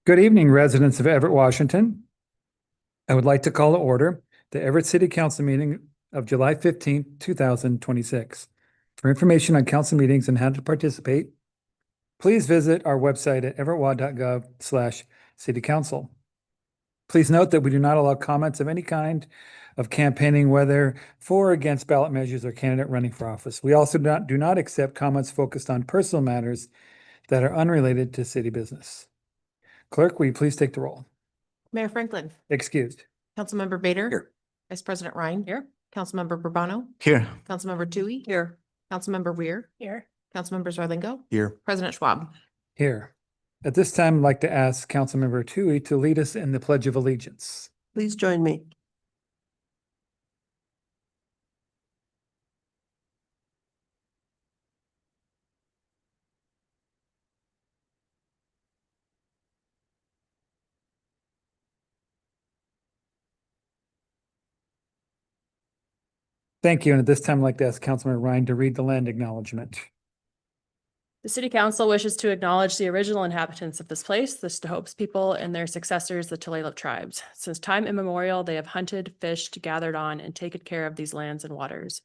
Good evening, residents of Everett, Washington. I would like to call to order the Everett City Council meeting of July 15th, 2026. For information on council meetings and how to participate, please visit our website at everettwa.gov/citycouncil. Please note that we do not allow comments of any kind of campaigning, whether for or against ballot measures or candidate running for office. We also do not accept comments focused on personal matters that are unrelated to city business. Clerk, will you please take the roll? Mayor Franklin. Excused. Councilmember Bader. Here. Vice President Ryan. Here. Councilmember Bourbano. Here. Councilmember Toohey. Here. Councilmember Weir. Here. Councilmember Zarlingo. Here. President Schwab. Here. At this time, I'd like to ask Councilmember Toohey to lead us in the Pledge of Allegiance. Please join me. Thank you. And at this time, I'd like to ask Councilmember Ryan to read the land acknowledgement. The City Council wishes to acknowledge the original inhabitants of this place, the Stahopes people, and their successors, the Tulalip tribes. Since time immemorial, they have hunted, fished, gathered on, and taken care of these lands and waters.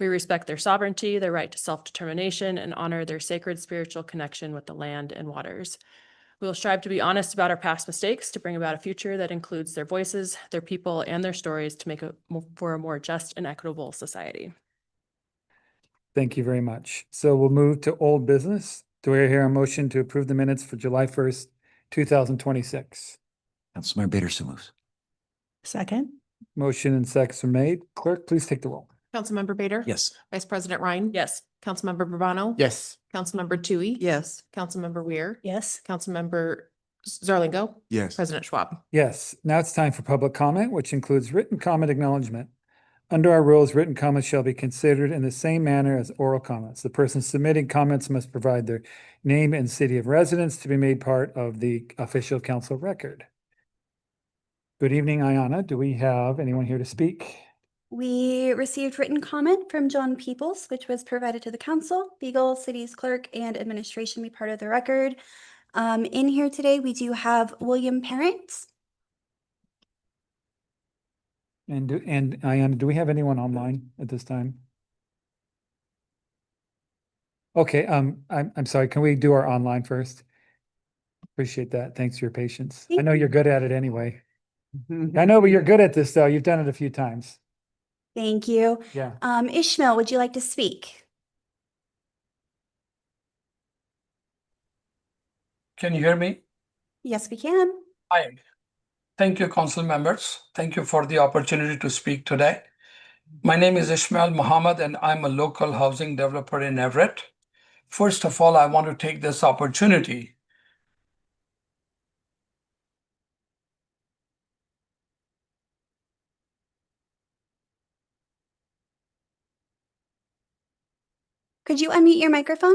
We respect their sovereignty, their right to self-determination, and honor their sacred spiritual connection with the land and waters. We will strive to be honest about our past mistakes, to bring about a future that includes their voices, their people, and their stories to make for a more just and equitable society. Thank you very much. So we'll move to old business. Do I hear a motion to approve the minutes for July 1st, 2026? Councilmember Bader so moves. Second. Motion and seconds are made. Clerk, please take the roll. Councilmember Bader. Yes. Vice President Ryan. Yes. Councilmember Bourbano. Yes. Councilmember Toohey. Yes. Councilmember Weir. Yes. Councilmember Zarlingo. Yes. President Schwab. Yes. Now it's time for public comment, which includes written comment acknowledgement. Under our rules, written comments shall be considered in the same manner as oral comments. The person submitting comments must provide their name and city of residence to be made part of the official council record. Good evening, Ayana. Do we have anyone here to speak? We received written comment from John Peoples, which was provided to the council. Beagle, city's clerk, and administration be part of the record. In here today, we do have William Parent. And Ayana, do we have anyone online at this time? Okay, I'm sorry, can we do our online first? Appreciate that. Thanks for your patience. I know you're good at it anyway. I know, but you're good at this though. You've done it a few times. Thank you. Yeah. Ishmael, would you like to speak? Can you hear me? Yes, we can. Hi. Thank you, council members. Thank you for the opportunity to speak today. My name is Ishmael Muhammad, and I'm a local housing developer in Everett. First of all, I want to take this opportunity Could you unmute your microphone?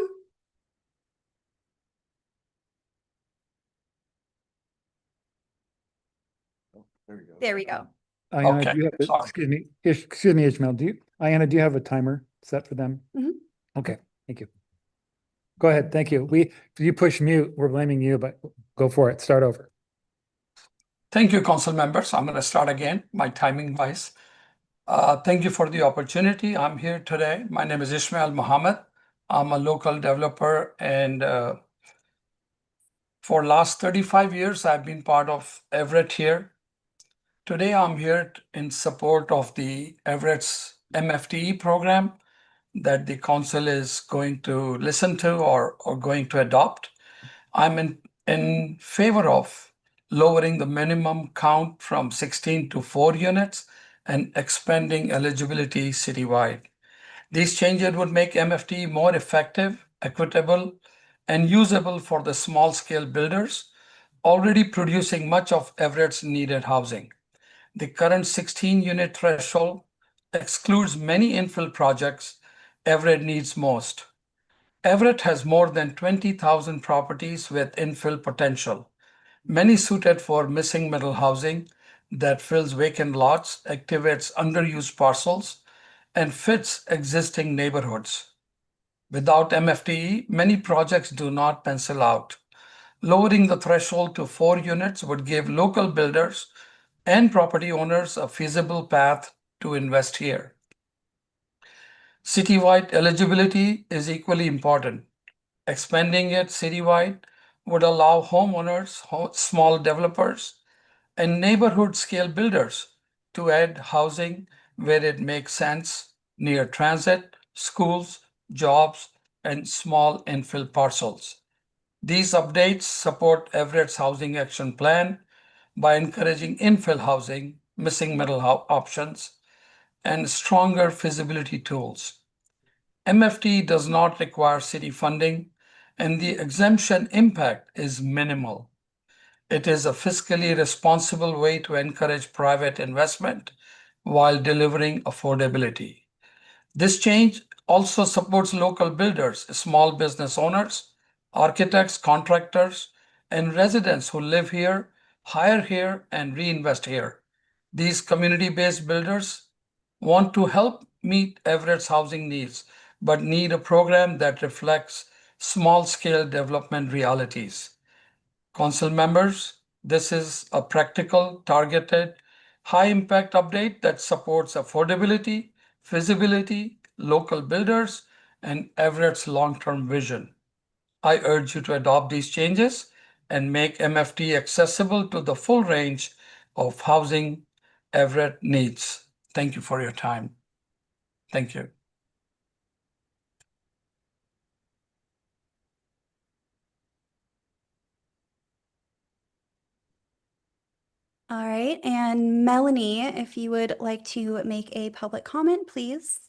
There we go. Ayana, Okay, do you have, sorry. excuse me, Ishmael, Ayana, do you have a timer set for them? Mhm. Okay, thank you. Go ahead, thank you. If you push mute, we're blaming you, but go for it, start over. Thank you, council members. I'm going to start again, my timing wise. Thank you for the opportunity. I'm here today. My name is Ishmael Muhammad. I'm a local developer, and for last 35 years, I've been part of Everett here. Today, I'm here in support of the Everett's MFTE program that the council is going to listen to or going to adopt. I'm in favor of lowering the minimum count from 16 to 4 units and expanding eligibility citywide. These changes would make MFTE more effective, equitable, and usable for the small-scale builders already producing much of Everett's needed housing. The current 16-unit threshold excludes many infill projects Everett needs most. Everett has more than 20,000 properties with infill potential, many suited for missing middle housing that fills vacant lots, activates underused parcels, and fits existing neighborhoods. Without MFTE, many projects do not pencil out. Lowering the threshold to 4 units would give local builders and property owners a feasible path to invest here. Citywide eligibility is equally important. Expanding it citywide would allow homeowners, small developers, and neighborhood scale builders to add housing where it makes sense near transit, schools, jobs, and small infill parcels. These updates support Everett's Housing Action Plan by encouraging infill housing, missing middle options, and stronger feasibility tools. MFT does not require city funding, and the exemption impact is minimal. It is a fiscally responsible way to encourage private investment while delivering affordability. This change also supports local builders, small business owners, architects, contractors, and residents who live here, hire here, and reinvest here. These community-based builders want to help meet Everett's housing needs, but need a program that reflects small-scale development realities. Council members, this is a practical, targeted, high-impact update that supports affordability, feasibility, local builders, and Everett's long-term vision. I urge you to adopt these changes and make MFT accessible to the full range of housing Everett needs. Thank you for your time. Thank you. All right, and Melanie, if you would like to make a public comment, please.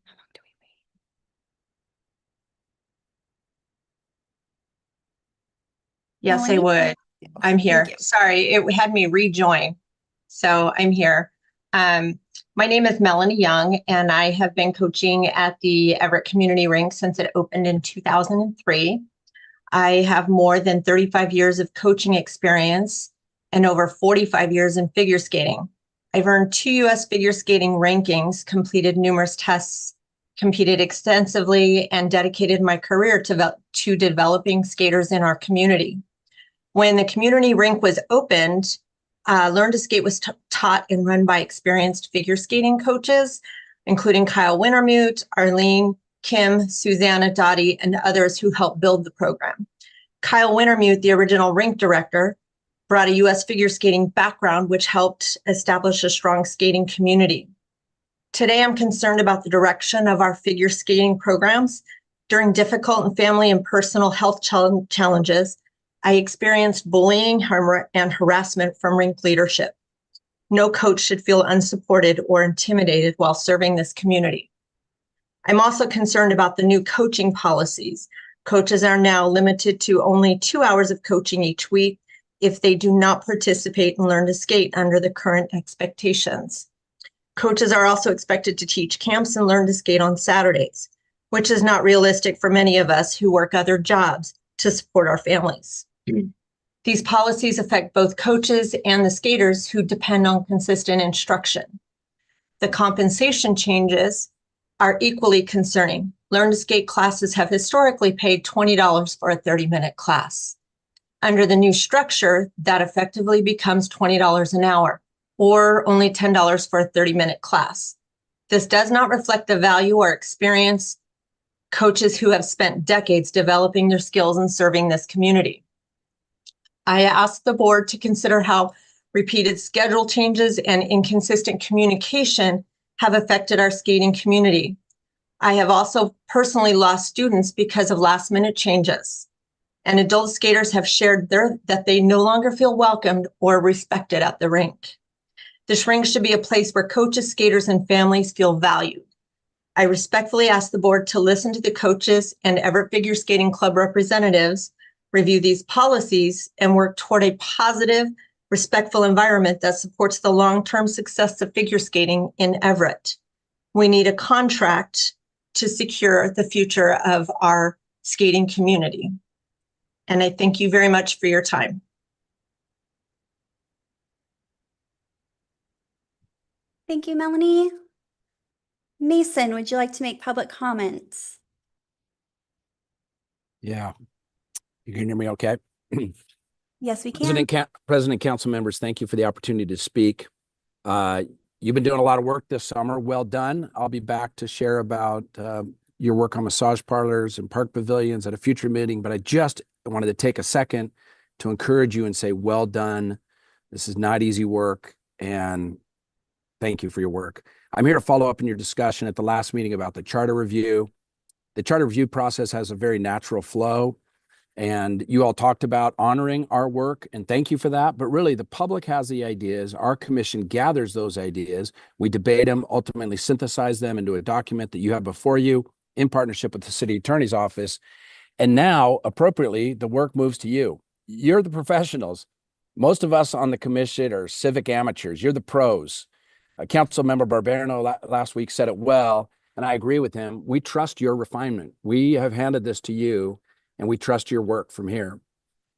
How long do we wait? Yes, I Melanie? would. I'm Thank here. you. Sorry, it had me rejoin. So I'm here. My name is Melanie Young, and I have been coaching at the Everett Community Rink since it opened in 2003. I have more than 35 years of coaching experience and over 45 years in figure skating. I've earned 2 U.S. figure skating rankings, completed numerous tests, competed extensively, and dedicated my career to developing skaters in our community. When the community rink was opened, Learn to Skate was taught and run by experienced figure skating coaches, including Kyle Wintermute, Arlene, Kim, Susanna, Dottie, and others who helped build the program. Kyle Wintermute, the original rink director, brought a U.S. figure skating background, which helped establish a strong skating community. Today, I'm concerned about the direction of our figure skating programs. During difficult and family and personal health challenges, I experienced bullying and harassment from rink leadership. No coach should feel unsupported or intimidated while serving this community. I'm also concerned about the new coaching policies. Coaches are now limited to only 2 hours of coaching each week if they do not participate and learn to skate under the current expectations. Coaches are also expected to teach camps and learn to skate on Saturdays, which is not realistic for many of us who work other jobs to support our families. These policies affect both coaches and the skaters who depend on consistent instruction. The compensation changes are equally concerning. Learn to Skate classes have historically paid $20 for a 30-minute class. Under the new structure, that effectively becomes $20 an hour, or only $10 for a 30-minute class. This does not reflect the value or experience coaches who have spent decades developing their skills and serving this community. I asked the board to consider how repeated schedule changes and inconsistent communication have affected our skating community. I have also personally lost students because of last-minute changes, and adult skaters have shared that they no longer feel welcomed or respected at the rink. This rink should be a place where coaches, skaters, and families feel valued. I respectfully ask the board to listen to the coaches and Everett Figure Skating Club representatives, review these policies, and work toward a positive, respectful environment that supports the long-term success of figure skating in Everett. We need a contract to secure the future of our skating community. And I thank you very much for your time. Thank you, Melanie. Mason, would you like to make public comments? Yeah. You can hear me okay? Yes, we can. President, council members, thank you for the opportunity to speak. You've been doing a lot of work this summer. Well done. I'll be back to share about your work on massage parlors and park pavilions at a future meeting, but I just wanted to take a second to encourage you and say, well done. This is not easy work, and thank you for your work. I'm here to follow up in your discussion at the last meeting about the charter review. The charter review process has a very natural flow, and you all talked about honoring our work, and thank you for that. But really, the public has the ideas. Our commission gathers those ideas. We debate them, ultimately synthesize them into a document that you have before you in partnership with the city attorney's office. And now, appropriately, the work moves to you. You're the professionals. Most of us on the commission are civic amateurs. You're the pros. Council member Barberino last week said it well, and I agree with him. We trust your refinement. We have handed this to you, and we trust your work from here.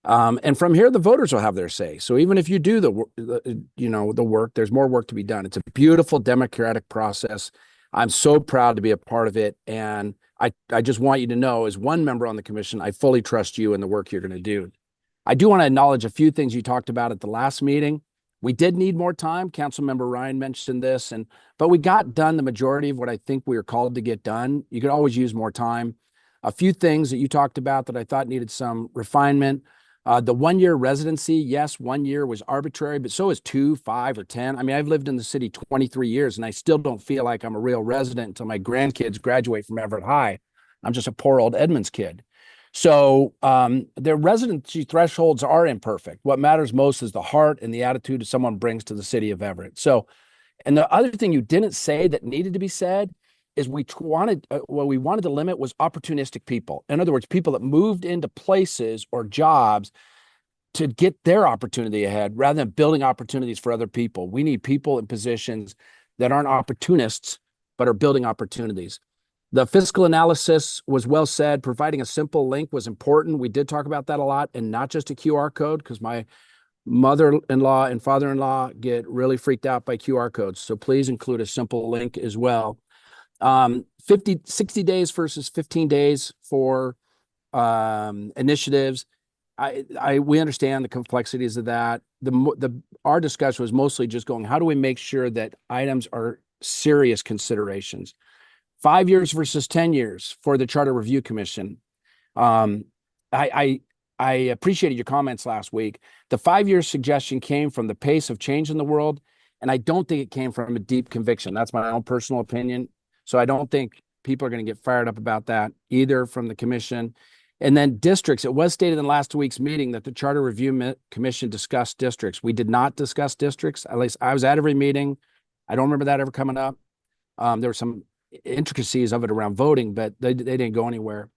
And from here, the voters will have their say. So even if you do the work, there's more work to be done. It's a beautiful democratic process. I'm so proud to be a part of it. And I just want you to know, as one member on the commission, I fully trust you and the work you're going to do. I do want to acknowledge a few things you talked about at the last meeting. We did need more time. Councilmember Ryan mentioned this, but we got done the majority of what I think we were called to get done. You could always use more time. A few things that you talked about that I thought needed some refinement. The 1-year residency, yes, 1 year was arbitrary, but so is 2, 5, or 10. I mean, I've lived in the city 23 years, and I still don't feel like I'm a real resident until my grandkids graduate from Everett High. I'm just a poor old Edmonds kid. So their residency thresholds are imperfect. What matters most is the heart and the attitude someone brings to the city of Everett. So, and the other thing you didn't say that needed to be said is what we wanted to limit was opportunistic people. In other words, people that moved into places or jobs to get their opportunity ahead rather than building opportunities for other people. We need people in positions that aren't opportunists, but are building opportunities. The fiscal analysis was well said. Providing a simple link was important. We did talk about that a lot, and not just a QR code, because my mother-in-law and father-in-law get really freaked out by QR codes. So please include a simple link as well. 60 days versus 15 days for initiatives. We understand the complexities of that. Our discussion was mostly just going, how do we make sure that items are serious considerations? 5 years versus 10 years for the Charter Review Commission. I appreciated your comments last week. The 5-year suggestion came from the pace of change in the world, and I don't think it came from a deep conviction. That's my own personal opinion. So I don't think people are going to get fired up about that either from the commission. And then districts, it was stated in last week's meeting that the Charter Review Commission discussed districts. We did not discuss districts. At least I was at every meeting. I don't remember that ever coming up. There were some intricacies of it around voting, but they didn't go anywhere.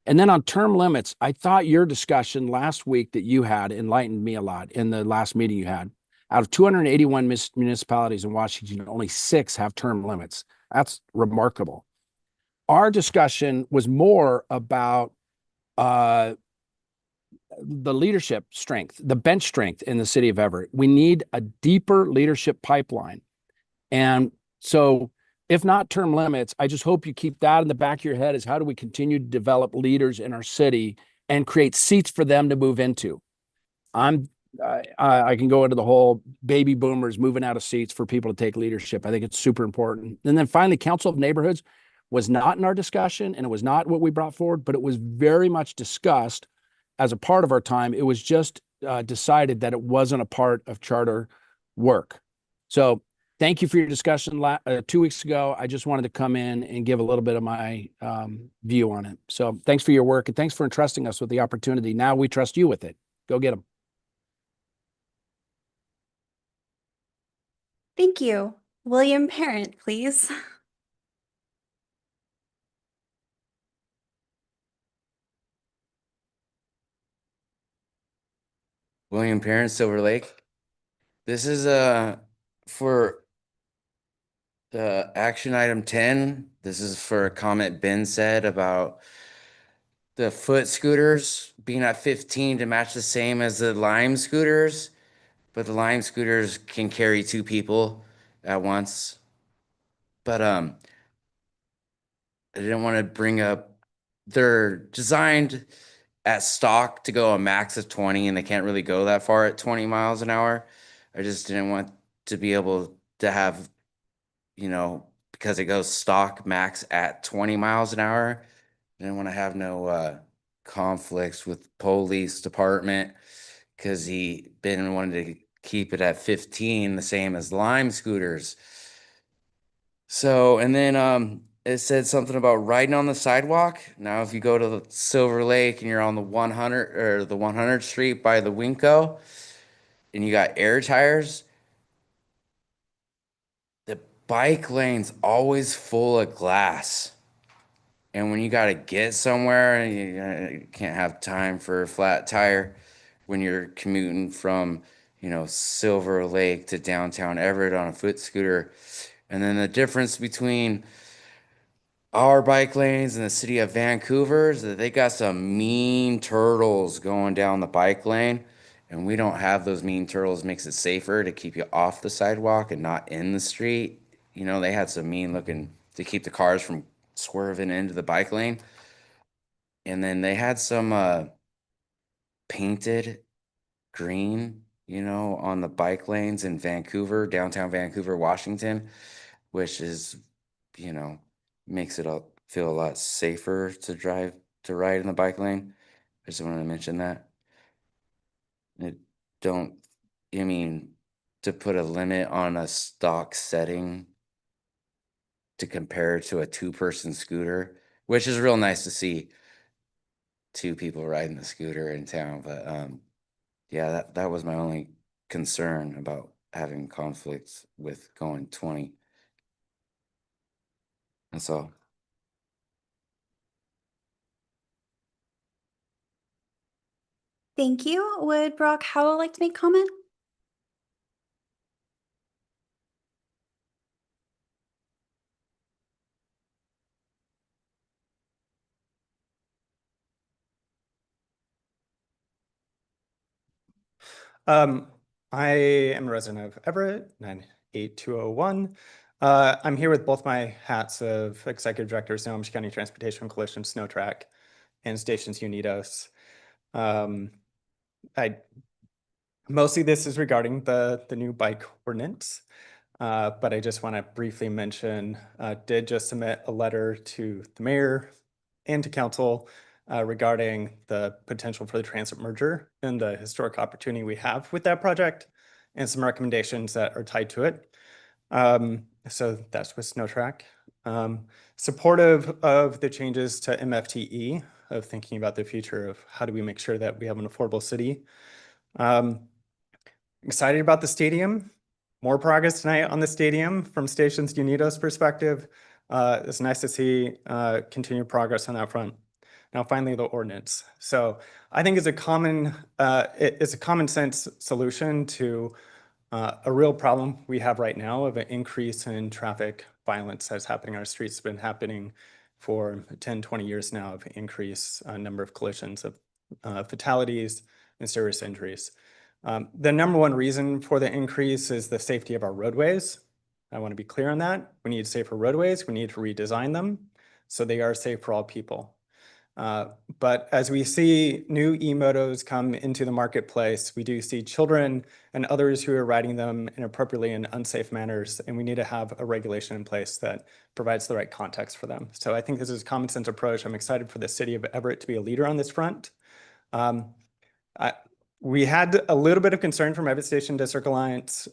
And then on term limits, I thought your discussion last week that you had enlightened me a lot in the last meeting you had. Out of 281 municipalities in Washington, only 6 have term limits. That's remarkable. Our discussion was more about the leadership strength, the bench strength in the city of Everett. We need a deeper leadership pipeline. And so if not term limits, I just hope you keep that in the back of your head, is how do we continue to develop leaders in our city and create seats for them to move into? I can go into the whole baby boomers moving out of seats for people to take leadership. I think it's super important. And then finally, Council of Neighborhoods was not in our discussion, and it was not what we brought forward, but it was very much discussed as a part of our time. It was just decided that it wasn't a part of charter work. So thank you for your discussion 2 weeks ago. I just wanted to come in and give a little bit of my view on it. So thanks for your work, and thanks for entrusting us with the opportunity. Now we trust you with it. Go get them. Thank you. William Parent, please. William Parent, Silver Lake. This is for the action item 10. This is for a comment Ben said about the foot scooters being at 15 to match the same as the Lime scooters, but the Lime scooters can carry 2 people at once. but I didn't want to bring up, they're designed at stock to go a max of 20 and they can't really go that far at 20 miles an hour. I just didn't want to be able to have, because it goes stock max at 20 miles an hour. I didn't want to have no conflicts with police department because he been wanting to keep it at 15, the same as Lime scooters. So, and then it said something about riding on the sidewalk. Now, if you go to the Silver Lake and you're on the 100 or the 100th Street by the Winco and you got air tires, the bike lane's always full of glass. And when you got to get somewhere, you can't have time for a flat tire when you're commuting from, Silver Lake to downtown Everett on a foot scooter. And then the difference between our bike lanes in the city of Vancouver is that they got some mean turtles going down the bike lane. And we don't have those mean turtles. Makes it safer to keep you off the sidewalk and not in the street. They had some mean looking to keep the cars from swerving into the bike lane. And then they had some painted green, on the bike lanes in Vancouver, downtown Vancouver, Washington, which is, makes it feel a lot safer to ride in the bike lane. I just wanted to mention that. It don't, I mean, to put a limit on a stock setting to compare to a two-person scooter, which is real nice to see two people riding the scooter in town. But yeah, that was my only concern about having conflicts with going 20. That's all. Thank you. Would Brock Howell like to make comment? I am a resident of Everett, 98201. I'm here with both my hats of Executive Director of Snohomish County Transportation Coalition, Snow Track, and Stations Unidos. Mostly this is regarding the new bike ordinance, but I just want to briefly mention, did just submit a letter to the mayor and to council regarding the potential for the transit merger and the historic opportunity we have with that project and some recommendations that are tied to it. So that's with Snow Track. Supportive of the changes to MFTE, of thinking about the future of how do we make sure that we have an affordable city. Excited about the stadium. More progress tonight on the stadium from Stations Unidos perspective. It's nice to see continued progress on that front. Now, finally, the ordinance. So I think it's a common sense solution to a real problem we have right now of an increase in traffic violence that's happening on our streets. It's been happening for 10, 20 years now of increased number of collisions, of fatalities and serious injuries. The number one reason for the increase is the safety of our roadways. I want to be clear on that. We need safer roadways. We need to redesign them so they are safe for all people. But as we see new e-motos come into the marketplace, we do see children and others who are riding them inappropriately in unsafe manners, and we need to have a regulation in place that provides the right context for them. So I think this is a common sense approach. I'm excited for the city of Everett to be a leader on this front. We had a little bit of concern from Everett Station District Alliance,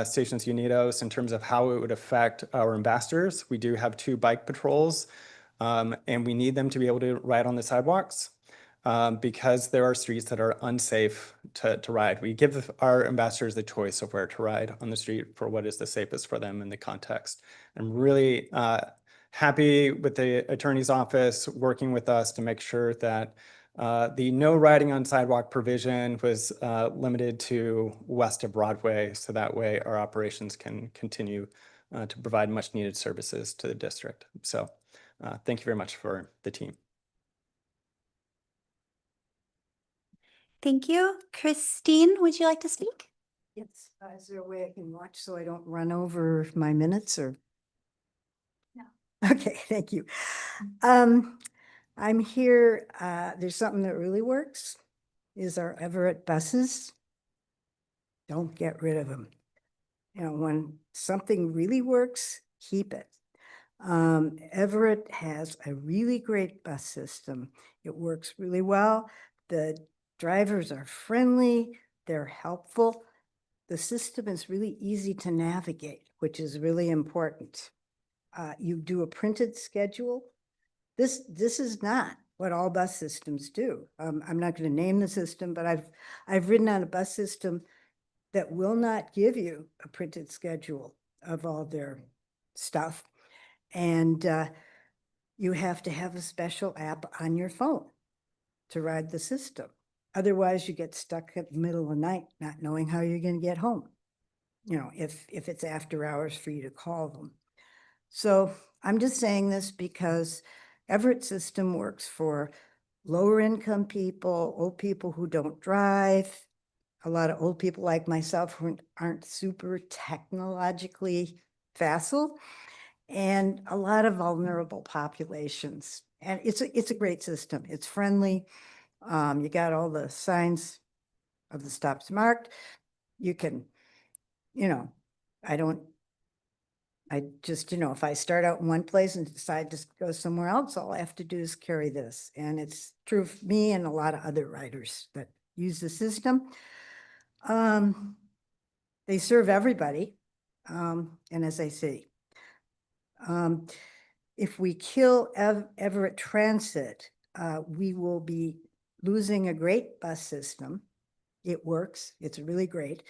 Stations Unidos, in terms of how it would affect our ambassadors. We do have 2 bike patrols, and we need them to be able to ride on the sidewalks because there are streets that are unsafe to ride. We give our ambassadors the choice of where to ride on the street for what is the safest for them in the context. I'm really happy with the attorney's office working with us to make sure that the no riding on sidewalk provision was limited to west of Broadway, so that way our operations can continue to provide much needed services to the district. So thank you very much for the team. Thank you. Christine, would you like to speak? Yes. Is there a way I can watch so I don't run over my minutes or? Okay, thank you. I'm here, there's something that really works, is our Everett buses. Don't get rid of them. You know, when something really works, keep it. Everett has a really great bus system. It works really well. The drivers are friendly, they're helpful. The system is really easy to navigate, which is really important. You do a printed schedule. This is not what all bus systems do. I'm not going to name the system, but I've ridden on a bus system that will not give you a printed schedule of all their stuff. And you have to have a special app on your phone to ride the system. Otherwise, you get stuck at the middle of the night, not knowing how you're going to get home. You know, if it's after hours for you to call them. So I'm just saying this because Everett system works for lower income people, old people who don't drive, a lot of old people like myself who aren't super technologically facile, and a lot of vulnerable populations. And it's a great system. It's friendly. You got all the signs of the stops marked. You can, you know, I just, you know, if I start out in one place and decide to go somewhere else, all I have to do is carry this. And it's true for me and a lot of other riders that use the system. They serve everybody. And as I say, if we kill Everett Transit, we will be losing a great bus system. It works. It's really great.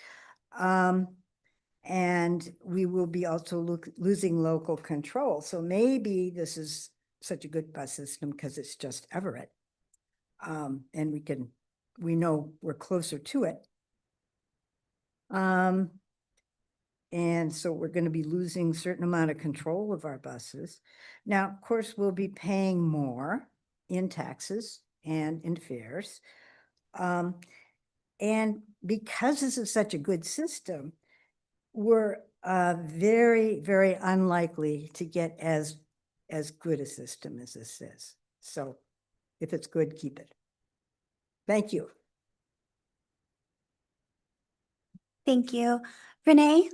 And we will be also losing local control. So maybe this is such a good bus system because it's just Everett. And we know we're closer to it. And so we're going to be losing a certain amount of control of our buses. Now, of course, we'll be paying more in taxes and in fares. And because this is such a good system, we're very, very unlikely to get as good a system as this is. So if it's good, keep it. Thank you. Thank you. Renee?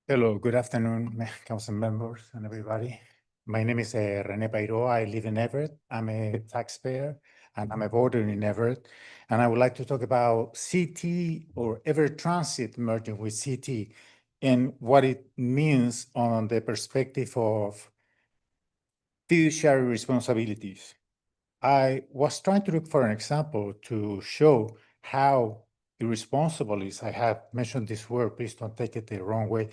Hello, good afternoon, council members and everybody. My name is Rene Pairo. I live in Everett. I'm a taxpayer and I'm a voter in Everett. And I would like to talk about CT or Everett Transit merging with CT and what it means on the perspective of fiduciary responsibilities. I was trying to look for an example to show how irresponsible is. I have mentioned this word, please don't take it the wrong way.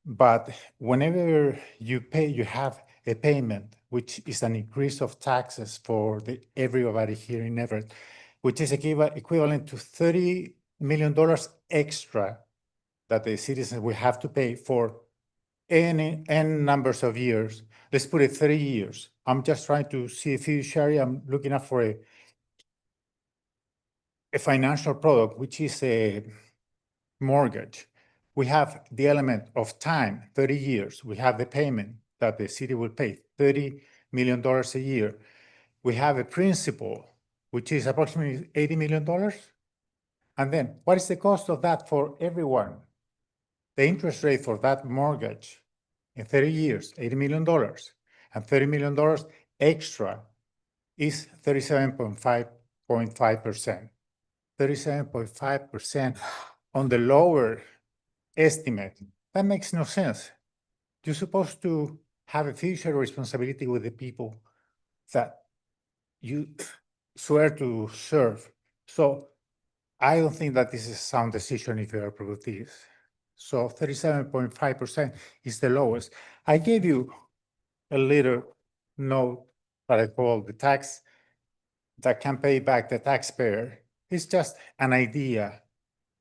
But whenever you pay, you have a payment, which is an increase of taxes for everybody here in Everett, which is equivalent to $30 million extra that the citizens will have to pay for n numbers of years. Let's put it 30 years. I'm just trying to see a fiduciary. I'm looking up for a financial product, which is a mortgage. We have the element of time, 30 years. We have the payment that the city will pay, $30 million a year. We have a principal, which is approximately $80 million. And then what is the cost of that for everyone? The interest rate for that mortgage in 30 years, $80 million, and $30 million extra is 37.5%. 37.5% on the lower estimate. That makes no sense. You're supposed to have a fiduciary responsibility with the people that you swear to serve. So I don't think that this is a sound decision if you approve this. So 37.5% is the lowest. I gave you a little note that I call the tax that can pay back the taxpayer. It's just an idea,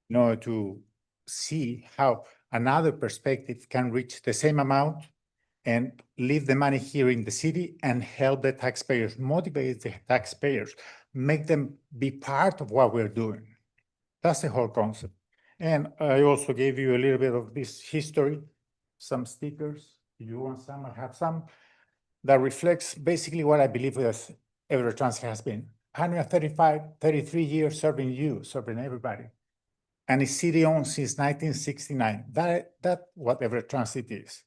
you know, to see how another perspective can reach the same amount and leave the money here in the city and help the taxpayers, motivate the taxpayers, make them be part of what we're doing. That's the whole concept. And I also gave you a little bit of this history, some stickers. You want some, I have some, that reflects basically what I believe that Everett Transit has been. 33 years serving you, serving everybody. And it's city-owned since 1969. That's what Everett Transit is.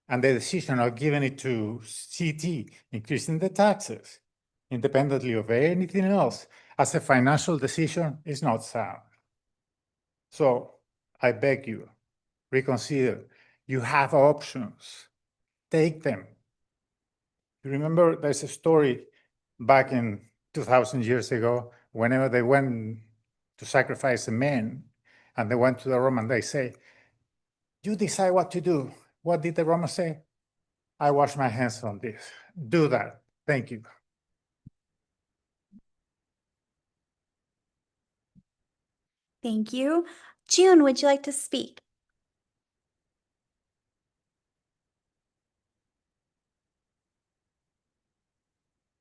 And the decision of giving it to CT, increasing the taxes, independently of anything else, as a financial decision, is not sound. So I beg you, reconsider. You have options. Take them. You remember there's a story back in 2,000 years ago, whenever they went to sacrifice a man, and they went to the Roman, they say, you decide what to do. What did the Romans say? I wash my hands on this. Do that. Thank you. Thank you. June, would you like to speak?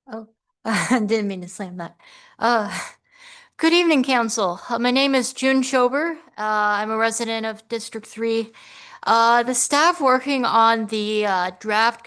Oh, I didn't mean to slam that. Uh, Good evening, Council. My name is June Schober. I'm a resident of District 3. The staff working on the draft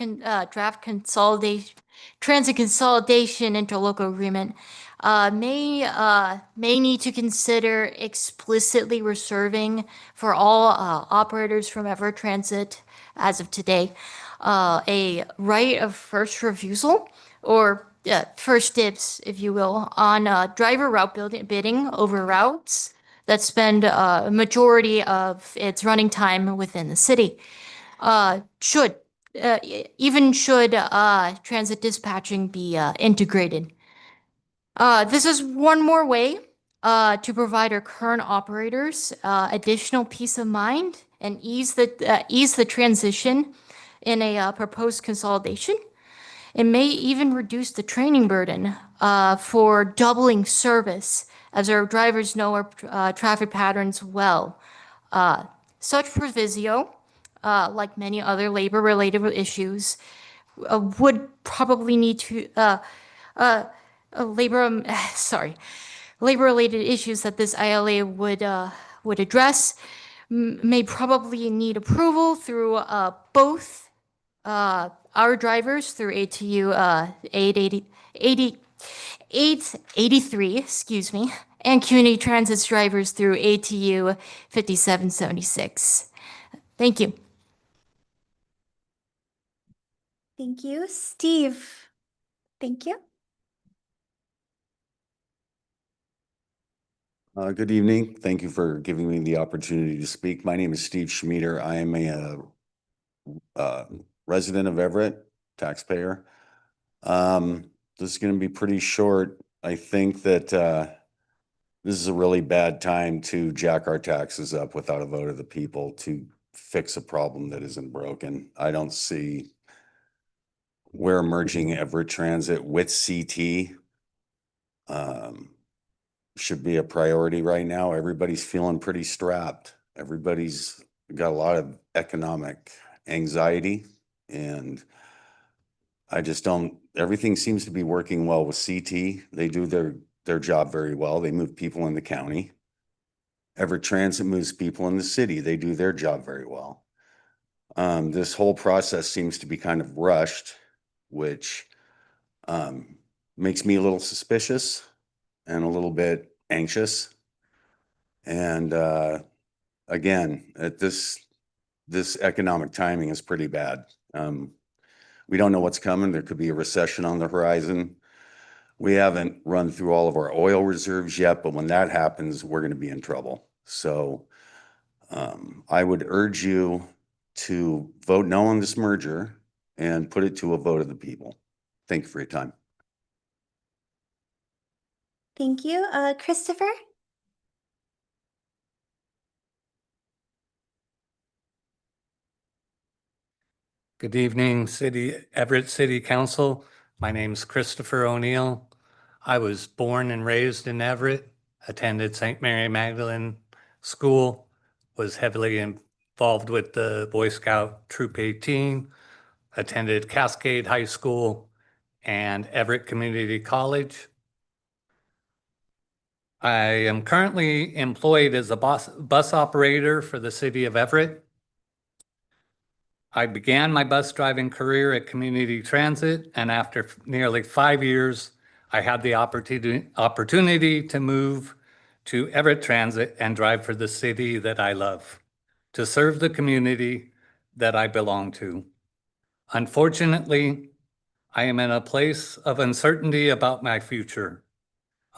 consolidation, transit consolidation interlocal agreement may need to consider explicitly reserving for all operators from Everett Transit as of today a right of first refusal or first dibs, if you will, on driver route bidding over routes that spend a majority of its running time within the city. Should transit dispatching be integrated? This is one more way to provide our current operators additional peace of mind and ease the transition in a proposed consolidation. It may even reduce the training burden for doubling service, as our drivers know our traffic patterns well. Such proviso, like many other labor-related issues, would probably need to labor-related issues that this ILA would address may probably need approval through both our drivers through ATU 883, excuse me, and community transit's drivers through ATU 5776. Thank you. Thank you. Steve, thank you. Good evening. Thank you for giving me the opportunity to speak. My name is Steve Schmieder. I am a resident of Everett, taxpayer. This is going to be pretty short. I think that this is a really bad time to jack our taxes up without a vote of the people to fix a problem that isn't broken. I don't see where merging Everett Transit with CT should be a priority right now. Everybody's feeling pretty strapped. Everybody's got a lot of economic anxiety, and I just don't, everything seems to be working well with CT. They do their job very well. They move people in the county. Everett Transit moves people in the city. They do their job very well. This whole process seems to be kind of rushed, which makes me a little suspicious and a little bit anxious. And again, at this economic timing is pretty bad. We don't know what's coming. There could be a recession on the horizon. We haven't run through all of our oil reserves yet, but when that happens, we're going to be in trouble. So I would urge you to vote no on this merger and put it to a vote of the people. Thank you for your time. Thank you. Christopher? Good evening, Everett City Council. My name's Christopher O'Neill. I was born and raised in Everett, attended St. Mary Magdalene School, was heavily involved with the Boy Scout Troop 18, attended Cascade High School and Everett Community College. I am currently employed as a bus operator for the city of Everett. I began my bus driving career at Community Transit, and after nearly 5 years, I had the opportunity to move to Everett Transit and drive for the city that I love, to serve the community that I belong to. Unfortunately, I am in a place of uncertainty about my future.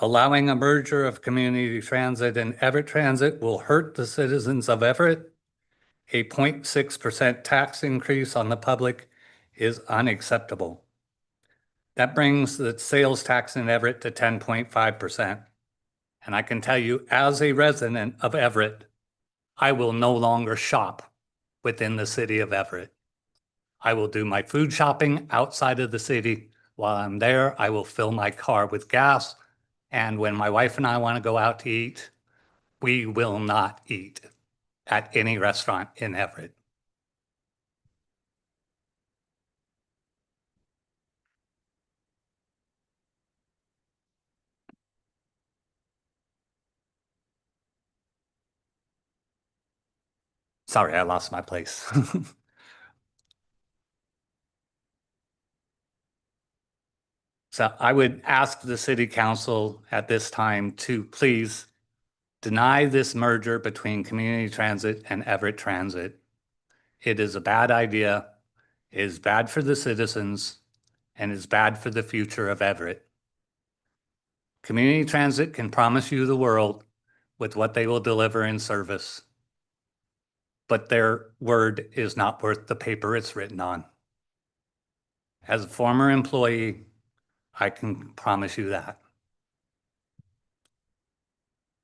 Allowing a merger of Community Transit and Everett Transit will hurt the citizens of Everett. A 0.6% tax increase on the public is unacceptable. That brings the sales tax in Everett to 10.5%. And I can tell you, as a resident of Everett, I will no longer shop within the city of Everett. I will do my food shopping outside of the city. While I'm there, I will fill my car with gas. And when my wife and I want to go out to eat, we will not eat at any restaurant in Everett. Sorry, I lost my place. So I would ask the city council at this time to please deny this merger between Community Transit and Everett Transit. It is a bad idea, it is bad for the citizens, and is bad for the future of Everett. Community Transit can promise you the world with what they will deliver in service, but their word is not worth the paper it's written on. As a former employee, I can promise you that.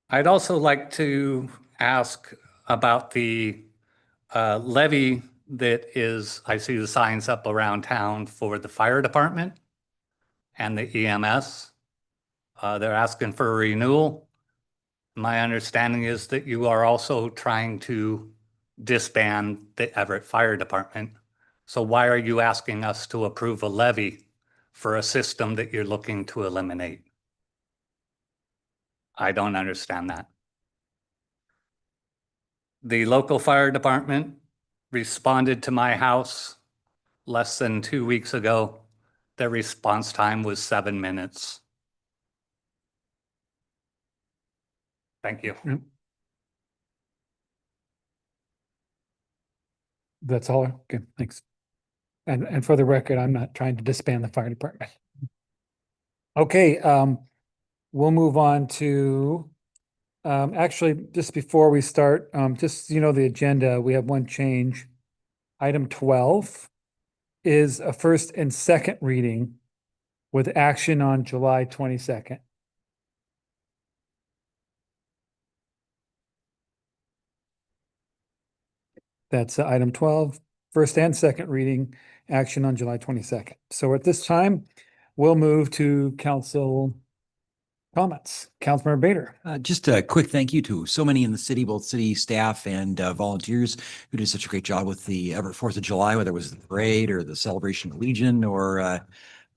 I'd also like to ask about the levy that is, I see the signs up around town for the fire department and the EMS. They're asking for a renewal. My understanding is that you are also trying to disband the Everett Fire Department. So why are you asking us to approve a levy for a system that you're looking to eliminate? I don't understand that. The local fire department responded to my house less than 2 weeks ago. Their response time was 7 minutes. Thank you. Yep. That's all. Okay, thanks. And for the record, I'm not trying to disband the fire department. Okay, we'll move on to, actually, just before we start, just, you know, the agenda, we have one change. Item 12 is a first and second reading with action on July 22nd. That's item 12, first and second reading, action on July 22nd. So at this time, we'll move to council comments. Councilmember Bader. Just a quick thank you to so many in the city, both city staff and volunteers who did such a great job with the Everett 4th of July, whether it was the parade or the celebration of Legion or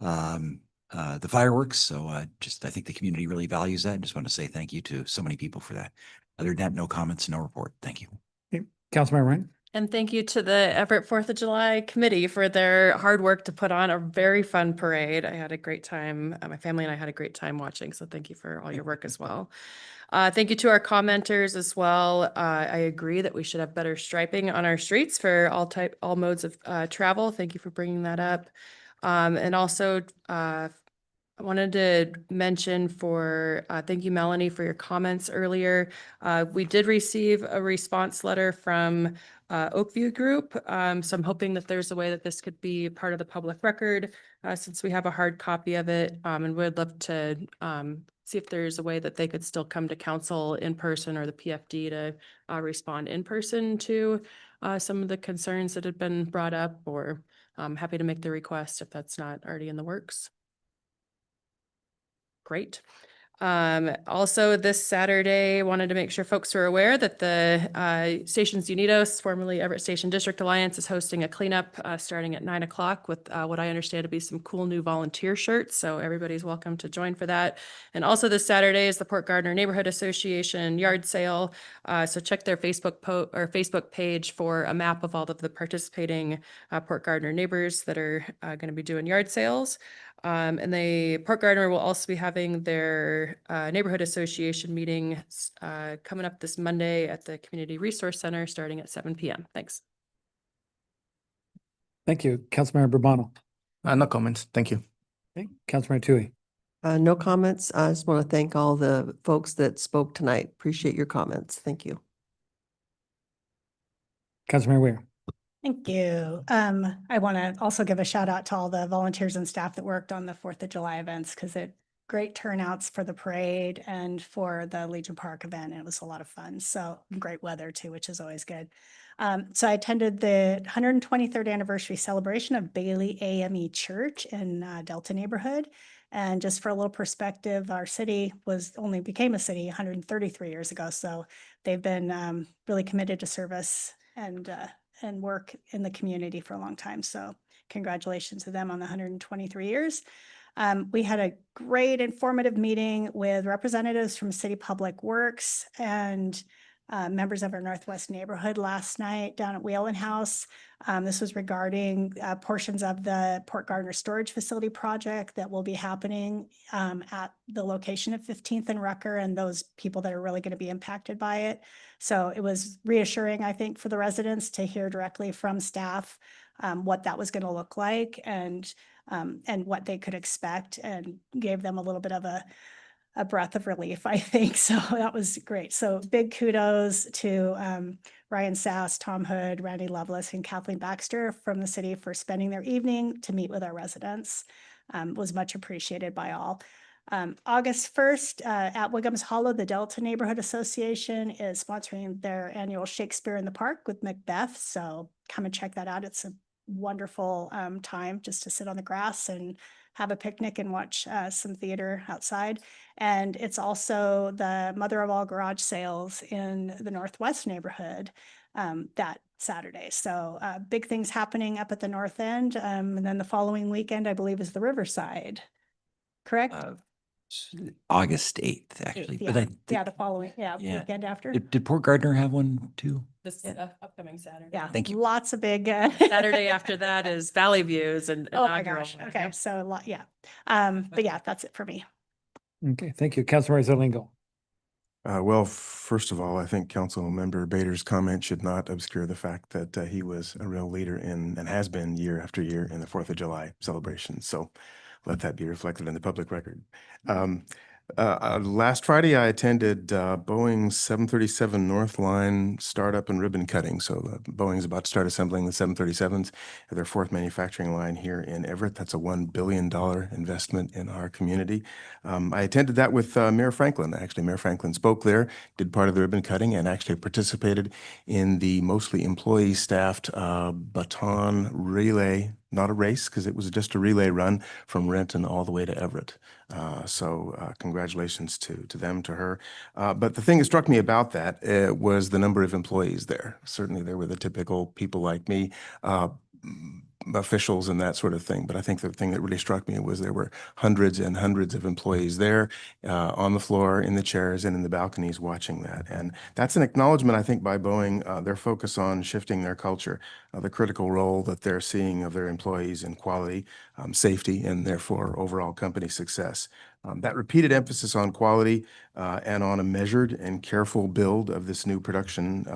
the fireworks. So I think the community really values that. I just want to say thank you to so many people for that. Other than that, no comments, no report. Thank you. Okay. Councilmember Ryan. And thank you to the Everett 4th of July committee for their hard work to put on a very fun parade. I had a great time. My family and I had a great time watching. So thank you for all your work as well. Thank you to our commenters as well. I agree that we should have better striping on our streets for all modes of travel. Thank you for bringing that up. And also, I wanted to mention thank you, Melanie, for your comments earlier. We did receive a response letter from Oakview Group. So I'm hoping that there's a way that this could be part of the public record since we have a hard copy of it. And we'd love to see if there's a way that they could still come to council in person or the PFD to respond in person to some of the concerns that had been brought up, or I'm happy to make the request if that's not already in the works. Great. Also this Saturday, wanted to make sure folks are aware that the Stations Unidos, formerly Everett Station District Alliance, is hosting a cleanup starting at 9 o'clock with what I understand to be some cool new volunteer shirts. So everybody's welcome to join for that. And also this Saturday is the Port Gardner Neighborhood Association yard sale. So check their Facebook page for a map of all of the participating Port Gardner neighbors that are going to be doing yard sales. And the Port Gardner will also be having their neighborhood association meeting coming up this Monday at the Community Resource Center starting at 7 p.m. Thanks. Thank you. Councilmember Bourbon. No comments. Thank you. Okay. Councilmember Tui. No comments. I just want to thank all the folks that spoke tonight. Appreciate your comments. Thank you. Councilmember Weir. Thank you. I want to also give a shout out to all the volunteers and staff that worked on the 4th of July events because it great turnouts for the parade and for the Legion Park event. And it was a lot of fun. So great weather too, which is always good. So I attended the 123rd anniversary celebration of Bailey AME Church in Delta neighborhood. And just for a little perspective, our city became a city 133 years ago. So they've been really committed to service and work in the community for a long time. So congratulations to them on the 123 years. We had a great informative meeting with representatives from City Public Works and members of our Northwest neighborhood last night down at Whalen House. This was regarding portions of the Port Gardner Storage Facility project that will be happening at the location of 15th and Rucker and those people that are really going to be impacted by it. So it was reassuring, I think, for the residents to hear directly from staff what that was going to look like and what they could expect, and gave them a little bit of a breath of relief, I think. So that was great. So big kudos to Ryan Sass, Tom Hood, Randy Lovelace, and Kathleen Baxter from the city for spending their evening to meet with our residents. Was much appreciated by all. August 1st at Wiggums Hollow, the Delta Neighborhood Association is sponsoring their annual Shakespeare in the Park with Macbeth. So come and check that out. It's a wonderful time just to sit on the grass and have a picnic and watch some theater outside. And it's also the mother of all garage sales in the Northwest neighborhood that Saturday. So big things happening up at the North End. And then the following weekend, I believe, is the Riverside, correct? August 8th, actually. Yeah, But the following, weekend after. Did Port Gardner have one too? This upcoming Saturday. Yeah, Thank you. lots of big. Saturday after that is Valley Views and Oh my inaugural. gosh. Okay, so a lot, yeah. But yeah, that's it for me. Okay. Thank you. Councilmember Zarlingo. Well, first of all, I think Council Member Bader's comment should not obscure the fact that he was a real leader in and has been year after year in the 4th of July celebration. So let that be reflected in the public record. Last Friday, I attended Boeing's 737 North Line startup and ribbon cutting. So Boeing's about to start assembling the 737s at their 4th manufacturing line here in Everett. That's a $1 billion investment in our community. I attended that with Mayor Franklin. Actually, Mayor Franklin spoke there, did part of the ribbon cutting, and actually participated in the mostly employee-staffed baton relay, not a race, because it was just a relay run from Renton all the way to Everett. So congratulations to them, to her. But the thing that struck me about that was the number of employees there. Certainly there were the typical people like me, officials and that sort of thing. But I think the thing that really struck me was there were hundreds and hundreds of employees there on the floor, in the chairs, and in the balconies watching that. And that's an acknowledgement, I think, by Boeing, their focus on shifting their culture, the critical role that they're seeing of their employees in quality, safety, and therefore overall company success. That repeated emphasis on quality and on a measured and careful build of this new production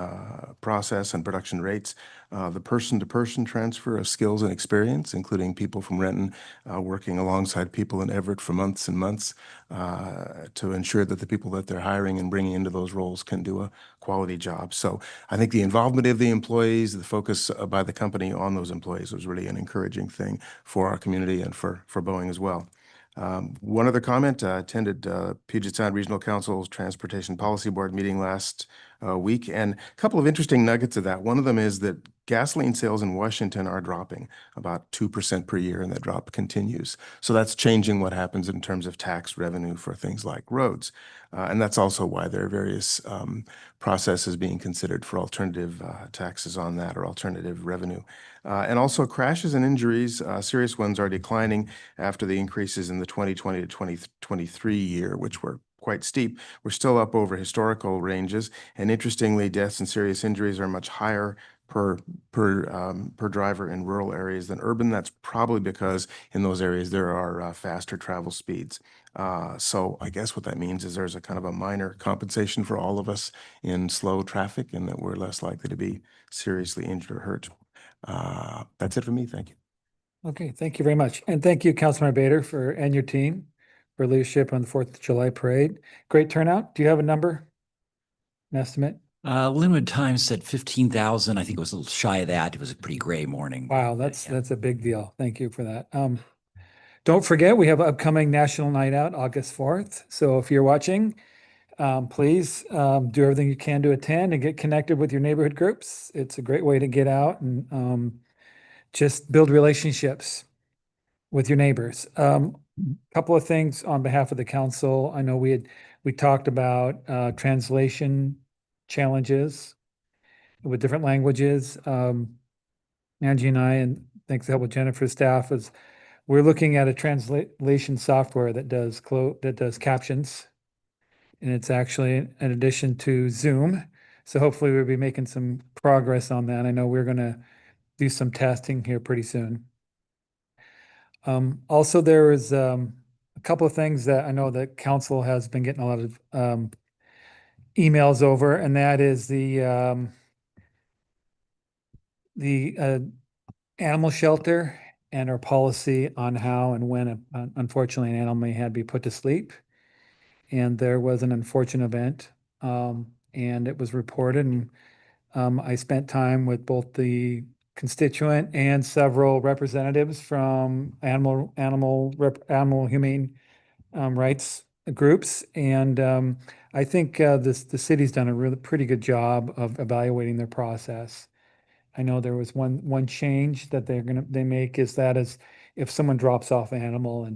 process and production rates, the person-to-person transfer of skills and experience, including people from Renton working alongside people in Everett for months and months to ensure that the people that they're hiring and bringing into those roles can do a quality job. So I think the involvement of the employees, the focus by the company on those employees was really an encouraging thing for our community and for Boeing as well. One other comment, attended Puget Sound Regional Council's Transportation Policy Board meeting last week, and a couple of interesting nuggets of that. One of them is that gasoline sales in Washington are dropping about 2% per year, and that drop continues. So that's changing what happens in terms of tax revenue for things like roads. And that's also why there are various processes being considered for alternative taxes on that, or alternative revenue. And also crashes and injuries, serious ones, are declining after the increases in the 2020 to 2023 year, which were quite steep. We're still up over historical ranges. And interestingly, deaths and serious injuries are much higher per driver in rural areas than urban. That's probably because in those areas there are faster travel speeds. So I guess what that means is there's a kind of a minor compensation for all of us in slow traffic, and that we're less likely to be seriously injured or hurt. That's it for me. Thank you. Okay, thank you very much. And thank you, Councilmember Bader, and your team for leadership on the 4th of July parade. Great turnout. Do you have a number? An estimate? Limited time said 15,000. I think it was a little shy of that. It was a pretty gray morning. Wow, that's a big deal. Thank you for that. Don't forget, we have upcoming National Night Out, August 4th. So if you're watching, please do everything you can to attend and get connected with your neighborhood groups. It's a great way to get out and just build relationships with your neighbors. Couple of things on behalf of the council. I know we talked about translation challenges with different languages. Angie and I, and thanks to help with Jennifer's staff, is we're looking at a translation software that does captions, and it's actually in addition to Zoom. So hopefully we'll be making some progress on that. I know we're going to do some testing here pretty soon. Also, there is a couple of things that I know that council has been getting a lot of emails over, and that is the animal shelter and our policy on how and when, unfortunately, an animal may have to be put to sleep. And there was an unfortunate event, and it was reported. And I spent time with both the constituent and several representatives from animal humane rights groups. And I think the city's done a really pretty good job of evaluating their process. I know there was one change that they make is that is if someone drops off an animal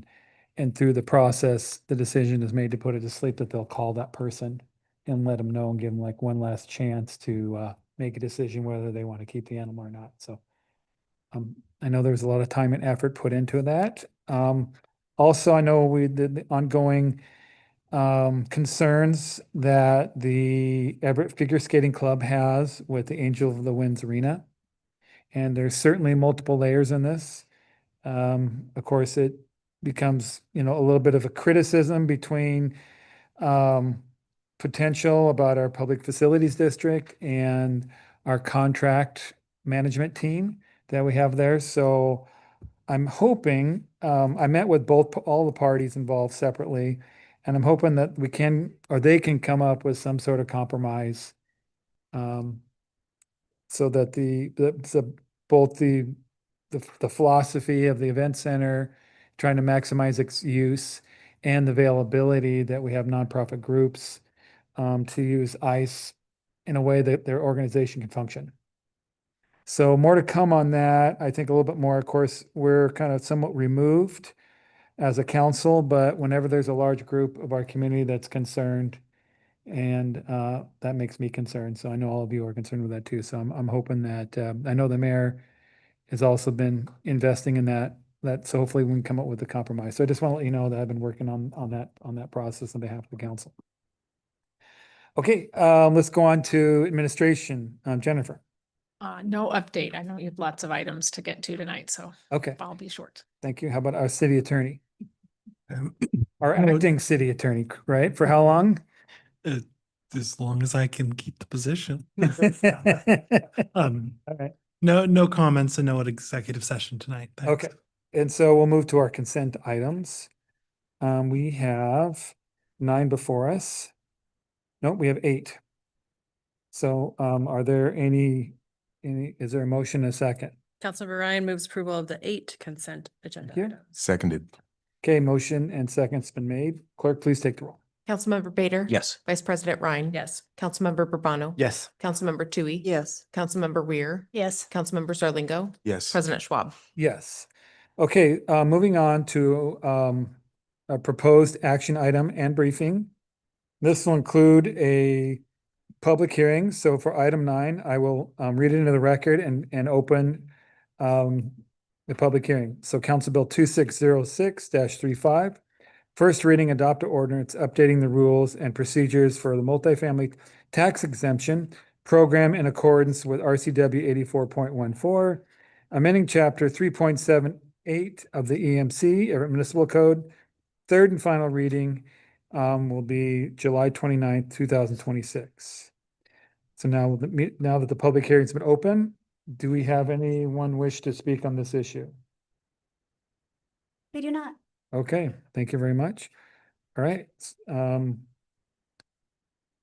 and through the process, the decision is made to put it to sleep, that they'll call that person and let them know and give them like one last chance to make a decision whether they want to keep the animal or not. So I know there's a lot of time and effort put into that. Also, I know we did the ongoing concerns that the Everett Figure Skating Club has with the Angel of the Winds Arena. And there's certainly multiple layers in this. Of course, it becomes, a little bit of a criticism between potential about our public facilities district and our contract management team that we have there. So I'm hoping, I met with all the parties involved separately, and I'm hoping that we can, or they can come up with some sort of compromise. So that both the philosophy of the event center, trying to maximize its use, and the availability that we have nonprofit groups to use ICE in a way that their organization can function. So more to come on that. I think a little bit more. Of course, we're kind of somewhat removed as a council, but whenever there's a large group of our community that's concerned, and that makes me concerned. So I know all of you are concerned with that too. So I'm hoping that I know the mayor has also been investing in that. So hopefully we can come up with a compromise. So I just want to let you know that I've been working on that process on behalf of the council. Okay, let's go on to administration. Jennifer. No update. I know you have lots of items to get to tonight, so Okay, I'll be short. thank you. How about our city attorney? Our acting city attorney, right? For how long? As long as I can keep the position. All right. No comments and no executive session tonight. Thanks. Okay. And so we'll move to our consent items. We have 9 before us. Nope, we have 8. So are there is there a motion, a second? Councilmember Ryan moves approval of the 8 consent agenda Thank you. items. Seconded. Okay, motion and second's been made. Clerk, please take the roll. Councilmember Bader. Yes. Vice President Ryan. Yes. Councilmember Burbano. Yes. Councilmember Tui. Yes. Councilmember Weir. Yes. Councilmember Zarlingo. Yes. President Schwab. Yes. Okay, moving on to a proposed action item and briefing. This will include a public hearing. So for item 9, I will read it into the record and open the public hearing. So Council Bill 2606-35. First reading, adopt an ordinance updating the rules and procedures for the multifamily tax exemption program in accordance with RCW 84.14, amending chapter 3.78 of the EMC, Everett Municipal Code. Third and final reading will be July 29th, 2026. So now that the public hearing's been open, do we have anyone wish to speak on this issue? We do not. Okay, thank you very much. All right.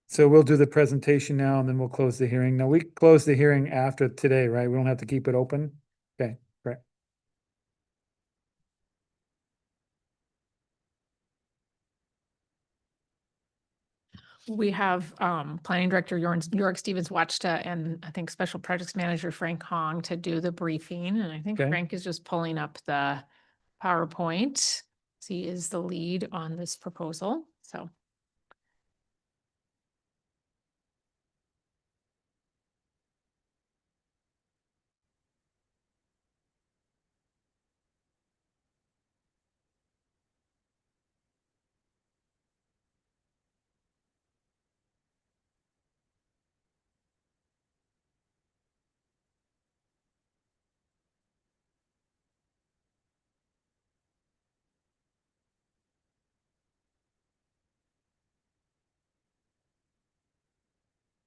So we'll do the presentation now and then we'll close the hearing. Now we close the hearing after today, right? We don't have to keep it open? Okay, great. We have Planning Director York Stevens Watchta and I think Special Projects Manager Frank Hong to do the briefing. And I think Okay. Frank is just pulling up the PowerPoint. He is the lead on this proposal, so.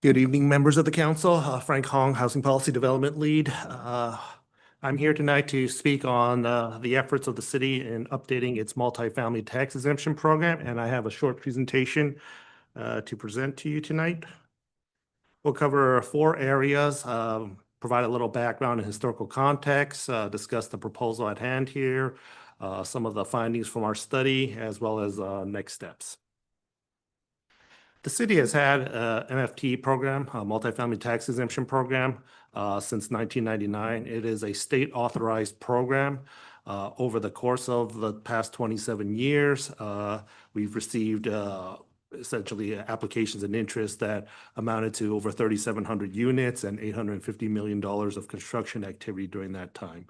Good evening, members of the council. Frank Hong, Housing Policy Development Lead. I'm here tonight to speak on the efforts of the city in updating its multifamily tax exemption program, and I have a short presentation to present to you tonight. We'll cover 4 areas, provide a little background and historical context, discuss the proposal at hand here, some of the findings from our study, as well as next steps. The city has had a MFT program, a multifamily tax exemption program, since 1999. It is a state authorized program. Over the course of the past 27 years, we've received essentially applications and interest that amounted to over 3,700 units and $850 million of construction activity during that time.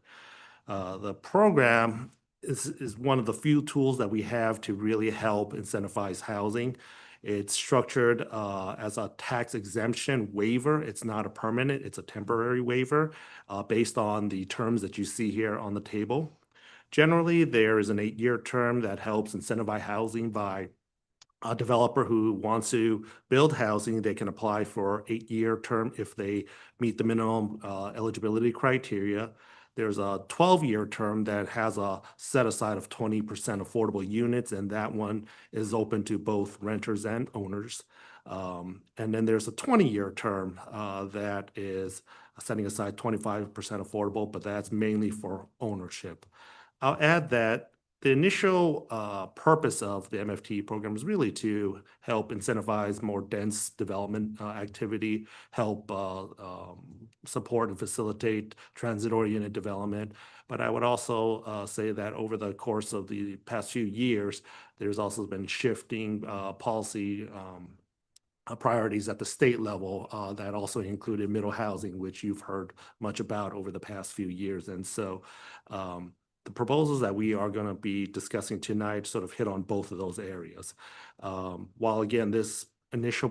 The program is one of the few tools that we have to really help incentivize housing. It's structured as a tax exemption waiver. It's not a permanent, it's a temporary waiver based on the terms that you see here on the table. Generally, there is an 8-year term that helps incentivize housing by a developer who wants to build housing. They can apply for 8-year term if they meet the minimum eligibility criteria. There's a 12-year term that has a set aside of 20% affordable units, and that one is open to both renters and owners. And then there's a 20-year term that is setting aside 25% affordable, but that's mainly for ownership. I'll add that the initial purpose of the MFT program is really to help incentivize more dense development activity, help support and facilitate transit-oriented development. But I would also say that over the course of the past few years, there's also been shifting policy priorities at the state level that also included middle housing, which you've heard much about over the past few years. And so the proposals that we are going to be discussing tonight sort of hit on both of those areas. While again, this initial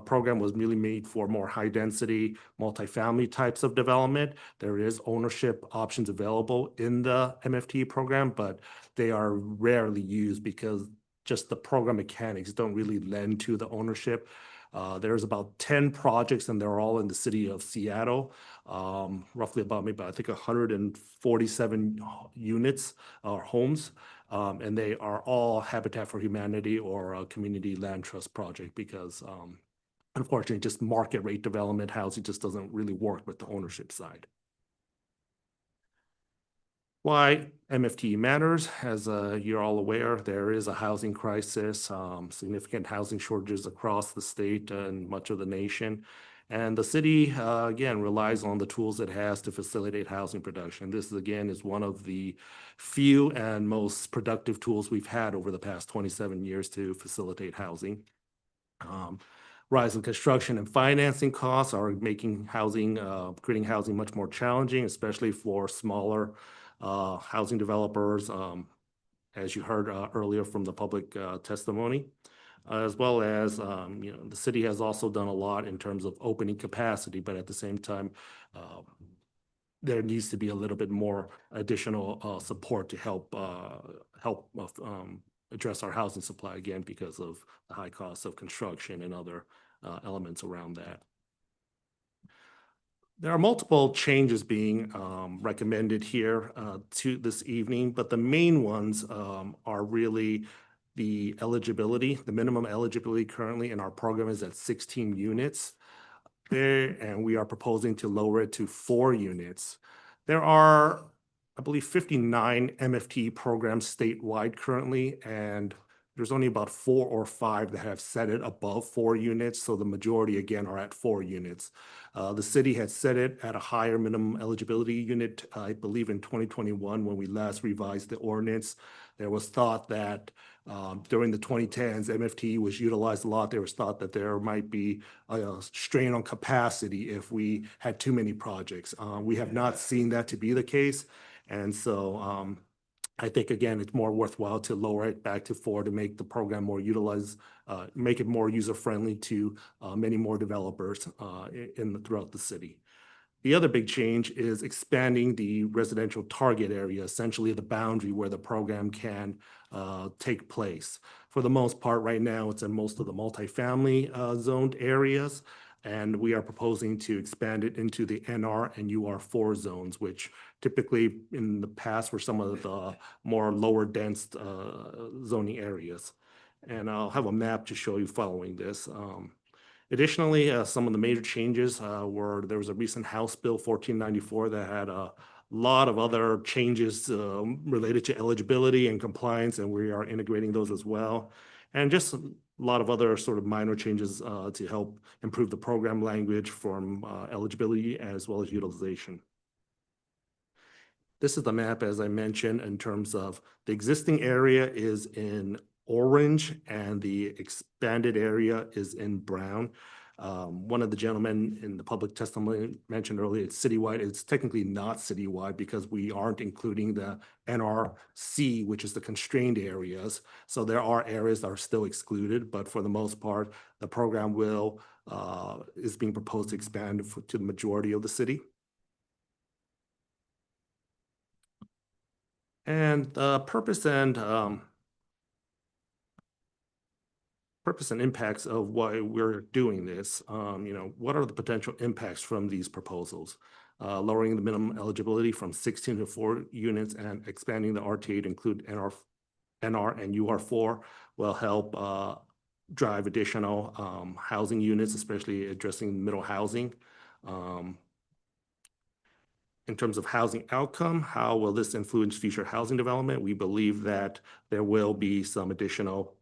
program was really made for more high density, multifamily types of development, there is ownership options available in the MFT program, but they are rarely used because just the program mechanics don't really lend to the ownership. There's about 10 projects and they're all in the city of Seattle, roughly about maybe I think 147 units or homes. And they are all Habitat for Humanity or a community land trust project because unfortunately just market rate development housing just doesn't really work with the ownership side. Why MFT matters, as you're all aware, there is a housing crisis, significant housing shortages across the state and much of the nation. And the city, again, relies on the tools it has to facilitate housing production. This, again, is one of the few and most productive tools we've had over the past 27 years to facilitate housing. Rise in construction and financing costs are making housing, creating housing much more challenging, especially for smaller housing developers, as you heard earlier from the public testimony, as well as, the city has also done a lot in terms of opening capacity, but at the same time, there needs to be a little bit more additional support to help address our housing supply again because of the high costs of construction and other elements around that. There are multiple changes being recommended here to this evening, but the main ones are really the eligibility. The minimum eligibility currently in our program is at 16 units there, and we are proposing to lower it to 4 units. There are, I believe, 59 MFT programs statewide currently, and there's only about 4 or 5 that have set it above 4 units. So the majority, again, are at 4 units. The city had set it at a higher minimum eligibility unit, I believe in 2021, when we last revised the ordinance. There was thought that during the 2010s, MFT was utilized a lot. There was thought that there might be a strain on capacity if we had too many projects. We have not seen that to be the case. And so I think, again, it's more worthwhile to lower it back to 4 to make the program more utilized, make it more user-friendly to many more developers throughout the city. The other big change is expanding the residential target area, essentially the boundary where the program can take place. For the most part, right now, it's in most of the multifamily zoned areas, and we are proposing to expand it into the NR and UR4 zones, which typically in the past were some of the more lower dense zoning areas. And I'll have a map to show you following this. Additionally, some of the major changes were there was a recent House Bill 1494 that had a lot of other changes related to eligibility and compliance, and we are integrating those as well. And just a lot of other sort of minor changes to help improve the program language from eligibility as well as utilization. This is the map, as I mentioned, in terms of the existing area is in orange and the expanded area is in brown. One of the gentlemen in the public testimony mentioned earlier, it's citywide. It's technically not citywide because we aren't including the NRC, which is the constrained areas. So there are areas that are still excluded, but for the most part, the program is being proposed to expand to the majority of the city. And the purpose and impacts of why we're doing this. What are the potential impacts from these proposals? Lowering the minimum eligibility from 16 to 4 units and expanding the RTA to include NR and UR4 will help drive additional housing units, especially addressing middle housing. In terms of housing outcome, how will this influence future housing development? We believe that there will be some additional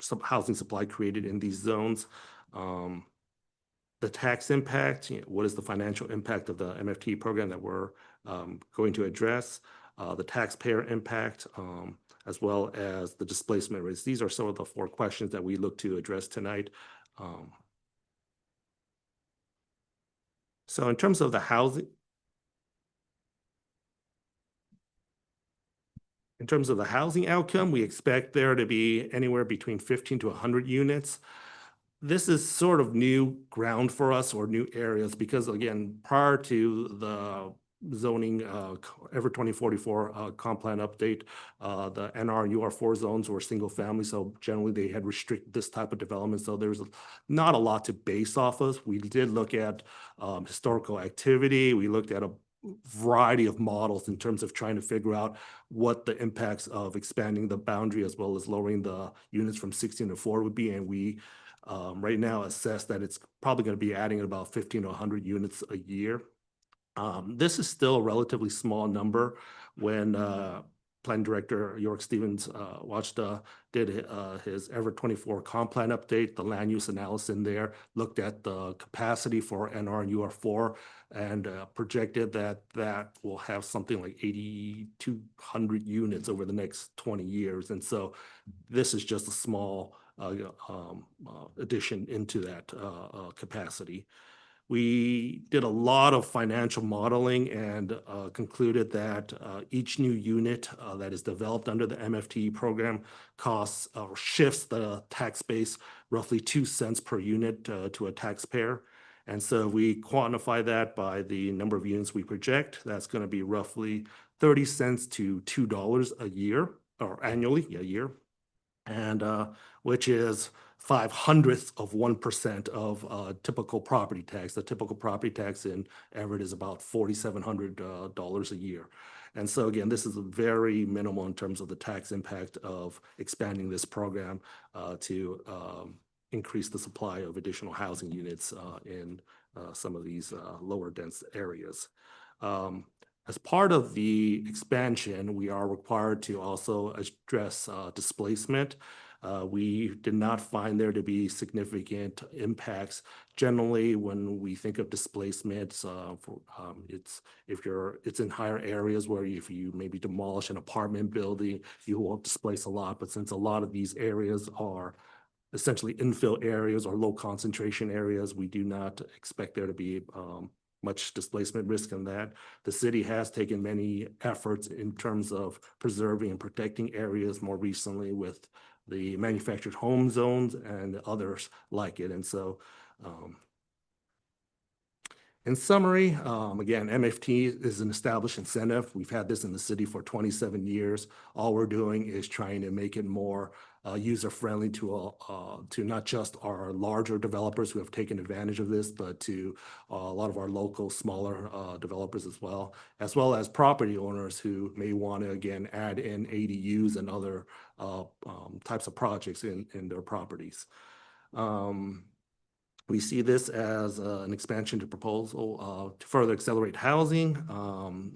some housing supply created in these zones. The tax impact, what is the financial impact of the MFT program that we're going to address? The taxpayer impact, as well as the displacement rates. These are some of the 4 questions that we look to address tonight. So in terms of the housing, in terms of the housing outcome, we expect there to be anywhere between 15 to 100 units. This is sort of new ground for us or new areas because, again, prior to the zoning Everett 2044 comp plan update, the NR and UR4 zones were single family. So generally they had restricted this type of development. So there's not a lot to base off of. We did look at historical activity. We looked at a variety of models in terms of trying to figure out what the impacts of expanding the boundary as well as lowering the units from 16 to 4 would be. And we right now assess that it's probably going to be adding about 15 to 100 units a year. This is still a relatively small number when Plan Director York Stevens did his Everett 24 comp plan update, the land use analysis in there, looked at the capacity for NR and UR4 and projected that that will have something like 8,200 units over the next 20 years. And so this is just a small addition into that capacity. We did a lot of financial modeling and concluded that each new unit that is developed under the MFT program costs or shifts the tax base roughly 2 cents per unit to a taxpayer. And so we quantify that by the number of units we project. That's going to be roughly 30 cents to $2 a year or annually, a year, and which is 0.05% of typical property tax. The typical property tax in Everett is about $4,700 a year. And so again, this is a very minimal in terms of the tax impact of expanding this program to increase the supply of additional housing units in some of these lower dense areas. As part of the expansion, we are required to also address displacement. We did not find there to be significant impacts. Generally, when we think of displacements, it's in higher areas where if you maybe demolish an apartment building, you won't displace a lot. But since a lot of these areas are essentially infill areas or low concentration areas, we do not expect there to be much displacement risk in that. The city has taken many efforts in terms of preserving and protecting areas more recently with the manufactured home zones and others like it. And so in summary, again, MFT is an established incentive. We've had this in the city for 27 years. All we're doing is trying to make it more user-friendly to not just our larger developers who have taken advantage of this, but to a lot of our local, smaller developers as well as property owners who may want to, again, add in ADUs and other types of projects in their properties. We see this as an expansion to proposal to further accelerate housing.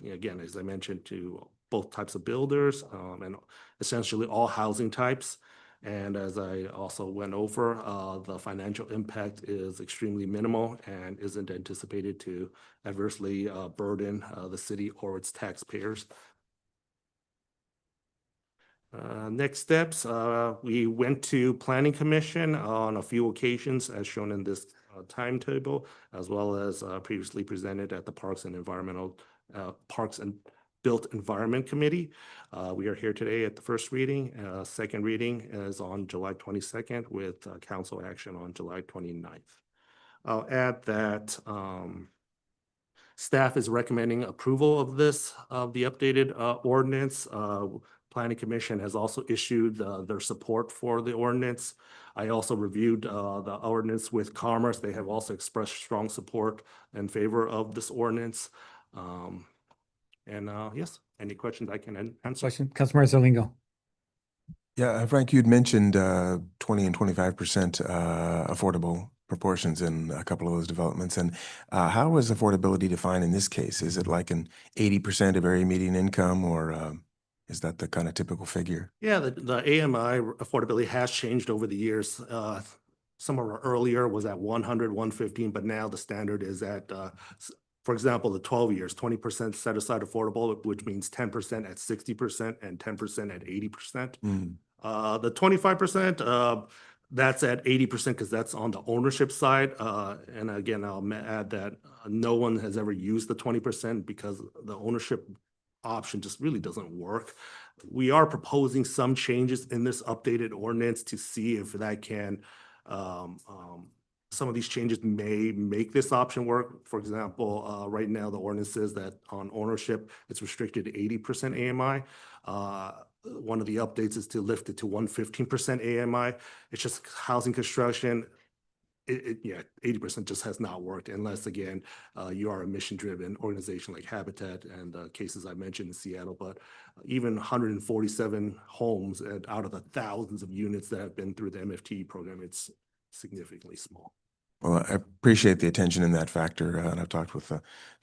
Again, as I mentioned, to both types of builders and essentially all housing types. And as I also went over, the financial impact is extremely minimal and isn't anticipated to adversely burden the city or its taxpayers. Next steps, we went to Planning Commission on a few occasions as shown in this timetable, as well as previously presented at the Parks and Built Environment Committee. We are here today at the first reading. Second reading is on July 22nd with council action on July 29th. I'll add that staff is recommending approval of the updated ordinance. Planning Commission has also issued their support for the ordinance. I also reviewed the ordinance with Commerce. They have also expressed strong support in favor of this ordinance. Yes, any questions I can answer? Question, Councilmember Zarlingo. Yeah, Frank, you'd mentioned 20 and 25% affordable proportions in a couple of those developments. And how is affordability defined in this case? Is it like an 80% of area median income, or is that the kind of typical figure? Yeah, the AMI affordability has changed over the years. Some of our earlier was at 100, 115, but now the standard is at, for example, the 12 years, 20% set aside affordable, which means 10% at 60% and 10% at 80%. The 25%, that's at 80% because that's on the ownership side. And again, I'll add that no one has ever used the 20% because the ownership option just really doesn't work. We are proposing some changes in this updated ordinance to see if that can, some of these changes may make this option work. For example, right now the ordinance says that on ownership, it's restricted to 80% AMI. One of the updates is to lift it to 115% AMI. It's just housing construction. Yeah, 80% just has not worked unless, again, you are a mission-driven organization like Habitat and the cases I mentioned in Seattle. But even 147 homes out of the thousands of units that have been through the MFT program, it's significantly small. Well, I appreciate the attention in that factor, and I've talked with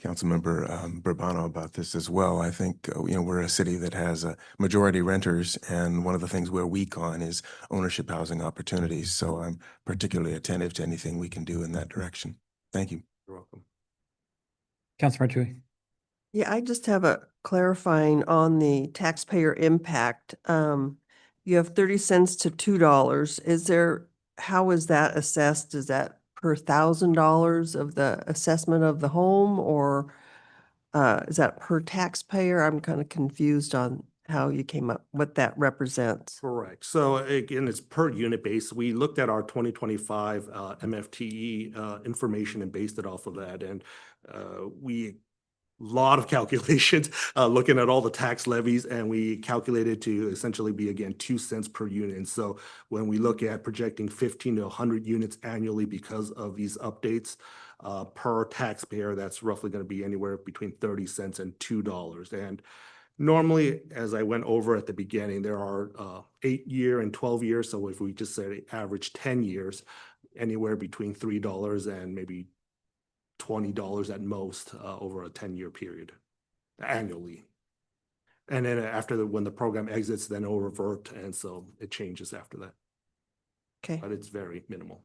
Councilmember Burbano about this as well. I think, we're a city that has majority renters, and one of the things we're weak on is ownership housing opportunities. So I'm particularly attentive to anything we can do in that direction. Thank you. You're welcome. Councilmember Tui. Yeah, I just have a clarifying on the taxpayer impact. You have 30 cents to $2. How is that assessed? Is that per $1,000 of the assessment of the home, or is that per taxpayer? I'm kind of confused on how you came up, what that represents. Correct. So again, it's per unit base. We looked at our 2025 MFTE information and based it off of that. And we lot of calculations looking at all the tax levies, and we calculated to essentially be, again, 2 cents per unit. And so when we look at projecting 15 to 100 units annually because of these updates per taxpayer, that's roughly going to be anywhere between 30 cents and $2. And normally, as I went over at the beginning, there are 8-year and 12 years. So if we just say average 10 years, anywhere between $3 and maybe $20 at most over a 10-year period annually. And then when the program exits, then it'll revert. And so it changes after that. Okay. But it's very minimal.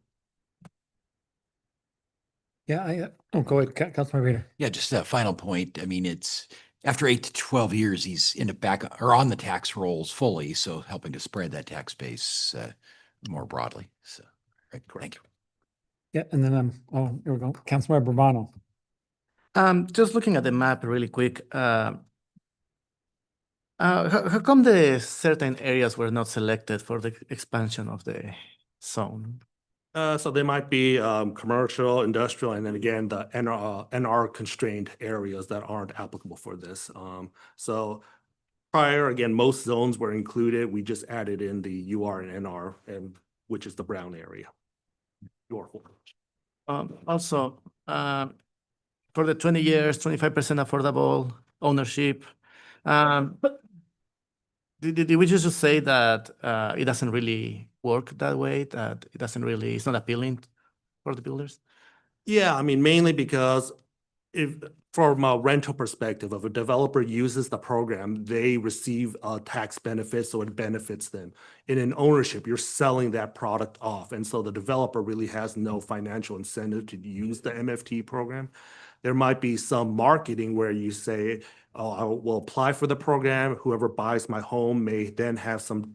Yeah, go ahead, Councilmember Reader. Yeah, just a final point. I mean, it's after 8 to 12 years, he's in the back or on the tax rolls fully. So helping to spread that tax base more broadly. So, right. Thank you. Yeah, and then here we go. Councilmember Burbano. Just looking at the map really quick, how come the certain areas were not selected for the expansion of the zone? So they might be commercial, industrial, and then again, the NR constrained areas that aren't applicable for this. So prior, again, most zones were included. We just added in the UR and NR, which is the brown area. Also, for the 20 years, 25% affordable ownership. But did we just say that it doesn't really work that way, that it's not appealing for the builders? Yeah, I mean, mainly because from a rental perspective, if a developer uses the program, they receive a tax benefit, so it benefits them. In an ownership, you're selling that product off. And so the developer really has no financial incentive to use the MFT program. There might be some marketing where you say, oh, I will apply for the program. Whoever buys my home may then have some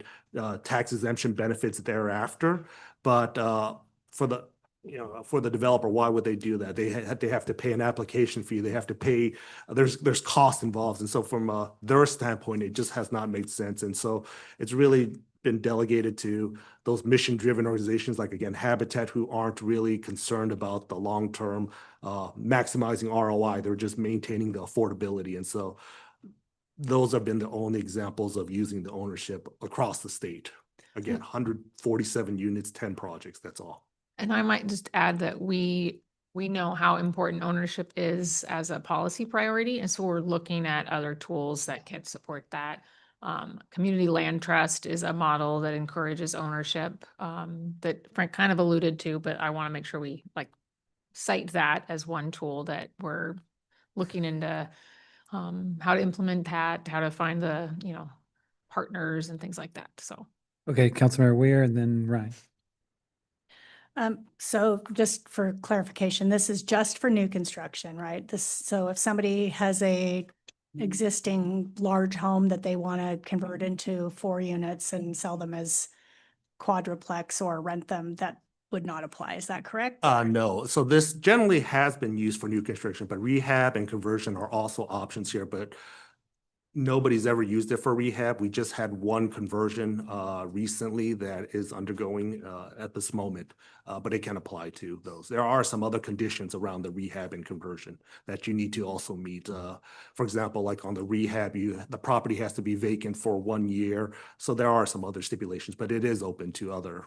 tax exemption benefits thereafter. But for the developer, why would they do that? They have to pay an application fee. They have to pay. There's cost involved, and so from their standpoint, it just has not made sense. And so it's really been delegated to those mission-driven organizations, like again Habitat, who aren't really concerned about the long-term maximizing ROI. They're just maintaining the affordability, and so those have been the only examples of using the ownership across the state. Again, 147 units, 10 projects. That's all. And I might just add that we know how important ownership is as a policy priority. And so we're looking at other tools that can support that. Community land trust is a model that encourages ownership that Frank kind of alluded to, but I want to make sure we cite that as one tool that we're looking into how to implement that, how to find the, partners and things like that. So. Okay, Councilmember Weir and then Ryan. So just for clarification, this is just for new construction, right? So if somebody has a existing large home that they want to convert into 4 units and sell them as quadruplex or rent them, that would not apply. Is that correct? No. So this generally has been used for new construction, but rehab and conversion are also options here, but nobody's ever used it for rehab. We just had one conversion recently that is undergoing at this moment, but it can apply to those. There are some other conditions around the rehab and conversion that you need to also meet. For example, like on the rehab, the property has to be vacant for 1 year. So there are some other stipulations, but it is open to other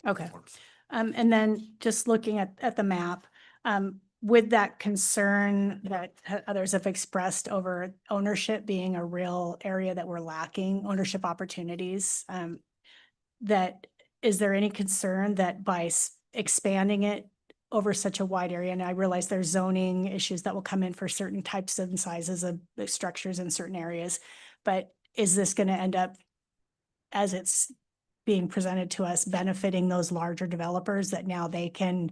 forms. And then just looking at the map, with that concern that others have expressed over ownership being a real area that we're lacking, ownership opportunities, that is there any concern that by expanding it over such a wide area. And I realize there's zoning issues that will come in for certain types and sizes of the structures in certain areas. But is this going to end up, as it's being presented to us, benefiting those larger developers that now they can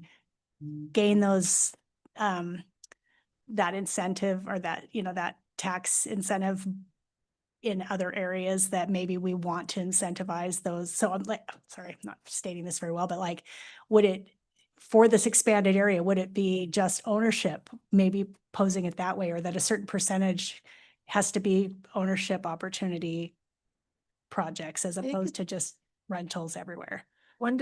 gain those, that incentive or that, that tax incentive in other areas that maybe we want to incentivize those? So I'm like, sorry, I'm not stating this very well, but like, would it, for this expanded area, would it be just ownership, maybe posing it that way, or that a certain percentage has to be ownership opportunity projects as opposed to just rentals everywhere? One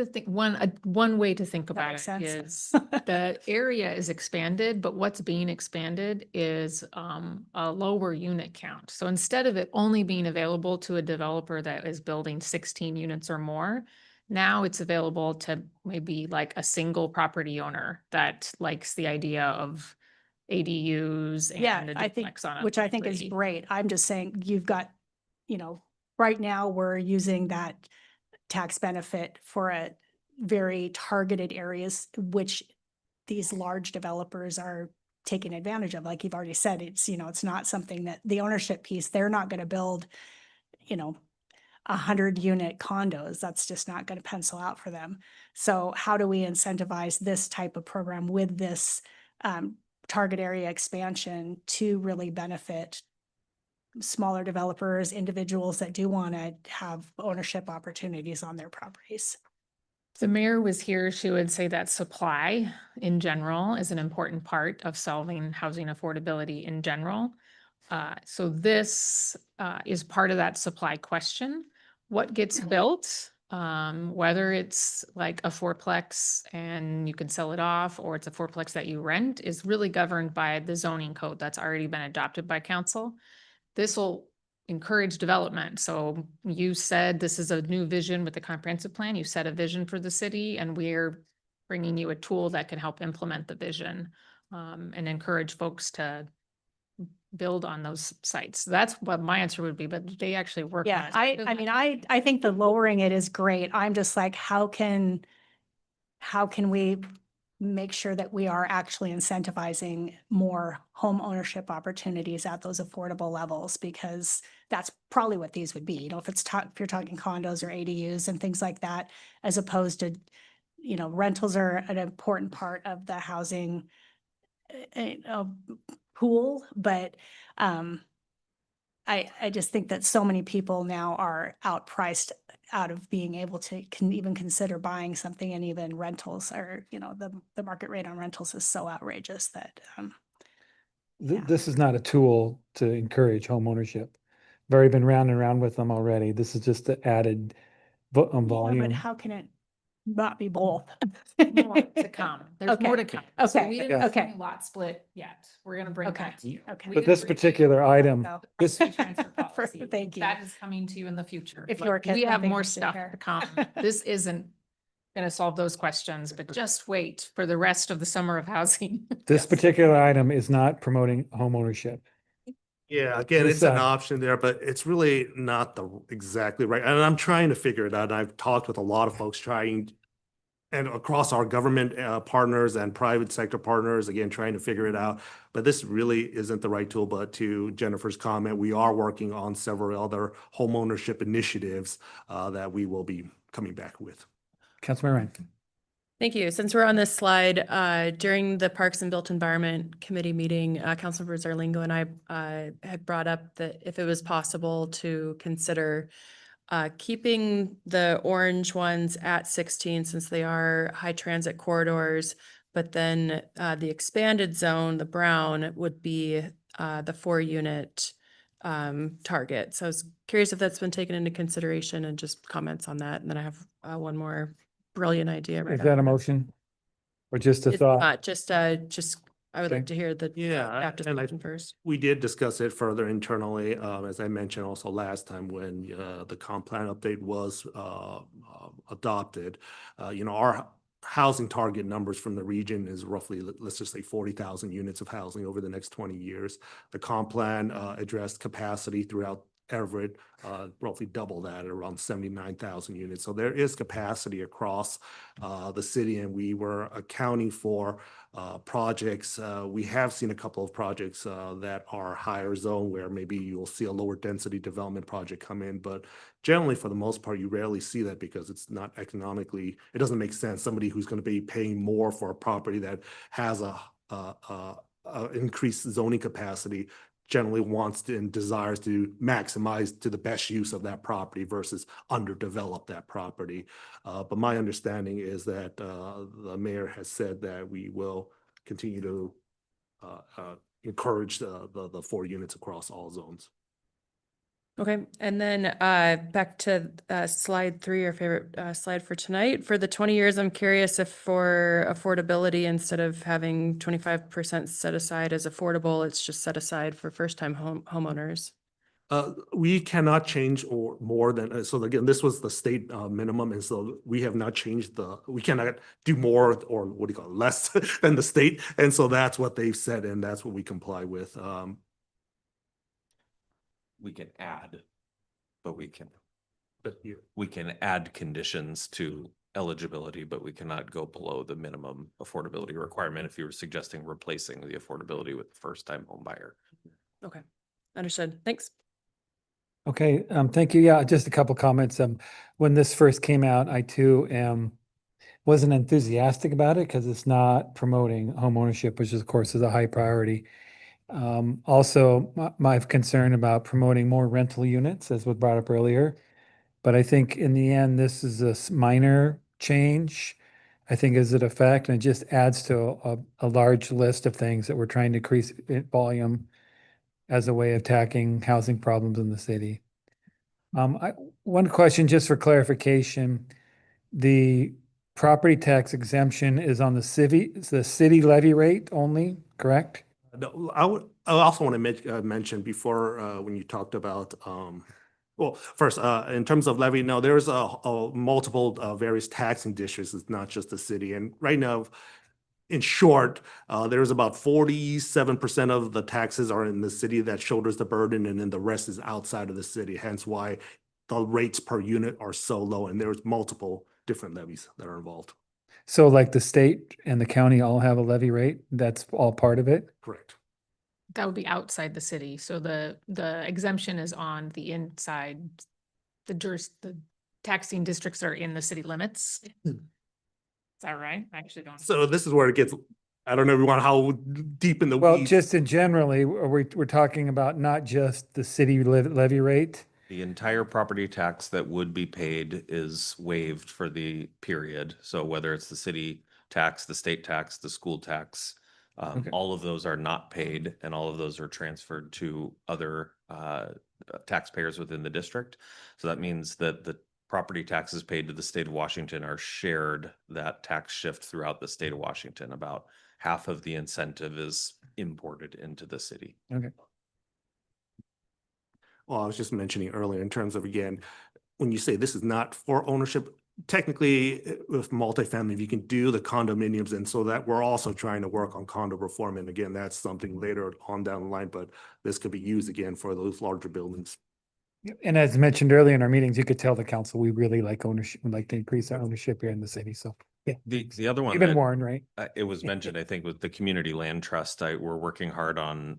way to think about makes it sense. is the area is expanded, but what's being expanded is a lower unit count. So instead of it only being available to a developer that is building 16 units or more, now it's available to maybe like a single property owner that likes the idea of ADUs Yeah, and a I think, duplex on a which I think is property. great. I'm just saying, you've got, right now we're using that tax benefit for a very targeted areas, which these large developers are taking advantage of. Like you've already said, it's, it's not something that the ownership piece, they're not going to build, 100-unit condos. That's just not going to pencil out for them. So how do we incentivize this type of program with this target area expansion to really benefit smaller developers, individuals that do want to have ownership opportunities on their properties? If the mayor was here, she would say that supply in general is an important part of solving housing affordability in general. So this is part of that supply question. What gets built, whether it's like a fourplex and you can sell it off, or it's a fourplex that you rent, is really governed by the zoning code that's already been adopted by council. This will encourage development. So you said this is a new vision with the comprehensive plan. You set a vision for the city, and we're bringing you a tool that can help implement the vision and encourage folks to build on those sites. That's what my answer would be, but they actually work. Yeah, I mean, I think the lowering it is great. I'm just like, how can we make sure that we are actually incentivizing more home ownership opportunities at those affordable levels? Because that's probably what these would be, if it's if you're talking condos or ADUs and things like that, as opposed to, rentals are an important part of the housing pool. But I just think that so many people now are outpriced out of being able to even consider buying something, and even rentals are, the market rate on rentals is so outrageous that This is not a tool to encourage home ownership. I've already been round and round with them already. This is just the added yeah, but volume. how can it not be both? More to come. There's more to come. So Okay. we didn't do a lot split yet. We're gonna bring Okay. that to you. Okay. We But didn't this bring particular item, No. this, transfer policy. Thank you. That is coming to you in the future. If Like, you're we have something more I should stuff hear. to come. This isn't gonna solve those questions, but just wait for the rest of the summer of housing. this particular item is not promoting home ownership. Yeah, again, This, it's an option there, but it's really not the exactly right. And I'm trying to figure it out. And I've talked with a lot of folks trying, and across our government partners and private sector partners, again, trying to figure it out. But this really isn't the right tool. But to Jennifer's comment, we are working on several other homeownership initiatives that we will be coming back with. Councilman Ryan. Thank you. Since we're on this slide, during the Parks and Built Environment Committee meeting, Councilmember Zarlingo and I had brought up that if it was possible to consider keeping the orange ones at 16, since they are high transit corridors, but then the expanded zone, the brown, would be the 4-unit target. So I was curious if that's been taken into consideration, and just comments on that. And then I have one more brilliant idea. Is that a motion? Or just a It's thought? not, just I would Okay. like to hear the Yeah, staff and discussion first. we did discuss it further internally, as I mentioned also last time when the comp plan update was adopted. Our housing target numbers from the region is roughly, let's just say 40,000 units of housing over the next 20 years. The comp plan addressed capacity throughout Everett, roughly double that at around 79,000 units. So there is capacity across the city, and we were accounting for projects. We have seen a couple of projects that are higher zone where maybe you'll see a lower density development project come in, but generally for the most part, you rarely see that because it's not economically, it doesn't make sense. Somebody who's going to be paying more for a property that has a increased zoning capacity generally wants to and desires to maximize to the best use of that property versus underdevelop that property. But my understanding is that the mayor has said that we will continue to encourage the 4 units across all zones. Okay, and then back to slide 3, our favorite slide for tonight. For the 20 years, I'm curious if for affordability, instead of having 25% set aside as affordable, it's just set aside for first-time homeowners. We cannot change or more than, so again, this was the state minimum, and so we have not changed we cannot do more or what do you call it, less than the state, and so that's what they've said, and that's what we comply with. We can add, but we can But add conditions to eligibility, but we cannot go below the minimum affordability requirement if you were suggesting replacing the affordability with the first-time home buyer. Okay, understood. Thanks. Okay, thank you. Yeah, just a couple comments. When this first came out, I too wasn't enthusiastic about it because it's not promoting home ownership, which of course is a high priority. Also, my concern about promoting more rental units, as was brought up earlier. But I think in the end, this is a minor change. I think is it effect, and it just adds to a large list of things that we're trying to increase volume as a way of tackling housing problems in the city. One question just for clarification, the property tax exemption is on the city levy rate only, correct? No, I also want to mention before when you talked about well, first in terms of levy, no, there's a multiple various taxing districts. It's not just the city, and right now, in short, there's about 47% of the taxes are in the city that shoulders the burden, and then the rest is outside of the city. Hence why the rates per unit are so low, and there's multiple different levies that are involved. So like the state and the county all have a levy rate, that's all part of it? Correct. That would be outside the city. So the exemption is on the inside, the taxing districts are in the city limits. Is that right? I actually don't. So this is where it gets, I don't know everyone how deep in the Well, weeds. just in generally, we're talking about not just the city levy rate. The entire property tax that would be paid is waived for the period. So whether it's the city tax, the state tax, the school tax, Okay. all of those are not paid, and all of those are transferred to other taxpayers within the district. So that means that the property taxes paid to the state of Washington are shared, that tax shift throughout the state of Washington. About half of the incentive is imported into the city. Okay. Well, I was just mentioning earlier in terms of, again, when you say this is not for ownership, technically with multifamily, you can do the condominiums. And so that we're also trying to work on condo reform. And again, that's something later on down the line, but this could be used again for those larger buildings. And as mentioned earlier in our meetings, you could tell the council, we really like ownership, we'd like to increase our ownership here in the city. So, yeah. The other one, You've been warned, right? It was mentioned, I think, with the community land trust, we're working hard on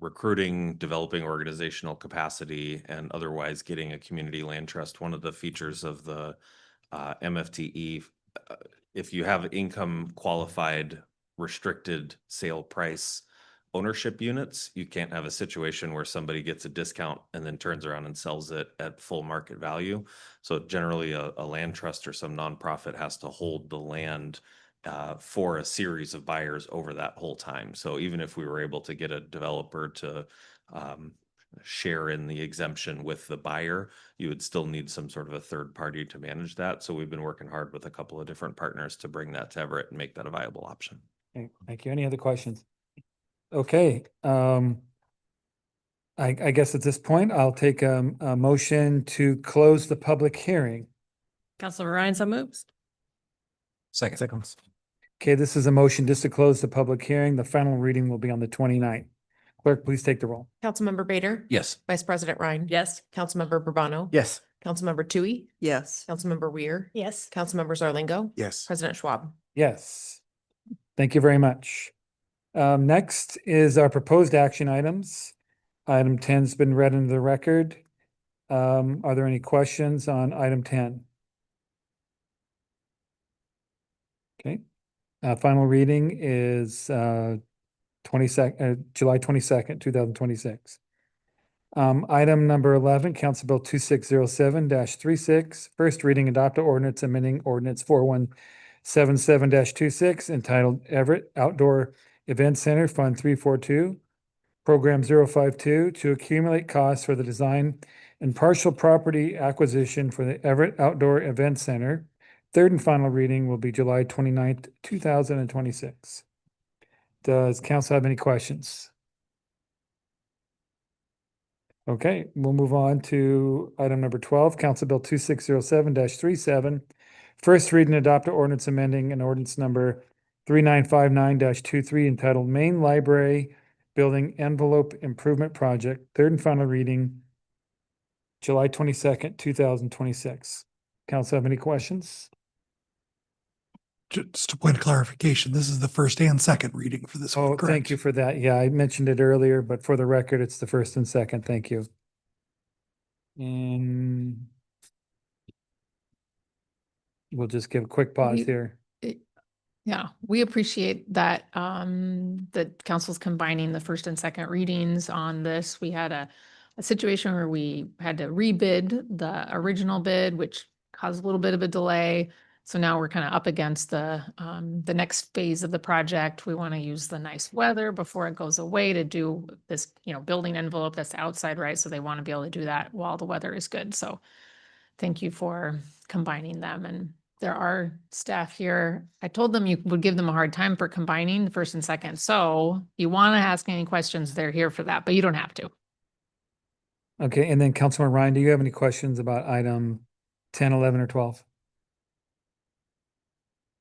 recruiting, developing organizational capacity, and otherwise getting a community land trust. One of the features of the MFTE, if you have income qualified, restricted sale price ownership units, you can't have a situation where somebody gets a discount and then turns around and sells it at full market value. So generally a land trust or some nonprofit has to hold the land for a series of buyers over that whole time. So even if we were able to get a developer to share in the exemption with the buyer, you would still need some sort of a third party to manage that. So we've been working hard with a couple of different partners to bring that to Everett and make that a viable option. Okay, thank you. Any other questions? Okay, I guess at this point, I'll take a motion to close the public hearing. Councilor Ryan, so moves. Seconds. Okay, this is a motion just to close the public hearing. The final reading will be on the 29th. Clerk, please take the roll. Councilmember Bader? Yes. Vice President Ryan? Yes. Councilmember Burbano? Yes. Councilmember Tui? Yes. Councilmember Weir? Yes. Councilmember Zarlingo? Yes. President Schwab? Yes. Thank you very much. Next is our proposed action items. Item 10's been read into the record. Are there any questions on item 10? Okay. Final reading is July 22nd, 2026. Item number 11, Council Bill 2607-36, first reading, adopt an ordinance amending ordinance 4177-26 entitled Everett Outdoor Event Center Fund 342, Program 052 to accumulate costs for the design and partial property acquisition for the Everett Outdoor Event Center. Third and final reading will be July 29th, 2026. Does council have any questions? Okay, we'll move on to item number 12, Council Bill 2607-37. First read and adopt an ordinance amending an ordinance number 3959-23 entitled Main Library Building Envelope Improvement Project. Third and final reading, July 22nd, 2026. Council have any questions? Just a point of clarification, this is the first and second reading for this one, Oh, thank correct? you for that. Yeah, I mentioned it earlier, but for the record, it's the first and second. Thank you. And we'll just give a quick pause We- here. Yeah, we appreciate that the council's combining the first and second readings on this. We had a situation where we had to rebid the original bid, which caused a little bit of a delay. So now we're kind of up against the next phase of the project. We want to use the nice weather before it goes away to do this, building envelope that's outside, right? So they want to be able to do that while the weather is good. So thank you for combining them. And there are staff here. I told them you would give them a hard time for combining the first and second. So you want to ask any questions, they're here for that, but you don't have to. Okay, and then Councilman Ryan, do you have any questions about item 10, 11, or 12?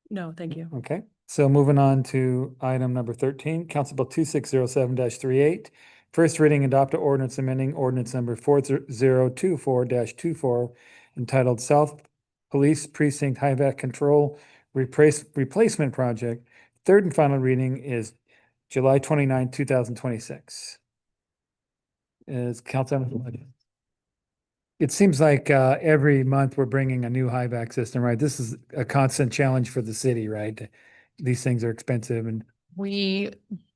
No, thank you. Okay, so moving on to item number 13, Council Bill 2607-38. First reading, adopt an ordinance amending ordinance number 4024-24 entitled South Police Precinct HVAC Control Replacement Project. Third and final reading is July 29, 2026. Is council? It seems like every month we're bringing a new HVAC system, right? This is a constant challenge for the city, right? These things are expensive and We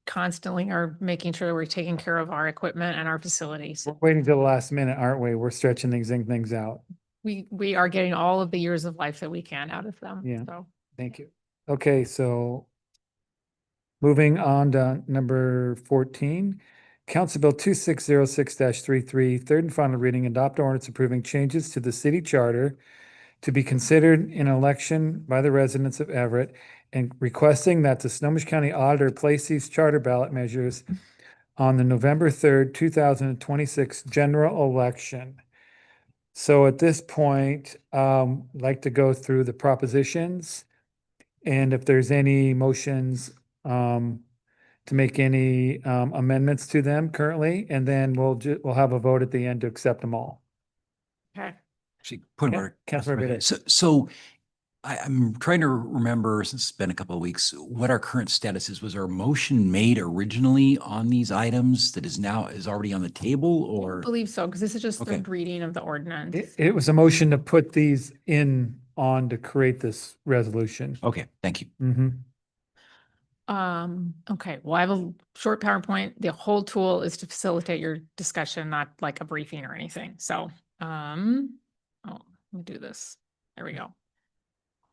constantly are making sure that we're taking care of our equipment and our facilities. we're waiting till the last minute, aren't we? We're stretching things out. We are getting all of the years of life that we can out of them. Yeah. So Thank you. Okay, so moving on to number 14, Council Bill 2606-33, third and final reading, adopt ordinance approving changes to the city charter to be considered in election by the residents of Everett and requesting that the Snohomish County Auditor place these charter ballot measures on the November 3rd, 2026 general election. So at this point, I'd like to go through the propositions. And if there's any motions to make any amendments to them currently, and then we'll have a vote at the end to accept them all. okay. Actually, point of Yeah, order. Councilor President. Biddick. So I'm trying to remember, since it's been a couple of weeks, what our current status is. Was our motion made originally on these items that is already on the table, I or? believe so, because this is just Okay. third reading of the ordinance. It was a motion to put these on to create this resolution. Okay, thank you. Mm-hmm. Okay, well, I have a short PowerPoint. The whole tool is to facilitate your discussion, not like a briefing or anything. So, let me do this. There we go.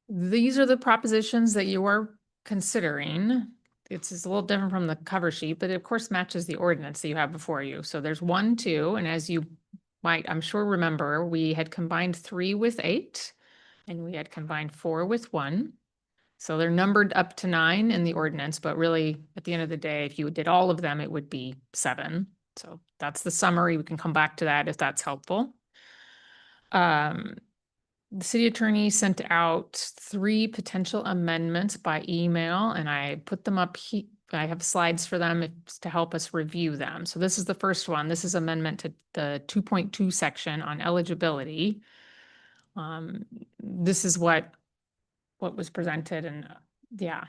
These are the propositions that you are considering. It's a little different from the cover sheet, but it of course matches the ordinance that you have before you. So there's 1, 2, and as you might, I'm sure, remember, we had combined 3 with 8, and we had combined 4 with 1. So they're numbered up to 9 in the ordinance, but really, at the end of the day, if you did all of them, it would be 7. So that's the summary. We can come back to that if that's helpful. The city attorney sent out 3 potential amendments by email, and I put them up I have slides for them to help us review them. So this is the first one. This is amendment to the 2.2 section on eligibility. This is what was presented, and yeah.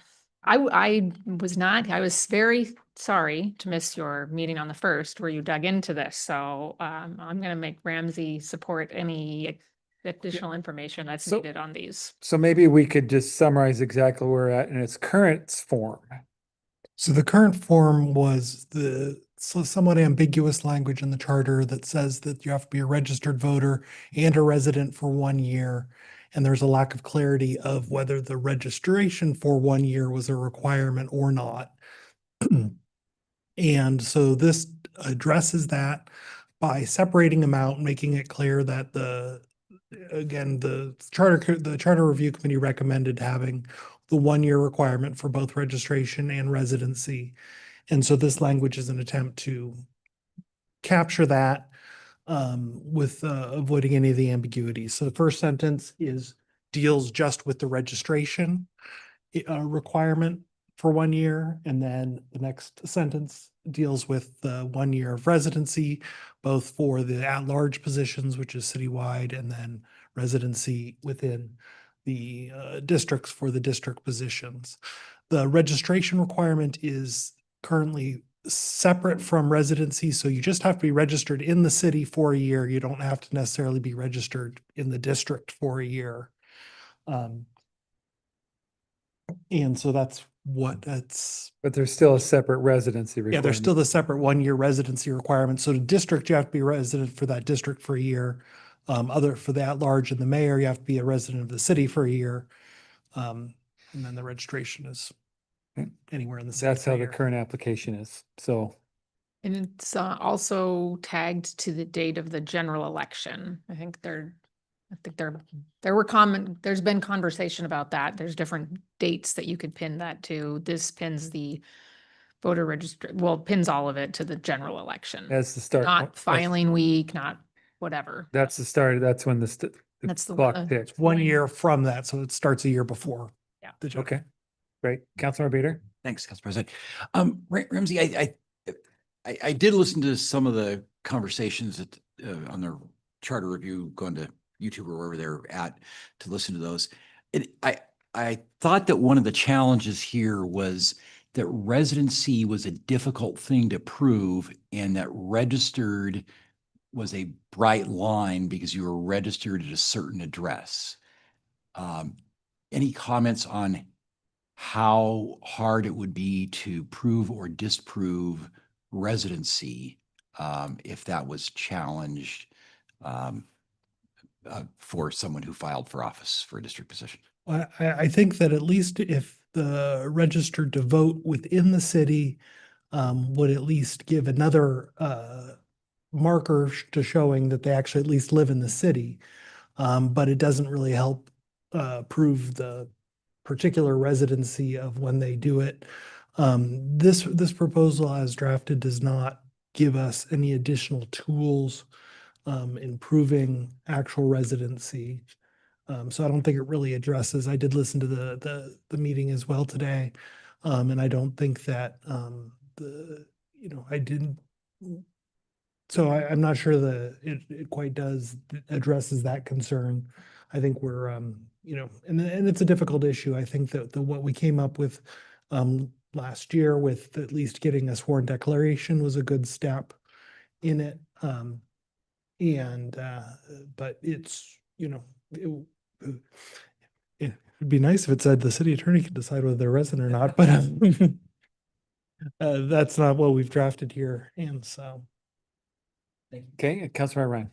I was very sorry to miss your meeting on the 1st where you dug into this. So I'm going to make Ramsey support any additional information that's So- needed on these. So maybe we could just summarize exactly where we're at in its current form. So the current form was the somewhat ambiguous language in the charter that says that you have to be a registered voter and a resident for 1 year. And there's a lack of clarity of whether the registration for 1 year was a requirement or not. And so this addresses that by separating them out, making it clear that the charter review committee recommended having the 1 year requirement for both registration and residency. And so this language is an attempt to capture that with avoiding any of the ambiguities. So the first sentence deals just with the registration requirement for 1 year. And then the next sentence deals with the 1 year of residency, both for the at-large positions, which is citywide, and then residency within the districts for the district positions. The registration requirement is currently separate from residency, so you just have to be registered in the city for a year. You don't have to necessarily be registered in the district for a year. And so that's But there's still a separate residency requirement. yeah, there's still the separate 1 year residency requirement. So the district, you have to be a resident for that district for a year. For the at-large and the mayor, you have to be a resident of the city for a year. And then the registration is anywhere in the city. That's for a how the year. current application is. So And it's also tagged to the date of the general election. There's been conversation about that. There's different dates that you could pin that to. This pins the voter register, pins all of it to the general election. that's the start. Not filing week, not whatever. That's the start. That's when the That's the clock one. ticks. 1 year from that, so it starts a year before. Yeah. the general. Okay, great. Councilmember Bader? Thanks, Council President. Ramsey, I did listen to some of the conversations that on the charter review, going to YouTube or wherever they're at to listen to those. I thought that one of the challenges here was that residency was a difficult thing to prove, and that registered was a bright line because you were registered at a certain address. Any comments on how hard it would be to prove or disprove residency if that was challenged for someone who filed for office for a district position? I think that at least if the registered to vote within the city would at least give another marker to showing that they actually at least live in the city. But it doesn't really help prove the particular residency of when they do it. This proposal as drafted does not give us any additional tools in proving actual residency. So I don't think it really addresses. I did listen to the meeting as well today, and I don't think that I didn't. So I'm not sure that it quite addresses that concern. I think we're and it's a difficult issue. I think that what we came up with last year with at least getting a sworn declaration was a good step in it. But it's it'd be nice if it said the city attorney could decide whether they're resident or not, but that's not what we've drafted here. And so. Okay, Councilmember Ryan.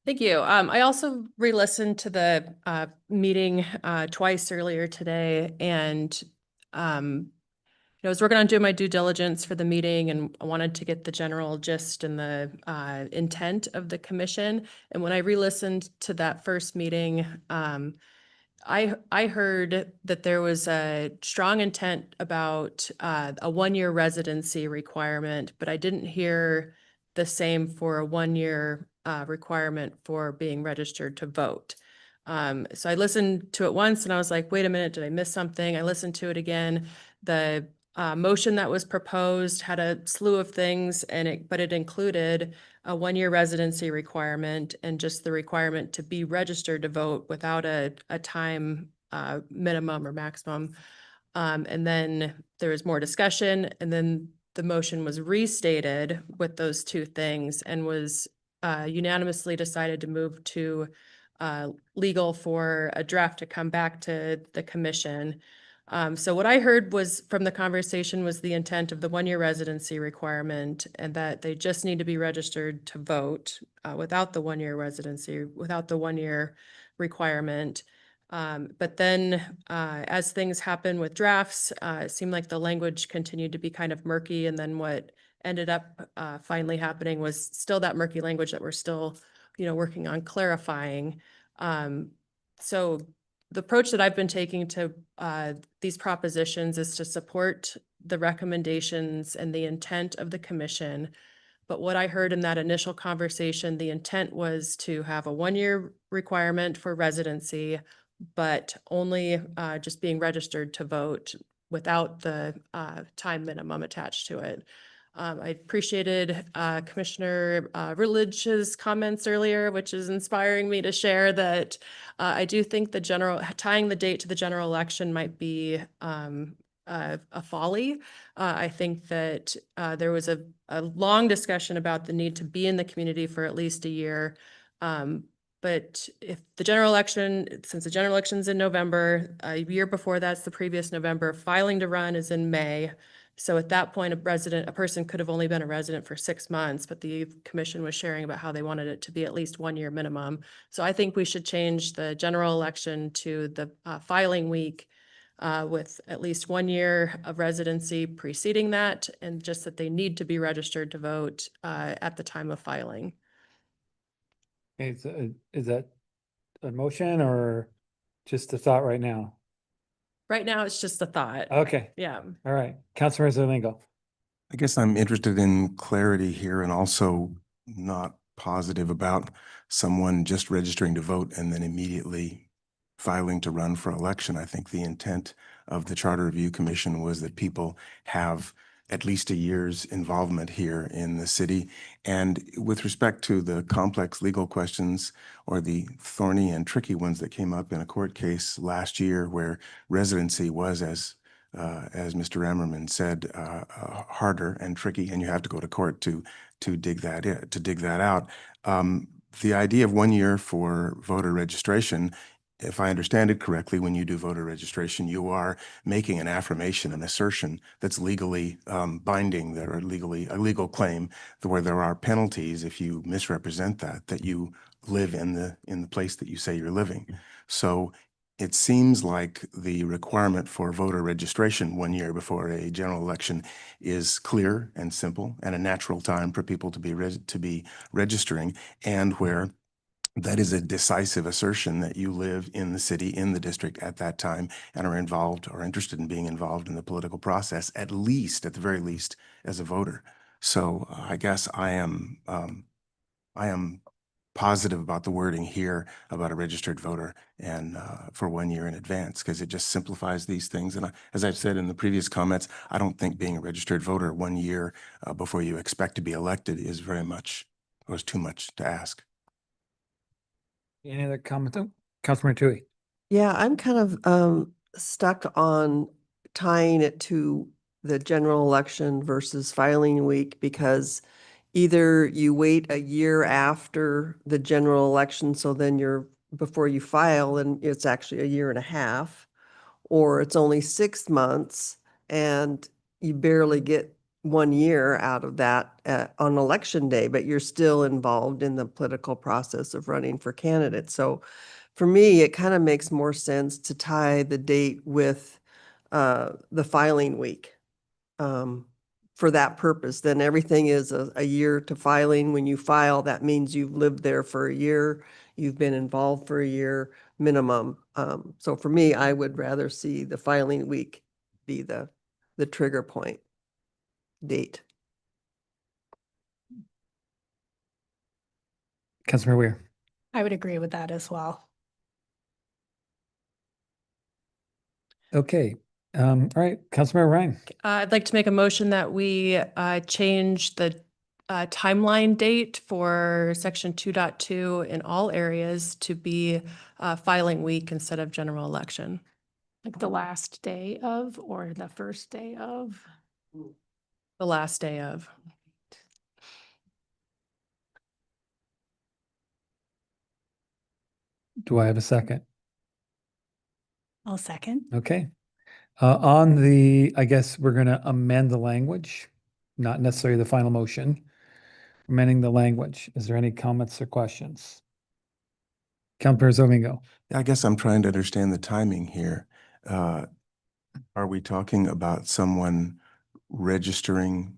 Thank you. I also re-listened to the meeting twice earlier today, and I was working on doing my due diligence for the meeting, and I wanted to get the general gist and the intent of the commission. And when I re-listened to that first meeting, I heard that there was a strong intent about a 1 year residency requirement, but I didn't hear the same for a 1 year requirement for being registered to vote. So I listened to it once and I was like, wait a minute, did I miss something? I listened to it again. The motion that was proposed had a slew of things but it included a 1-year residency requirement and just the requirement to be registered to vote without a time minimum or maximum. And then there was more discussion, and then the motion was restated with those two things and was unanimously decided to move to legal for a draft to come back to the commission. So what I heard was from the conversation was the intent of the 1-year residency requirement and that they just need to be registered to vote without the 1-year residency, without the 1-year requirement. But then as things happen with drafts, it seemed like the language continued to be kind of murky. And then what ended up finally happening was still that murky language that we're still, working on clarifying. So the approach that I've been taking to these propositions is to support the recommendations and the intent of the commission. But what I heard in that initial conversation, the intent was to have a 1-year requirement for residency, but only just being registered to vote without the time minimum attached to it. I appreciated Commissioner Rutledge's comments earlier, which is inspiring me to share that I do think tying the date to the general election might be a folly. I think that there was a long discussion about the need to be in the community for at least a year. But if the general election, since the general election's in November, a year before that's the previous November, filing to run is in May. So at that point, a person could have only been a resident for 6 months, but the commission was sharing about how they wanted it to be at least 1 year minimum. So I think we should change the general election to the filing week with at least 1 year of residency preceding that, and just that they need to be registered to vote at the time of filing. Okay, is that a motion or just a thought right now? Right now, it's just a thought. Okay, Yeah. all right. Councilor Zalingo. I guess I'm interested in clarity here and also not positive about someone just registering to vote and then immediately filing to run for election. I think the intent of the Charter Review Commission was that people have at least a year's involvement here in the city. And with respect to the complex legal questions or the thorny and tricky ones that came up in a court case last year where residency was, as Mr. Emmerman said, harder and tricky, and you have to go to court to dig that out. The idea of 1 year for voter registration, if I understand it correctly, when you do voter registration, you are making an affirmation, an assertion that's legally binding, that are a legal claim, where there are penalties if you misrepresent that you live in the place that you say you're living. So it seems like the requirement for voter registration 1 year before a general election is clear and simple and a natural time for people to be registering, and where that is a decisive assertion that you live in the city, in the district at that time, and are involved or interested in being involved in the political process, at the very least, as a voter. So I guess I am positive about the wording here about a registered voter and for 1 year in advance, because it just simplifies these things. And as I've said in the previous comments, I don't think being a registered voter 1 year before you expect to be elected is too much to ask. Any other comment? Councilor Tui. Yeah, I'm kind of stuck on tying it to the general election versus filing week, because either you wait a year after the general election, so then before you file, and it's actually a year and a half, or it's only 6 months and you barely get 1 year out of that on election day, but you're still involved in the political process of running for candidates. So for me, it kind of makes more sense to tie the date with the filing week for that purpose. Then everything is a year to filing. When you file, that means you've lived there for a year, you've been involved for a year minimum. So for me, I would rather see the filing week be the trigger point date. Councilor Weir. I would agree with that as well. Okay, All right, Councilmember Ryan. I'd like to make a motion that we change the timeline date for section 2.2 in all areas to be filing week instead of general election. Like the last day of, or the first day of? The last day of. Do I have a second? I'll second. Okay. On the, I guess we're going to amend the language, not necessarily the final motion. Amending the language. Is there any comments or questions? Councilmember Domingo. I guess I'm trying to understand the timing here. Are we talking about someone registering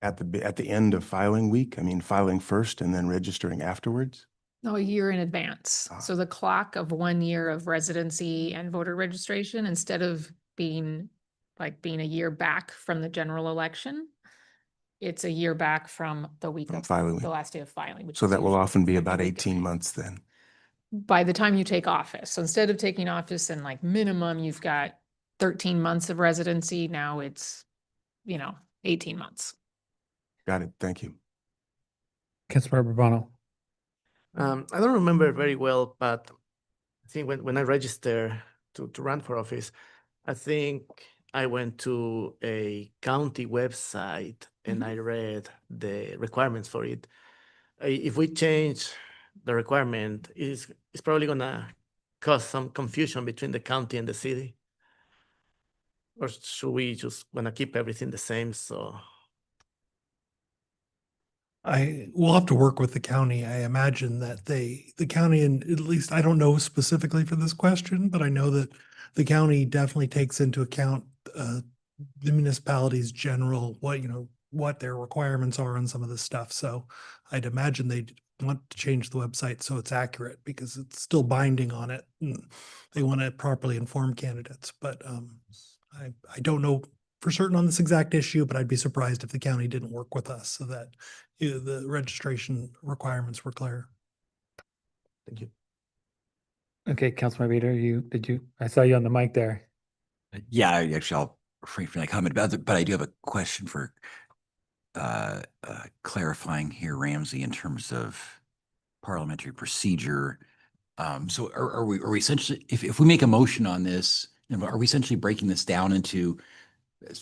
at the end of filing week? I mean, filing first and then registering afterwards? No, a year in advance. So the clock of 1 year of residency and voter registration, instead of being a year back from the general election, it's a year back from the week From of filing the week. last day of filing. which So is that will usually often be the about week of 18 May. months then. By the time you take office. So instead of taking office in minimum, you've got 13 months of residency. Now it's, 18 months. Got it. Thank you. Councilmember Urbano. I don't remember very well, but I think when I registered to run for office, I think I went to a county website and I read the requirements for it. If we change the requirement, it's probably gonna cause some confusion between the county and the city. Or should we just wanna keep everything the same, so? We'll have to work with the county. I imagine that the county, and at least I don't know specifically for this question, but I know that the county definitely takes into account the municipality's general, what their requirements are on some of this stuff. So I'd imagine they'd want to change the website so it's accurate because it's still binding on it. And they want to properly inform candidates, but I don't know for certain on this exact issue, but I'd be surprised if the county didn't work with us so that the registration requirements were clear. Thank you. Okay, Councilmember Bader, I saw you on the mic there. Yeah, I'll refrain from that comment, but I do have a question for clarifying here, Ramsey, in terms of parliamentary procedure. So are we essentially, if we make a motion on this, are we essentially breaking this down into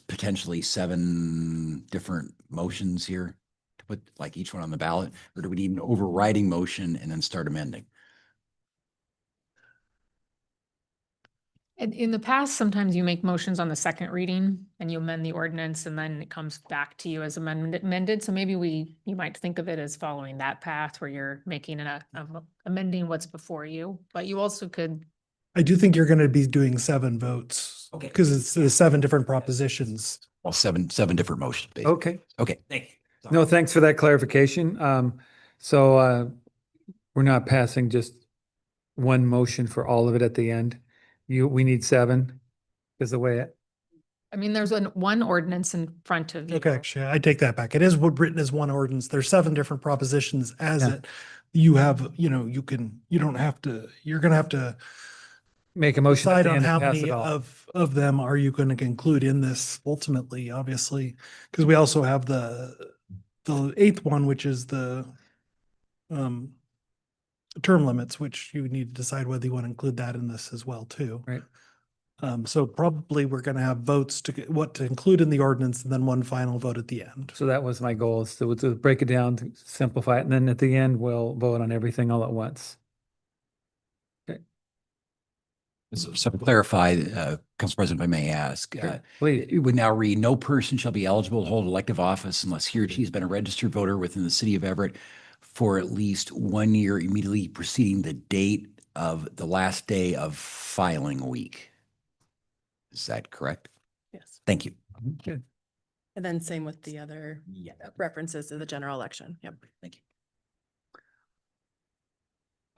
potentially 7 different motions here to put each one on the ballot, or do we need an overriding motion and then start amending? And in the past, sometimes you make motions on the second reading and you amend the ordinance and then it comes back to you as amended. So maybe you might think of it as following that path where you're making amending what's before you, but you also could. I do think you're going to be doing 7 votes. Okay. Because it's the 7 different propositions. Well, seven different motions, basically. Okay. Okay, thank you. No, thanks for that clarification. So we're not passing just one motion for all of it at the end. We need 7 is the way it. I mean, there's one ordinance in front of you. Okay, actually, I take that back. It is written as one ordinance. There's 7 different propositions as Yeah. it. You have, you don't have to, you're going to have to Make a motion at decide the on end how and pass many it all. of them are you going to include in this ultimately, obviously, because we also have the 8th one, which is the term limits, which you need to decide whether you want to include that in this as well, too. Right. So probably we're going to have votes what to include in the ordinance and then one final vote at the end. So that was my goal, is to break it down, to simplify it, and then at the end, we'll vote on everything all at once. So to clarify, Council President, if I may ask, Please. it would now read, no person shall be eligible to hold elective office unless he or she has been a registered voter within the city of Everett for at least 1 year immediately preceding the date of the last day of filing week. Is that correct? Yes. Thank you. Good. And then same with the other references to the general election. Yep. Thank you.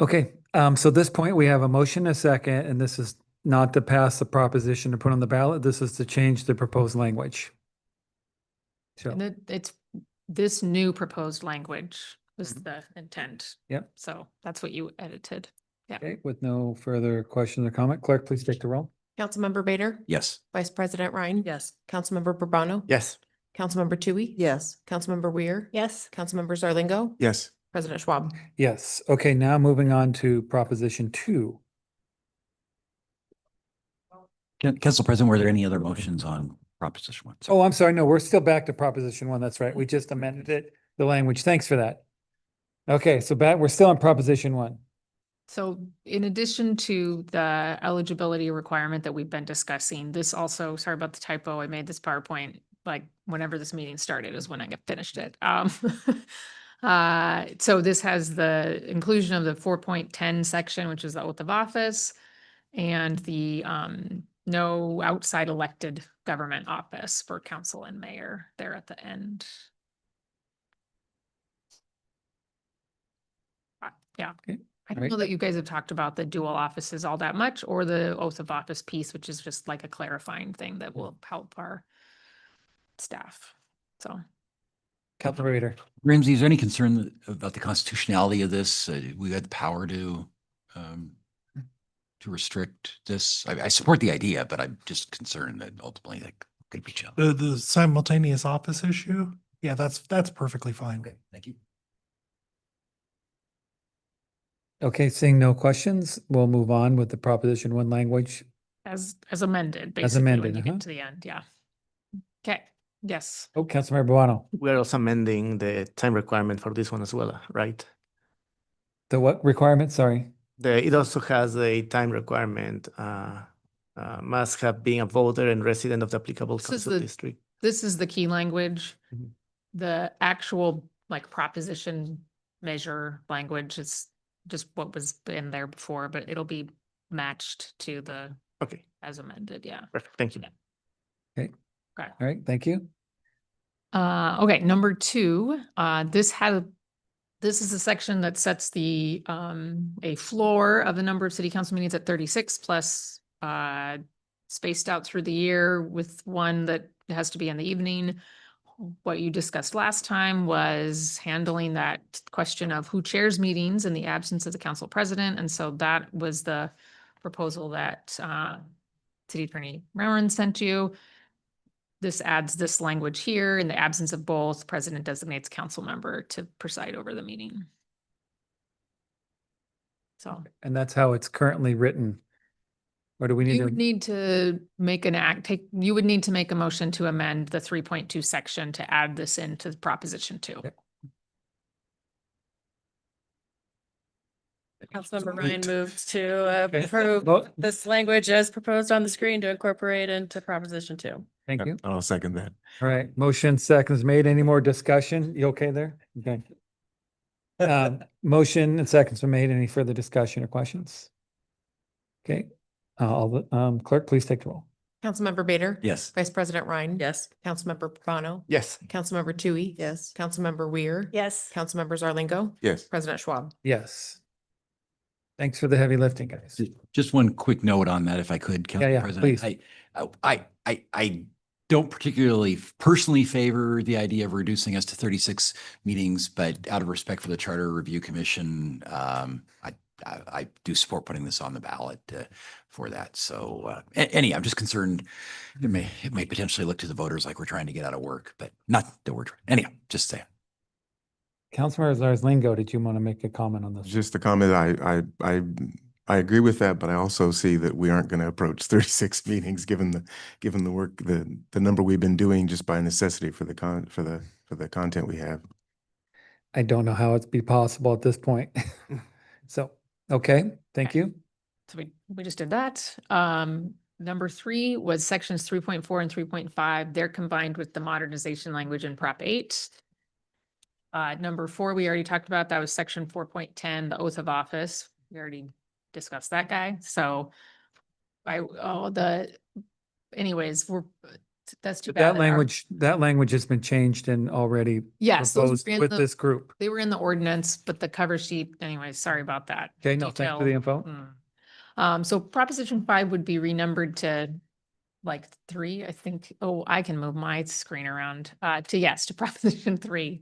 Okay, so at this point, we have a motion, a second, and this is not to pass the proposition to put on the ballot. This is to change the proposed language. So, And it's this new proposed language was the intent. Yep. So that's what you edited. Yeah. okay, with no further questions or comment, clerk, please take the roll. Councilmember Bader, Yes. Vice President Ryan. Yes. Councilmember Burbano. Yes. Councilmember Tui. Yes. Councilmember Weir. Yes. Councilmember Zarlingo. Yes. President Schwab. Yes. Okay, now moving on to Proposition 2. Council President, were there any other motions on Proposition 1? Oh, I'm sorry. No, we're still back to Proposition 1. That's right. We just amended it, the language. Thanks for that. Okay, so we're still on Proposition 1. So in addition to the eligibility requirement that we've been discussing, this also, sorry about the typo, I made this PowerPoint like whenever this meeting started is when I finished it. So this has the inclusion of the 4.10 section, which is the oath of office, and the no outside elected government office for council and mayor there at the end. Yeah. Okay. I don't Right. know that you guys have talked about the dual offices all that much, or the oath of office piece, which is just like a clarifying thing that will help our staff. So. Councilor Rader. Ramsey, is there any concern about the constitutionality of this? We had the power to restrict this. I support the idea, but I'm just concerned that ultimately that could be challenged. The simultaneous office issue? Yeah, that's perfectly fine. Okay, thank you. Okay, seeing no questions, we'll move on with the Proposition 1 language. As amended, As basically, amended, when you uh-huh. get to the end, yeah. Okay, yes. Oh, Councilmember Burbano. We are also amending the time requirement for this one as well, right? The what requirement? Sorry. It also has a time requirement, must have been a voter and resident of the applicable This is council district. This is the key language. Mhm. The actual like proposition measure language is just what was in there before, but it'll be matched to the Okay, as amended, yeah. perfect. Thank you. Okay. Okay. All right, thank you. Okay, number 2, this is a section that sets the a floor of the number of city council meetings at 36 plus spaced out through the year with one that has to be in the evening. What you discussed last time was handling that question of who chairs meetings in the absence of the council president. And so that was the proposal that City Attorney Rowan sent you. This adds this language here: in the absence of both, president designates council member to preside over the meeting. So And that's how it's currently written. Or do we need you to? would need to make you would need to make a motion to amend the 3.2 section to add this into Proposition 2. Okay. Councilmember Ryan moved to Okay. approve Vote. this language as proposed on the screen to incorporate into Proposition 2. Thank you. I'll second that. All right, motion seconds made. Any more discussion? You okay there? Okay. Motion and seconds were made. Any further discussion or questions? Okay, clerk, please take the roll. Councilmember Bader. Yes. Vice President Ryan. Yes. Councilmember Burbano. Yes. Councilmember Tui. Yes. Councilmember Weir. Yes. Councilmember Zarlingo. Yes. President Schwab. Yes. Thanks for the heavy lifting, guys. Just one quick note on that, if I could, Council yeah, President. please. I don't particularly personally favor the idea of reducing us to 36 meetings, but out of respect for the Charter Review Commission, I do support putting this on the ballot for that. So I'm just concerned it may potentially look to the voters like we're trying to get out of work, but not that we're trying. Anyhow, just saying. Councilmember Zarlingo, did you want to make a comment on this? Just a comment, I agree with that, but I also see that we aren't going to approach 36 meetings given the work, the number we've been doing just by necessity for the content we have. I don't know how it's be possible at this point. So, okay, thank you. So we just did that. Number 3 was sections 3.4 and 3.5. They're combined with the modernization language in Prop 8. Number 4, we already talked about. That was section 4.10, the oath of office. We already discussed that guy. So anyways, that's too bad. That language has been changed and already Yes, those proposed with this group. They were in the ordinance, but the cover sheet, anyways, sorry about that. Okay, no, thanks for the info. So Proposition 5 would be renumbered to like 3, I think. Oh, I can move my screen around to Proposition 3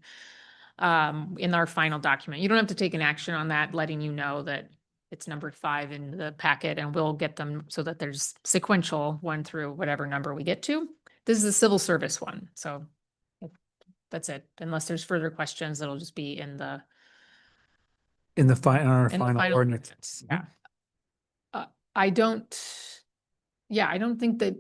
in our final document. You don't have to take an action on that, letting you know that it's numbered 5 in the packet, and we'll get them so that there's sequential 1 through whatever number we get to. This is the civil service one, so that's it. Unless there's further questions, it'll just be in the In the our in the final final ordinance. ordinance. Yeah. I don't think that,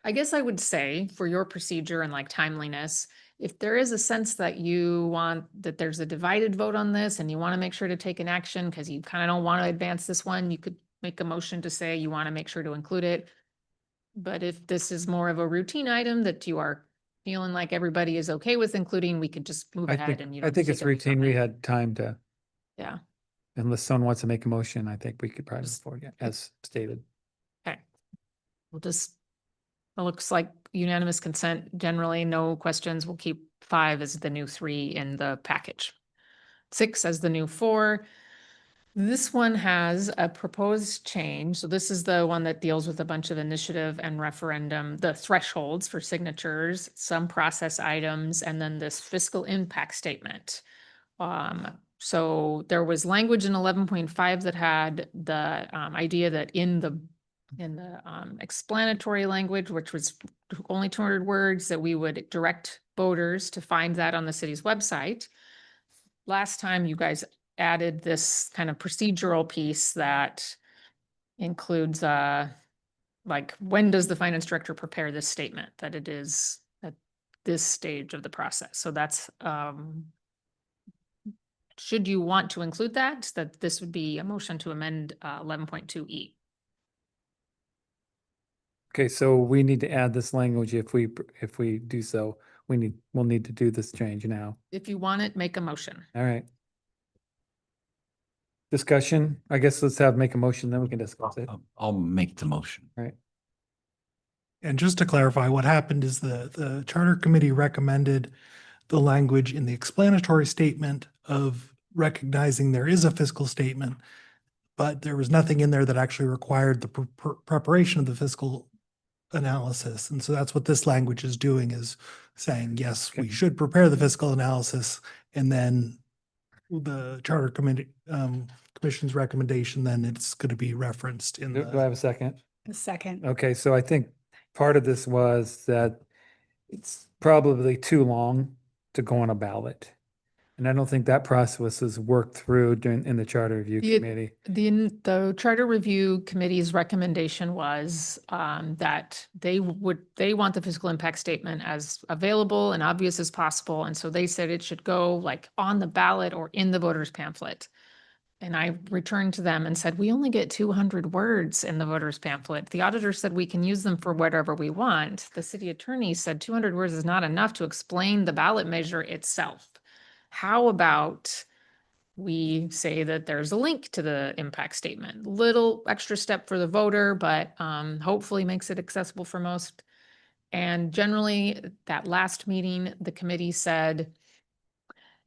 I guess I would say for your procedure and like timeliness, if there is a sense that you want, that there's a divided vote on this and you want to make sure to take an action because you kind of don't want to advance this one, you could make a motion to say you want to make sure to include it. But if this is more of a routine item that you are feeling like everybody is okay with including, we could just move ahead and you I don't. think take it's a vote on routine. We it. had time to, Yeah. unless someone wants to make a motion, I think we could probably move Just- forward, as stated. Okay. We'll just, it looks like unanimous consent. Generally, no questions. We'll keep 5 as the new 3 in the package. 6 as the new 4. This one has a proposed change. So this is the one that deals with a bunch of initiative and referendum, the thresholds for signatures, some process items, and then this fiscal impact statement. So there was language in 11.5 that had the idea that in the explanatory language, which was only 200 words, that we would direct voters to find that on the city's website. Last time you guys added this kind of procedural piece that includes like, when does the finance director prepare this statement, that it is at this stage of the process. So that's should you want to include that this would be a motion to amend 11.2E. Okay, so we need to add this language. If we do so, we'll need to do this change now. If you want it, make a motion. All right. Discussion, I guess let's make a motion, then we can discuss it. I'll make the motion. Right. And just to clarify, what happened is the charter committee recommended the language in the explanatory statement of recognizing there is a fiscal statement, but there was nothing in there that actually required the preparation of the fiscal analysis. And so that's what this language is doing, is saying, yes, we should prepare the fiscal analysis, and then the charter committee commission's recommendation, then it's going to be referenced in Do I have a second? A second. Okay, so I think part of this was that it's probably too long to go on a ballot. And I don't think that process was worked through in the charter review committee. The charter review committee's recommendation was that they want the fiscal impact statement as available and obvious as possible. And so they said it should go like on the ballot or in the voter's pamphlet. And I returned to them and said, we only get 200 words in the voter's pamphlet. The auditor said we can use them for whatever we want. The city attorney said 200 words is not enough to explain the ballot measure itself. How about we say that there's a link to the impact statement? Little extra step for the voter, but hopefully makes it accessible for most. And generally, that last meeting, the committee said,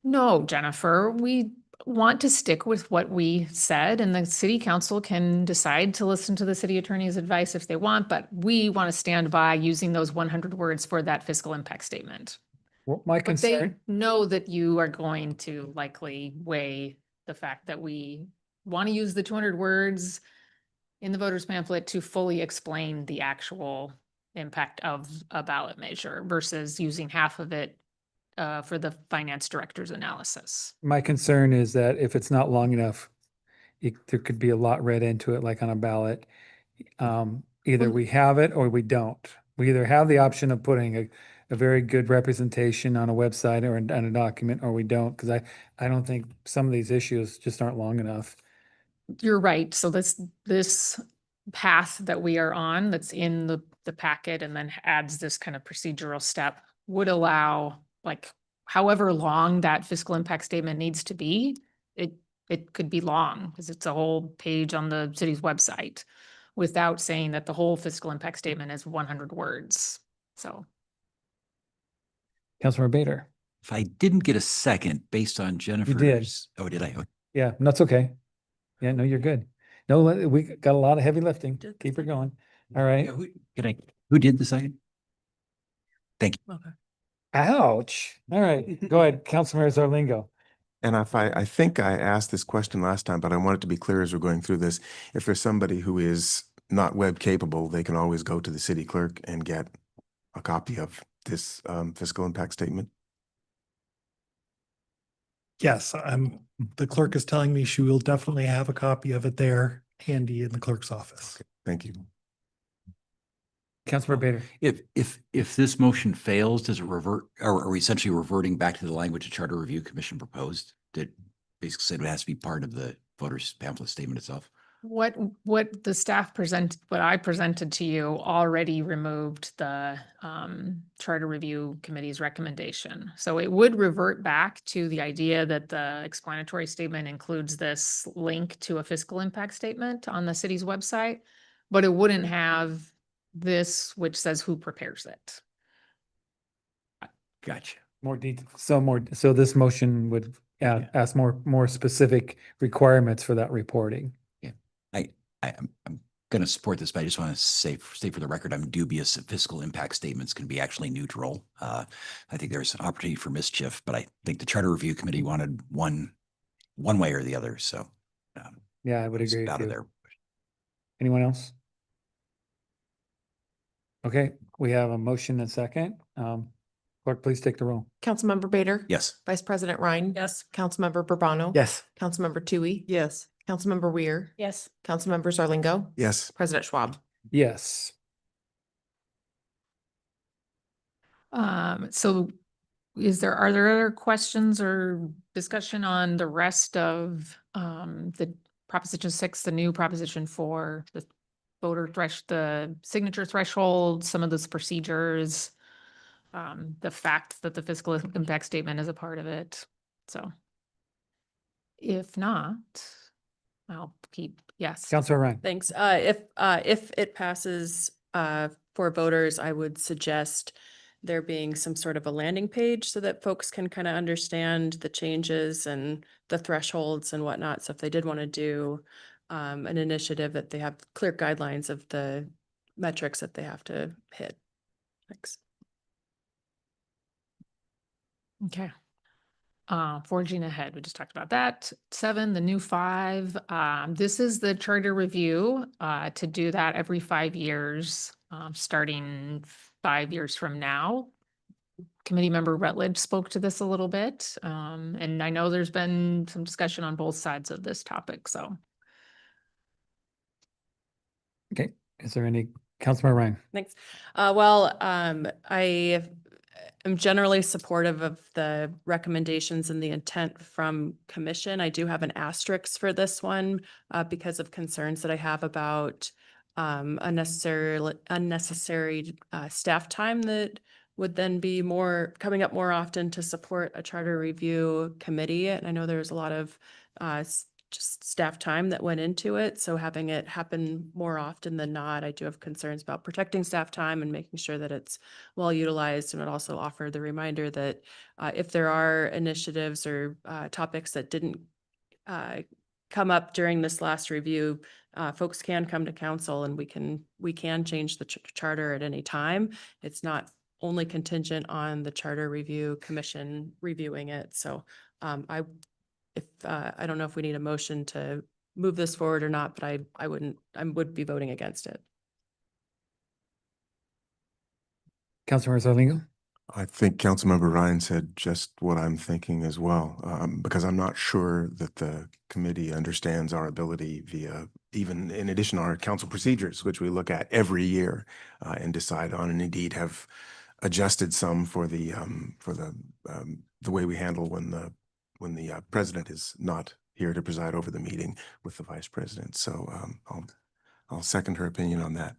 no, Jennifer, we want to stick with what we said, and the city council can decide to listen to the city attorney's advice if they want, but we want to stand by using those 100 words for that fiscal impact statement. Well, my But they concern, know that you are going to likely weigh the fact that we want to use the 200 words in the voter's pamphlet to fully explain the actual impact of a ballot measure versus using half of it for the finance director's analysis. my concern is that if it's not long enough, there could be a lot read into it, like on a ballot. Either we have it or we don't. We either have the option of putting a very good representation on a website or on a document, or we don't, because I don't think some of these issues just aren't long enough. You're right. So this path that we are on, that's in the packet and then adds this kind of procedural step, would allow, like, however long that fiscal impact statement needs to be, it could be long because it's a whole page on the city's website without saying that the whole fiscal impact statement is 100 words. So. Councilmember Bader. If I didn't get a second based on Jennifer's. Oh, did I? Okay. Yeah, that's okay. Yeah, no, you're good. No, we got a lot of heavy lifting. Keep her going. All right. Who did the second? Thank you. Ouch. All right, go ahead, Councilmember Zarlingo. And I think I asked this question last time, but I want it to be clear as we're going through this. If there's somebody who is not web capable, they can always go to the city clerk and get a copy of this fiscal impact statement. Yes, the clerk is telling me she will definitely have a copy of it there handy in the clerk's office. Thank you. Councilmember Bader. If this motion fails, does it revert, or are we essentially reverting back to the language the Charter Review Commission proposed? That basically said it has to be part of the voters pamphlet statement itself? What the staff what I presented to you already removed the Charter Review Committee's recommendation. So it would revert back to the idea that the explanatory statement includes this link to a fiscal impact statement on the city's website, but it wouldn't have this, which says who prepares it. Gotcha. More detail, so this motion would ask more specific requirements for that reporting. I'm going to support this, but I just want to say for the record, I'm dubious that fiscal impact statements can be actually neutral. I think there's an opportunity for mischief, but I think the Charter Review Committee wanted one way or the other. So Yeah, I would agree with out of you. there. Anyone else? Okay, we have a motion and second. Clerk, please take the roll. Councilmember Bader. Yes. Vice President Ryan. Yes. Councilmember Burbano. Yes. Councilmember Tui. Yes. Councilmember Weir. Yes. Councilmember Zarlingo. Yes. President Schwab. Yes. So are there other questions or discussion on the rest of the Proposition 6, the new Proposition 4, the the signature threshold, some of those procedures, the fact that the fiscal impact statement is a part of it. So if not, I'll keep, yes. Councilor Ryan. Thanks. If it passes for voters, I would suggest there being some sort of a landing page so that folks can kind of understand the changes and the thresholds and whatnot. So if they did want to do an initiative, that they have clear guidelines of the metrics that they have to hit. Thanks. Okay. Forging ahead, we just talked about that. 7, the new 5. This is the charter review to do that every 5 years, starting 5 years from now. Committee member Rutledge spoke to this a little bit, and I know there's been some discussion on both sides of this topic. So, Okay, is there any, Councilmember Ryan? Thanks. I am generally supportive of the recommendations and the intent from commission. I do have an asterisk for this one because of concerns that I have about unnecessary staff time that would then be coming up more often to support a charter review committee. And I know there's a lot of just staff time that went into it. So having it happen more often than not, I do have concerns about protecting staff time and making sure that it's well utilized. And it also offer the reminder that if there are initiatives or topics that didn't come up during this last review, folks can come to council and we can change the charter at any time. It's not only contingent on the Charter Review Commission reviewing it. So I don't know if we need a motion to move this forward or not, but I would be voting against it. Councilmember Zarlingo? I think Councilmember Ryan said just what I'm thinking as well, because I'm not sure that the committee understands our ability via, even in addition to our council procedures, which we look at every year and decide on, and indeed have adjusted some for the way we handle when the president is not here to preside over the meeting with the vice president. So I'll second her opinion on that.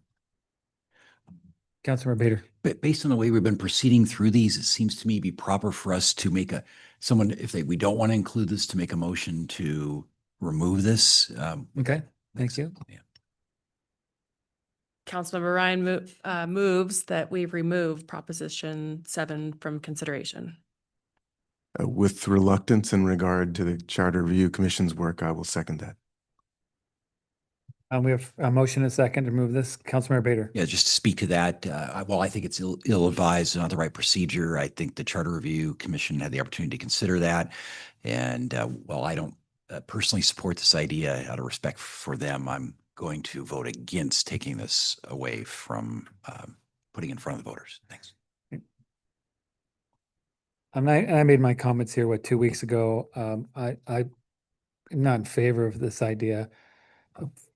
Councilmember Bader. But based on the way we've been proceeding through these, it seems to me be proper for us to make we don't want to include this, to make a motion to remove this. Okay, thank you. Yeah. Councilmember Ryan moves that we remove Proposition 7 from consideration. With reluctance in regard to the Charter Review Commission's work, I will second that. We have a motion and a second to move this. Councilmember Bader. Yeah, just to speak to that, well, I think it's ill-advised and not the right procedure. I think the Charter Review Commission had the opportunity to consider that. And while I don't personally support this idea out of respect for them, I'm going to vote against taking this away from putting in front of the voters. Thanks. I made my comments here, 2 weeks ago. I'm not in favor of this idea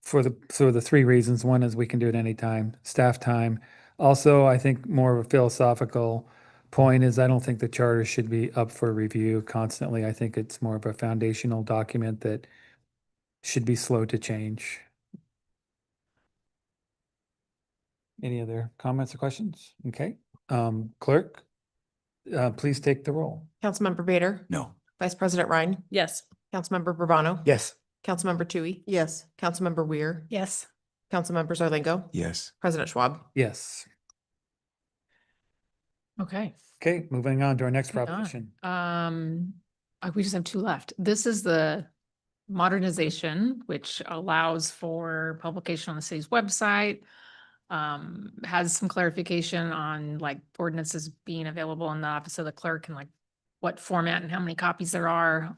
for the three reasons. One is we can do it anytime, staff time. Also, I think more of a philosophical point is I don't think the charter should be up for review constantly. I think it's more of a foundational document that should be slow to change. Any other comments or questions? Okay. Clerk, please take the roll. Councilmember Bader, No. Vice President Ryan, Yes. Councilmember Bourbano. Yes. Councilmember Tui, Yes. Councilmember Weir, Yes. Councilmember Zarlingo, Yes. President Schwab. Yes. Okay. Okay, moving on to our next moving on. proposition. We just have two left. This is the modernization, which allows for publication on the city's website. Has some clarification on like ordinances being available in the office of the clerk and like what format and how many copies there are.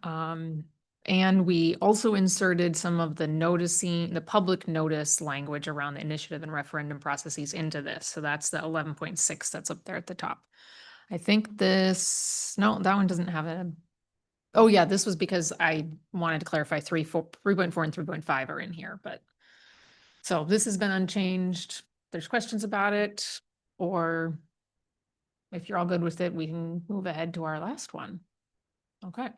And we also inserted some of the public notice language around the initiative and referendum processes into this. So that's the 11.6 that's up there at the top. I think no, that one doesn't have a, oh yeah, this was because I wanted to clarify 3.4 and 3.5 are in here, but. So this has been unchanged. There's questions about it, or if you're all good with it, we can move ahead to our last one. Okay.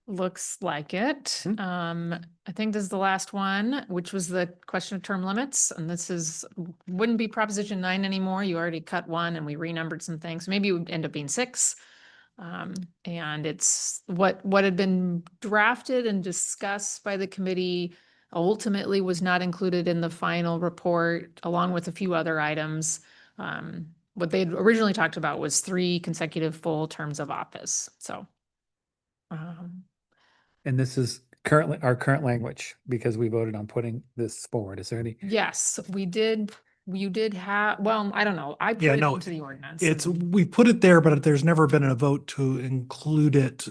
Looks like it. I think this is the last one, which was the question of term limits. And this wouldn't be Proposition 9 anymore. You already cut one and we renumbered some things. Maybe it would end up being 6. And it's what had been drafted and discussed by the committee ultimately was not included in the final report, along with a few other items. What they had originally talked about was 3 consecutive full terms of office. So. And this is currently our current language because we voted on putting this forward. Is there any? Yes, we did. You did have, well, I don't know. I put Yeah, it no, into the ordinance. we put it there, but there's never been a vote to include it.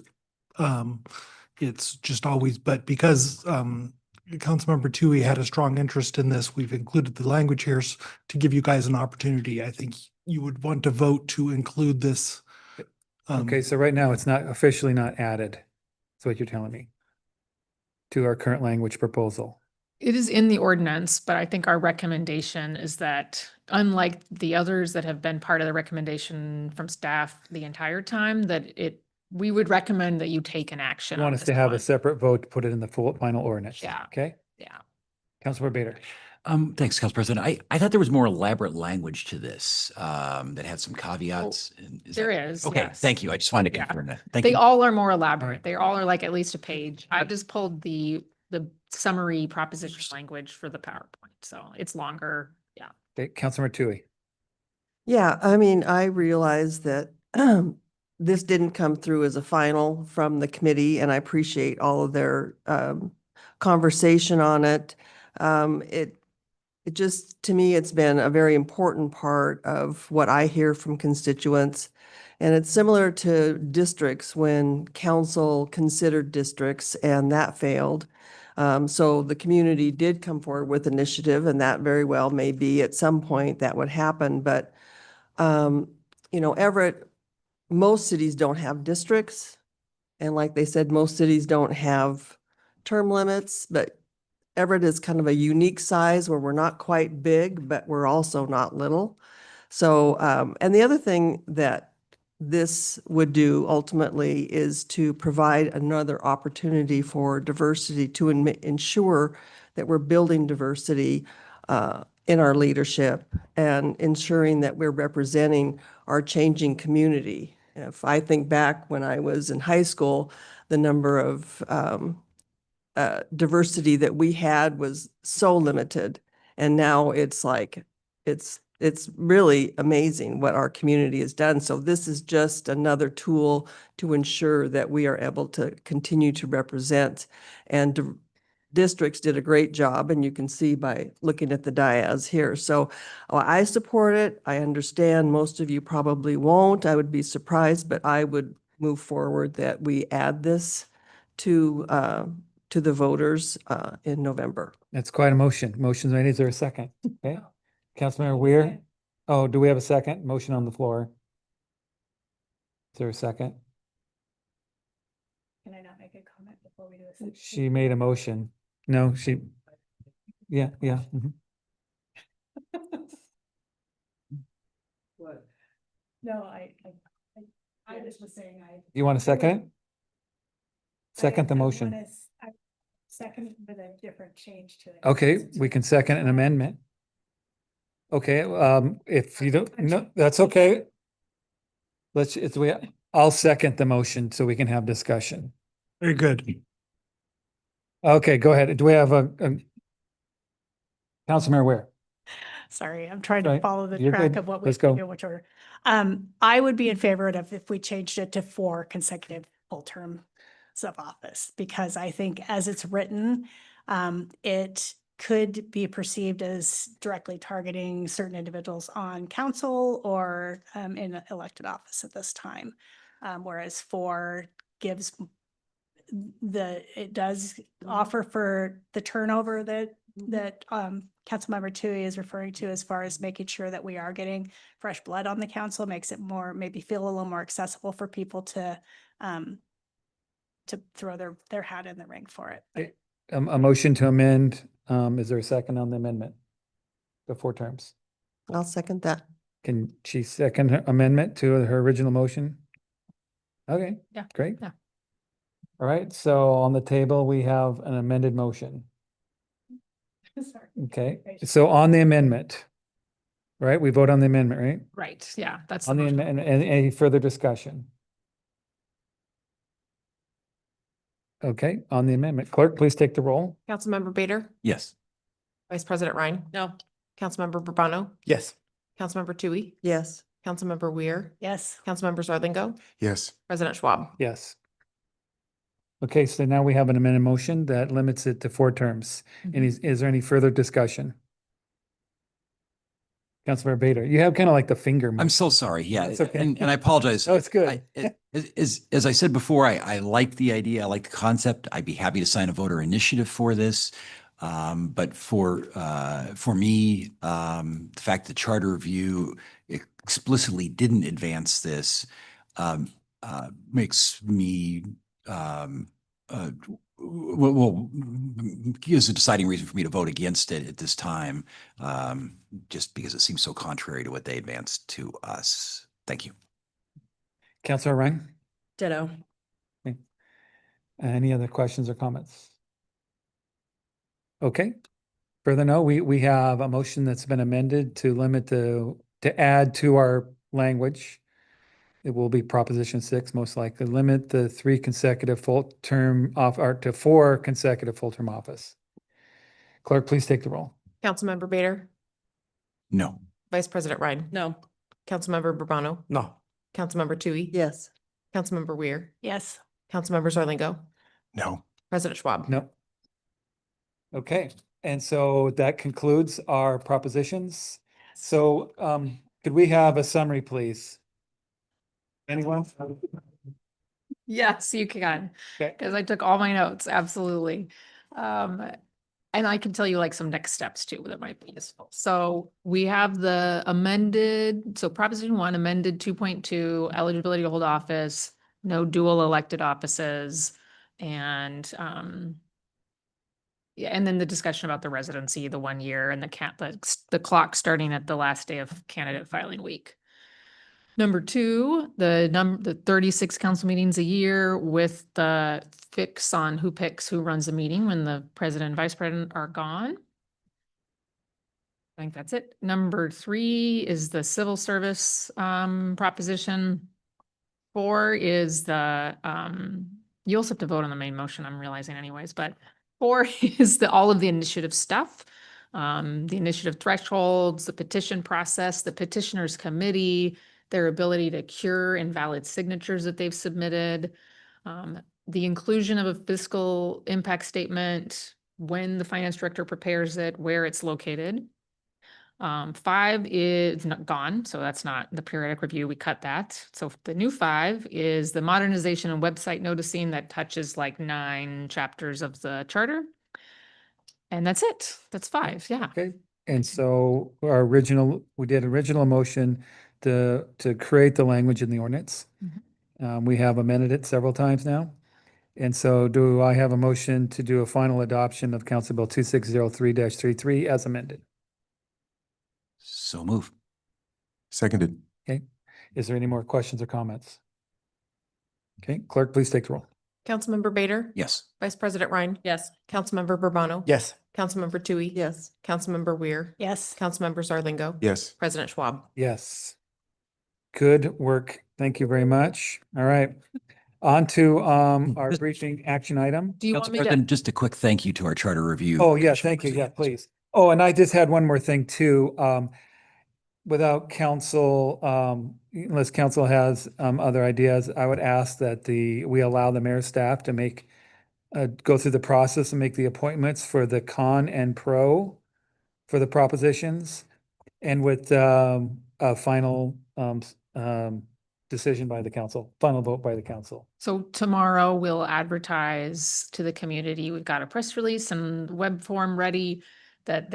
It's just always, but because Councilmember Tui had a strong interest in this, we've included the language here to give you guys an opportunity. I think you would want to vote to include this. Okay, so right now it's not officially not added. That's what you're telling me to our current language proposal. It is in the ordinance, but I think our recommendation is that unlike the others that have been part of the recommendation from staff the entire time, that we would recommend that you take an action. You want on us this to have a one. separate vote to put it in the final ordinance? Yeah. Okay. Yeah. Councilor Bader. Thanks, Council President. I thought there was more elaborate language to this that had some caveats. There is. Okay, yes. thank you. I just wanted to Yeah. confirm that. Thank They you. all are more elaborate. They all are like at least a page. I just pulled the summary proposition language for the PowerPoint, so it's longer. Yeah. Okay, Councilor Tui. Yeah, I mean, I realize that this didn't come through as a final from the committee, and I appreciate all of their conversation on it. It just, to me, it's been a very important part of what I hear from constituents. And it's similar to districts when council considered districts and that failed. So the community did come forward with initiative, and that very well may be at some point that would happen. But, Everett, most cities don't have districts. And like they said, most cities don't have term limits, but Everett is kind of a unique size where we're not quite big, but we're also not little. So, and the other thing that this would do ultimately is to provide another opportunity for diversity to ensure that we're building diversity in our leadership and ensuring that we're representing our changing community. If I think back when I was in high school, the number of diversity that we had was so limited. And now it's like, it's really amazing what our community has done. So this is just another tool to ensure that we are able to continue to represent and districts did a great job, and you can see by looking at the dias here. So I support it. I understand most of you probably won't. I would be surprised, but I would move forward that we add this to the voters in November. That's quite a motion. Motion's made. Is there a second? Okay. Councilmember Weir? Oh, do we have a second? Motion on the floor. Is there a second? Can I not make a comment before we do this? She made a motion. No, she, yeah. Mhm. What? No, I just was saying You want to second it? Second the motion. Second with a different change to it. Okay, we can second an amendment. Okay, if you don't, no, that's okay. I'll second the motion so we can have discussion. Very good. Okay, go ahead. Do we have a Councilmember Ware? Sorry, I'm trying to Right. follow the You're track good. of what we Let's should go. do, in which order. I would be in favor of if we changed it to 4 consecutive full terms of office, because I think as it's written, it could be perceived as directly targeting certain individuals on council or in elected office at this time. Whereas 4 gives it does offer for the turnover that Councilmember Tui is referring to, as far as making sure that we are getting fresh blood on the council, makes it more, maybe feel a little more accessible for people to throw their hat in the ring for it. But A motion to amend. Is there a second on the amendment? The 4 terms. I'll second that. Can she second her amendment to her original motion? Okay. Yeah. Great. Yeah. All right, so on the table, we have an amended motion. sorry. Okay, so on the amendment, right? We vote on the amendment, right? Right, yeah, that's. On the motion. amendment, and any further discussion? Okay, on the amendment, clerk, please take the roll. Councilmember Bader, Yes. Vice President Ryan, No. Councilmember Bourbano, Yes. Councilmember Tui, Yes. Councilmember Weir, Yes. Councilmember Zarlingo, Yes. President Schwab. Yes. Okay, so now we have an amended motion that limits it to 4 terms. And is there any further discussion? Councilmember Bader, you have kind of like the finger. I'm motion. so sorry. Yeah. It's okay. And I apologize. No, it's good. As I said before, I like the idea. I like the concept. I'd be happy to sign a voter initiative for this. But for me, the fact that charter review explicitly didn't advance this makes me well, gives a deciding reason for me to vote against it at this time, just because it seems so contrary to what they advanced to us. Thank you. Councilor Ryan, Ditto. any other questions or comments? Okay. Further no, we have a motion that's been amended to limit to add to our language. It will be Proposition 6, most likely, limit the 3 consecutive full term or to 4 consecutive full term office. Clerk, please take the roll. Councilmember Bader, No. Vice President Ryan, No. Councilmember Bourbano, No. Councilmember Tui, Yes. Councilmember Weir, Yes. Councilmember Zarlingo, No. President Schwab. No. Okay, and so that concludes our propositions. So could we have a summary, please? Anyone? Yes, you can, Okay. because I took all my notes, absolutely. And I can tell you like some next steps too, that might be useful. So we have the amended, so Proposition 1 amended 2.2, eligibility to hold office, no dual elected offices, and yeah, and then the discussion about the residency, the 1 year, and the clock starting at the last day of candidate filing week. Number 2, the 36 council meetings a year with the fix on who picks who runs the meeting when the president and vice president are gone. I think that's it. Number 3 is the civil service proposition. 4 is the you also have to vote on the main motion, I'm realizing anyways, but 4 is all of the initiative stuff. The initiative thresholds, the petition process, the petitioners committee, their ability to cure invalid signatures that they've submitted, the inclusion of a fiscal impact statement, when the finance director prepares it, where it's located. 5 is not gone, so that's not the periodic review. We cut that. So the new 5 is the modernization and website noticing that touches like 9 chapters of the charter. And that's it. That's 5. Yeah. Okay, and so we did original motion to create the language in the ordinance. We have amended it several times now. And so do I have a motion to do a final adoption of Council Bill 2603-33 as amended? So move. Seconded. Okay, is there any more questions or comments? Okay, clerk, please take the roll. Councilmember Bader? Yes. Vice President Ryan? Yes. Councilmember Bourbano? Yes. Councilmember Tui? Yes. Councilmember Weir? Yes. Councilmember Zarlingo? Yes. President Schwab? Yes. Good work. Thank you very much. All right. On to our briefing action item. Do you want Council me to? President, just a quick thank you to our charter review. Oh, yeah, thank you. Yeah, please. Oh, and I just had one more thing too. Without council, unless council has other ideas, I would ask that we allow the mayor's staff to go through the process and make the appointments for the con and pro for the propositions, and with a final decision by the council, final vote by the council. So tomorrow we'll advertise to the community. We've got a press release and web form ready that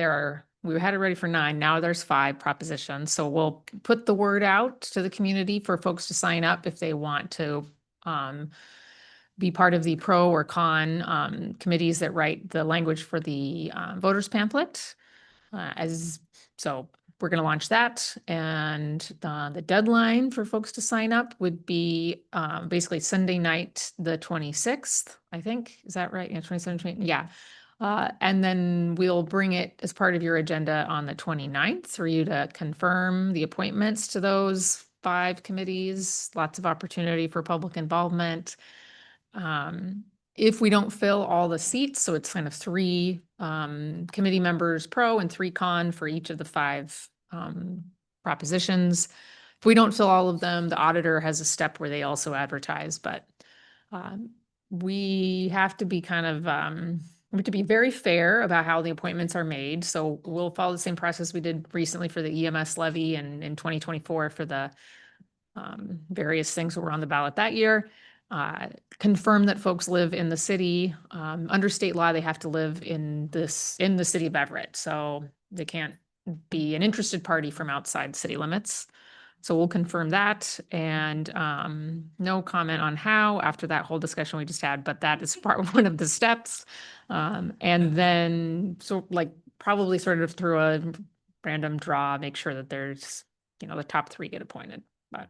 we had it ready for 9. Now there's 5 propositions. So we'll put the word out to the community for folks to sign up if they want to be part of the pro or con committees that write the language for the voters pamphlet. So we're going to launch that, and the deadline for folks to sign up would be basically Sunday night, the 26th, I think. Is that right? Yeah, 27th. Yeah. And then we'll bring it as part of your agenda on the 29th for you to confirm the appointments to those 5 committees. Lots of opportunity for public involvement. If we don't fill all the seats, so it's kind of 3 committee members pro and 3 con for each of the 5 propositions. If we don't fill all of them, the auditor has a step where they also advertise, but we have to be we have to be very fair about how the appointments are made. So we'll follow the same process we did recently for the EMS levy and in 2024 for the various things that were on the ballot that year. Confirm that folks live in the city. Under state law, they have to live in the city of Everett. So they can't be an interested party from outside city limits. So we'll confirm that, and no comment on how after that whole discussion we just had, but that is one of the steps. And then probably sort of through a random draw, make sure that there's, the top 3 get appointed, but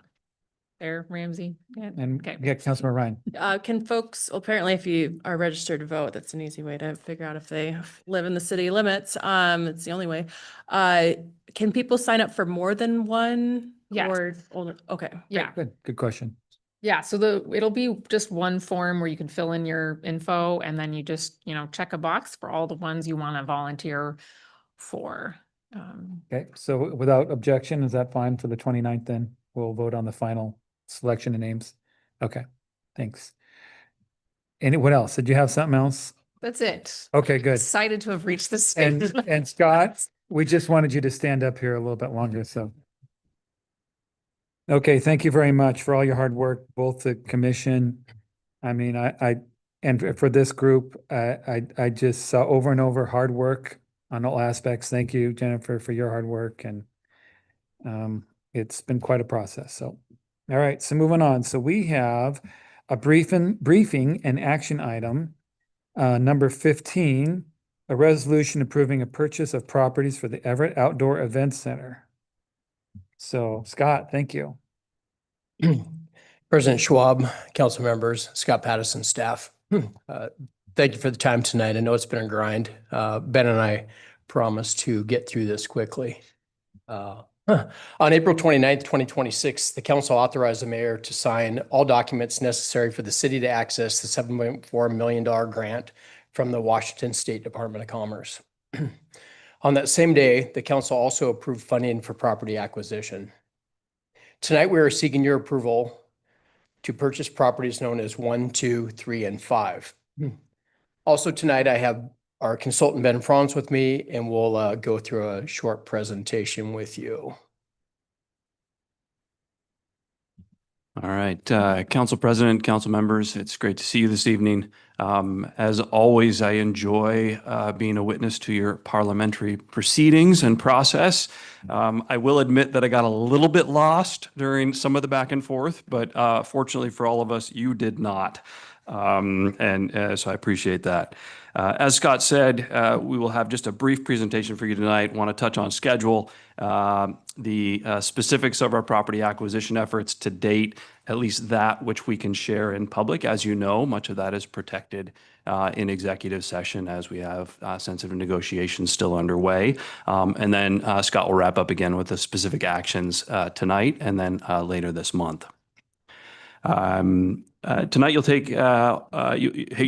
there, Ramsey. Yeah. And Okay. yeah, Councilmember Ryan. Can folks, apparently if you are registered to vote, that's an easy way to figure out if they live in the city limits. It's the only way. Can people sign up for more than one? Yes. Or only, okay. Yeah. Good question. Yeah, so it'll be just one form where you can fill in your info, and then you just, check a box for all the ones you want to volunteer for. Okay, so without objection, is that fine for the 29th then? We'll vote on the final selection of names. Okay, thanks. And what else? Did you have something else? That's it. Okay, good. Excited to have reached this stage. And Scott, we just wanted you to stand up here a little bit longer, so. Okay, thank you very much for all your hard work, both the commission. I mean, and for this group, I just saw over and over hard work on all aspects. Thank you, Jennifer, for your hard work, and it's been quite a process. So, all right, so moving on. So we have a briefing and action item, number 15, a resolution approving a purchase of properties for the Everett Outdoor Event Center. So Scott, thank you. President Schwab, council members, Scott Pattison, staff. Thank you for the time tonight. I know it's been a grind. Ben and I promised to get through this quickly. On April 29th, 2026, the council authorized the mayor to sign all documents necessary for the city to access the $7.4 million grant from the Washington State Department of Commerce. On that same day, the council also approved funding for property acquisition. Tonight, we are seeking your approval to purchase properties known as 1, 2, 3, and 5. Also tonight, I have our consultant Ben Franz with me, and we'll go through a short presentation with you. All right, Council President, council members, it's great to see you this evening. As always, I enjoy being a witness to your parliamentary proceedings and process. I will admit that I got a little bit lost during some of the back and forth, but fortunately for all of us, you did not. So I appreciate that. As Scott said, we will have just a brief presentation for you tonight. Want to touch on schedule, the specifics of our property acquisition efforts to date, at least that which we can share in public. As you know, much of that is protected in executive session as we have sensitive negotiations still underway. And then Scott will wrap up again with the specific actions tonight and then later this month. Tonight you'll take, you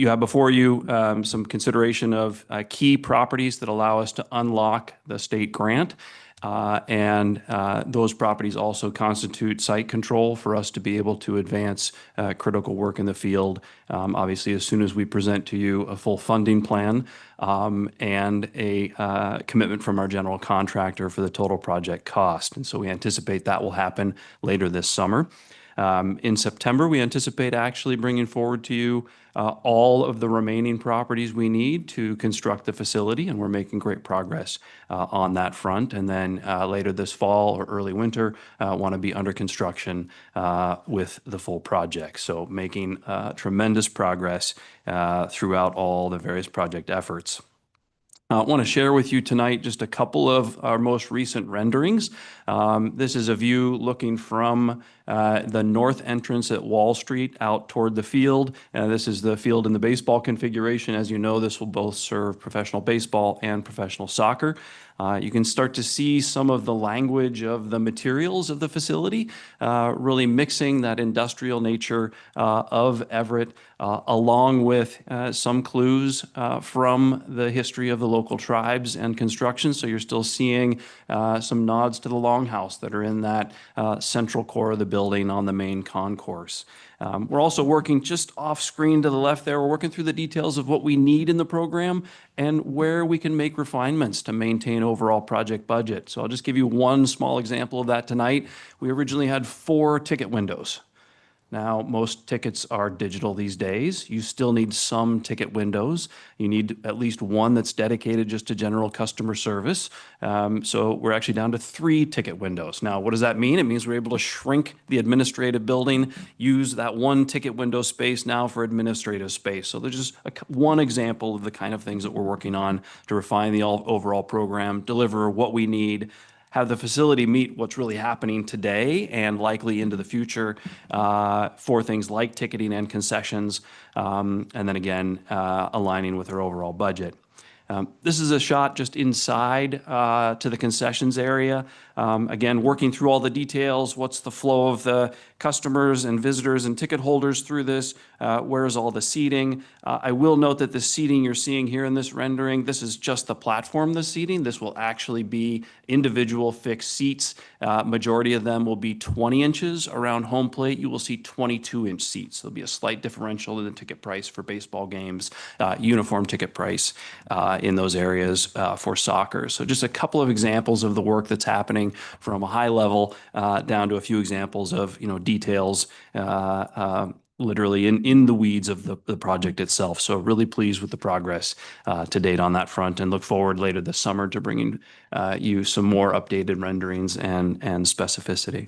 have before you some consideration of key properties that allow us to unlock the state grant. Those properties also constitute site control for us to be able to advance critical work in the field. Obviously, as soon as we present to you a full funding plan and a commitment from our general contractor for the total project cost. And so we anticipate that will happen later this summer. In September, we anticipate actually bringing forward to you all of the remaining properties we need to construct the facility, and we're making great progress on that front. And then later this fall or early winter, want to be under construction with the full project. So making tremendous progress throughout all the various project efforts. I want to share with you tonight just a couple of our most recent renderings. This is a view looking from the north entrance at Wall Street out toward the field. This is the field in the baseball configuration. As you know, this will both serve professional baseball and professional soccer. You can start to see some of the language of the materials of the facility, really mixing that industrial nature of Everett along with some clues from the history of the local tribes and construction. So you're still seeing some nods to the longhouse that are in that central core of the building on the main concourse. We're also working just off screen to the left there. We're working through the details of what we need in the program and where we can make refinements to maintain overall project budget. So I'll just give you one small example of that tonight. We originally had 4 ticket windows. Now, most tickets are digital these days. You still need some ticket windows. You need at least one that's dedicated just to general customer service. So we're actually down to 3 ticket windows. Now, what does that mean? It means we're able to shrink the administrative building, use that 1 ticket window space now for administrative space. So there's just one example of the kind of things that we're working on to refine the overall program, deliver what we need, have the facility meet what's really happening today and likely into the future for things like ticketing and concessions, and then again, aligning with our overall budget. This is a shot just inside to the concessions area. Again, working through all the details, what's the flow of the customers and visitors and ticket holders through this, where's all the seating. I will note that the seating you're seeing here in this rendering, this is just the platform, the seating. This will actually be individual fixed seats. Majority of them will be 20 inches around home plate. You will see 22-inch seats. There'll be a slight differential in the ticket price for baseball games, uniform ticket price in those areas for soccer. So just a couple of examples of the work that's happening from a high level down to a few examples of details literally in the weeds of the project itself. So really pleased with the progress to date on that front and look forward later this summer to bringing you some more updated renderings and specificity.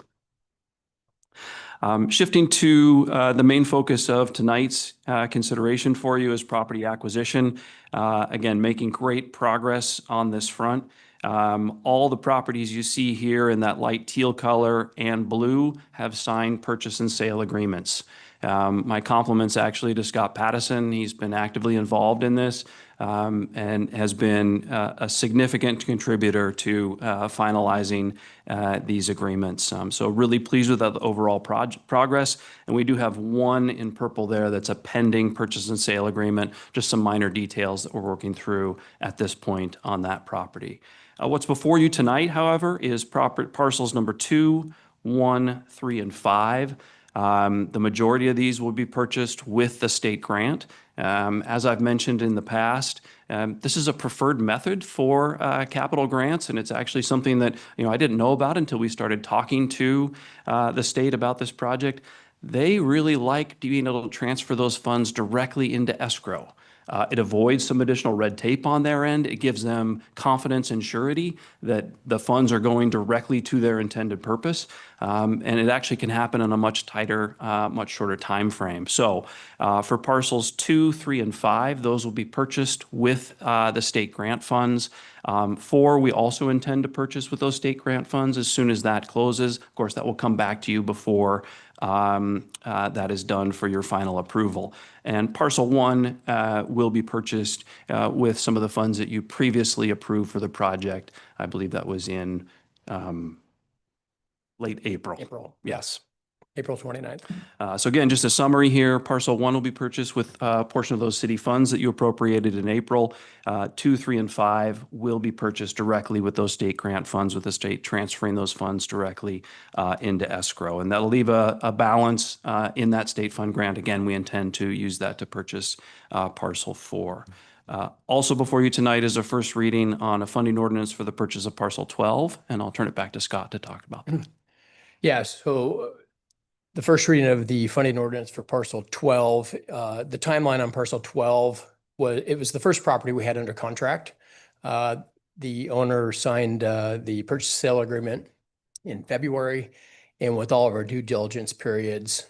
Shifting to the main focus of tonight's consideration for you is property acquisition. Again, making great progress on this front. All the properties you see here in that light teal color and blue have signed purchase and sale agreements. My compliments actually to Scott Pattison. He's been actively involved in this and has been a significant contributor to finalizing these agreements. So really pleased with the overall progress. And we do have one in purple there that's a pending purchase and sale agreement, just some minor details that we're working through at this point on that property. What's before you tonight, however, is parcels number 2, 1, 3, and 5. The majority of these will be purchased with the state grant. As I've mentioned in the past, this is a preferred method for capital grants, and it's actually something that I didn't know about until we started talking to the state about this project. They really like being able to transfer those funds directly into escrow. It avoids some additional red tape on their end. It gives them confidence and surety that the funds are going directly to their intended purpose. And it actually can happen in a much tighter, much shorter time frame. So for parcels 2, 3, and 5, those will be purchased with the state grant funds. 4, we also intend to purchase with those state grant funds as soon as that closes. Of course, that will come back to you before that is done for your final approval. And parcel 1 will be purchased with some of the funds that you previously approved for the project. I believe that was in late April. April. Yes. April 29th. So again, just a summary here, parcel 1 will be purchased with a portion of those city funds that you appropriated in April. 2, 3, and 5 will be purchased directly with those state grant funds, with the state transferring those funds directly into escrow. And that'll leave a balance in that state fund grant. Again, we intend to use that to purchase parcel 4. Also before you tonight is a first reading on a funding ordinance for the purchase of parcel 12, and I'll turn it back to Scott to talk about that. Yeah, so the first reading of the funding ordinance for parcel 12, the timeline on parcel 12 was the first property we had under contract. The owner signed the purchase sale agreement in February, and with all of our due diligence periods,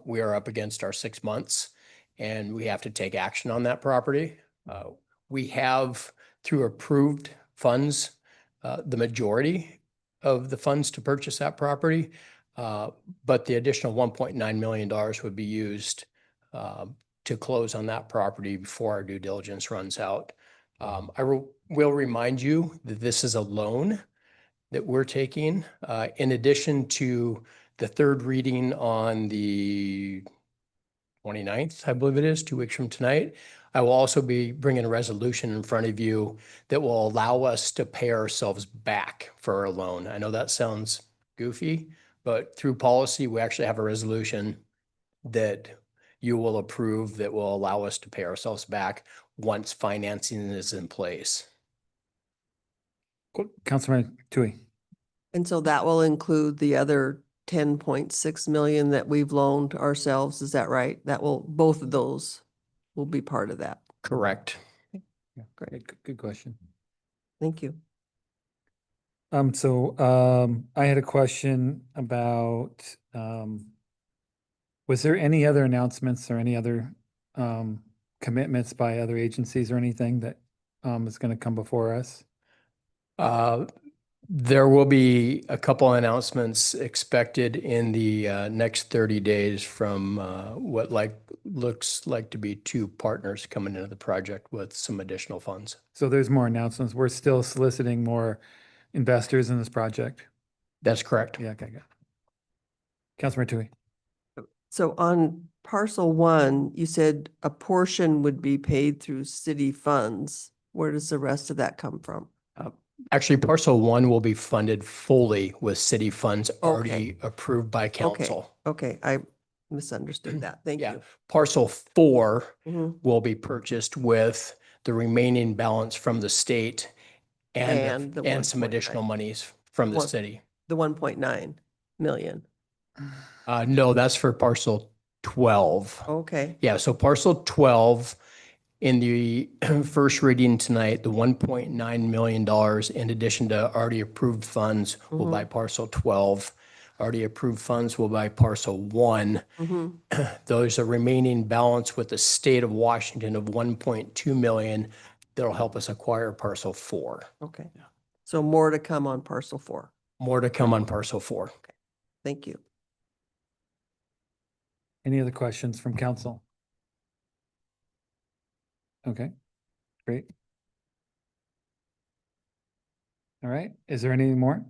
we are up against our 6 months, and we have to take action on that property. We have, through approved funds, the majority of the funds to purchase that property. But the additional $1.9 million would be used to close on that property before our due diligence runs out. I will remind you that this is a loan that we're taking. In addition to the third reading on the 29th, I believe it is, 2 weeks from tonight, I will also be bringing a resolution in front of you that will allow us to pay ourselves back for our loan. I know that sounds goofy, but through policy, we actually have a resolution that you will approve that will allow us to pay ourselves back once financing is in place. Councilman Tui. And so that will include the other 10.6 million that we've loaned ourselves. Is that right? Both of those will be part of that. Correct. Yeah, great. Good question. Thank you. I had a question about, was there any other announcements or any other commitments by other agencies or anything that is going to come before us? There will be a couple announcements expected in the next 30 days from what looks like to be 2 partners coming into the project with some additional funds. So there's more announcements. We're still soliciting more investors in this project. That's correct. Yeah, okay, good. Councilman Tui. So on parcel 1, you said a portion would be paid through city funds. Where does the rest of that come from? Actually, parcel 1 will be funded fully with city funds already approved by council. Okay, I misunderstood that. Thank you. Parcel 4 will be purchased with the remaining balance from the state and some additional monies from the city. The 1.9 million. No, that's for parcel 12. Okay. Yeah, so parcel 12 in the first reading tonight, the $1.9 million in addition to already approved funds will buy parcel 12. Already approved funds will buy parcel 1. There's a remaining balance with the state of Washington of 1.2 million that'll help us acquire parcel 4. Okay. So more to come on parcel 4. More to come on parcel 4. Okay. Thank you. Any other questions from council? Okay, great. All right, is there any more?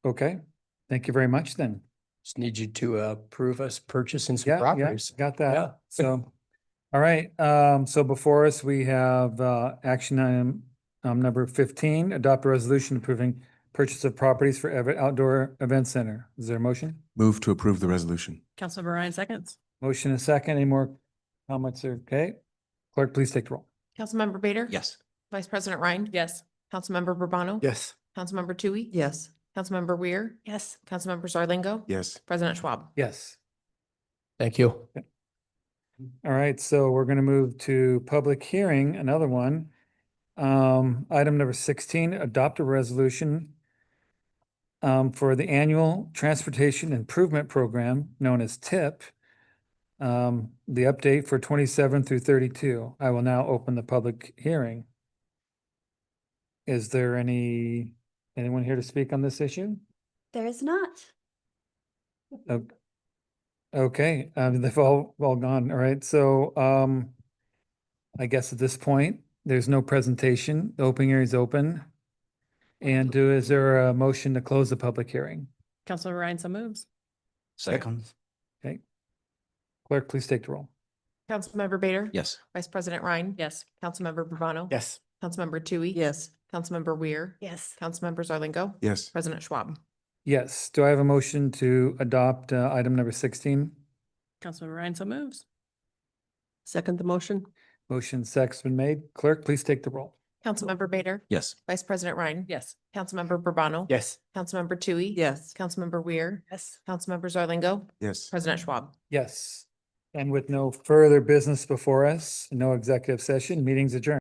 Okay, thank you very much then. Just need you to approve us purchasing some properties. Yeah, got that. So, all right, so before us, we have action item number 15, adopt a resolution approving purchase of properties for Everett Outdoor Event Center. Is there a motion? Move to approve the resolution. Councilmember Ryan seconds. Motion and second. Any more comments? Okay, Clerk, please take the roll. Councilmember Bader? Yes. Vice President Ryan? Yes. Councilmember Bourbano? Yes. Councilmember Tui? Yes. Councilmember Weir? Yes. Councilmember Zarlingo? Yes. President Schwab. Yes. Thank you. All right, so we're gonna move to public hearing, another one. Item number 16, adopt a resolution for the annual Transportation Improvement Program, known as TIP. The update for 27 through 32. I will now open the public hearing. Is there anyone here to speak on this issue? There is not. Okay, they've all gone. All right, so I guess at this point, there's no presentation. The opening hearing is open. And is there a motion to close the public hearing? Councilmember Ryan, so moves. Second. Okay. Clerk, please take the roll. Councilmember Bader? Yes. Vice President Ryan? Yes. Councilmember Bourbano? Yes. Councilmember Tui? Yes. Councilmember Weir? Yes. Councilmember Zarlingo? Yes. President Schwab. Yes, do I have a motion to adopt item number 16? Councilmember Ryan, so moves. Second the motion? Motion second's been made. Clerk, please take the roll. Councilmember Bader? Yes. Vice President Ryan? Yes. Councilmember Bourbano? Yes. Councilmember Tui? Yes. Councilmember Weir? Yes. Councilmember Zarlingo? Yes. President Schwab. Yes. And with no further business before us, no executive session, meeting's adjourned.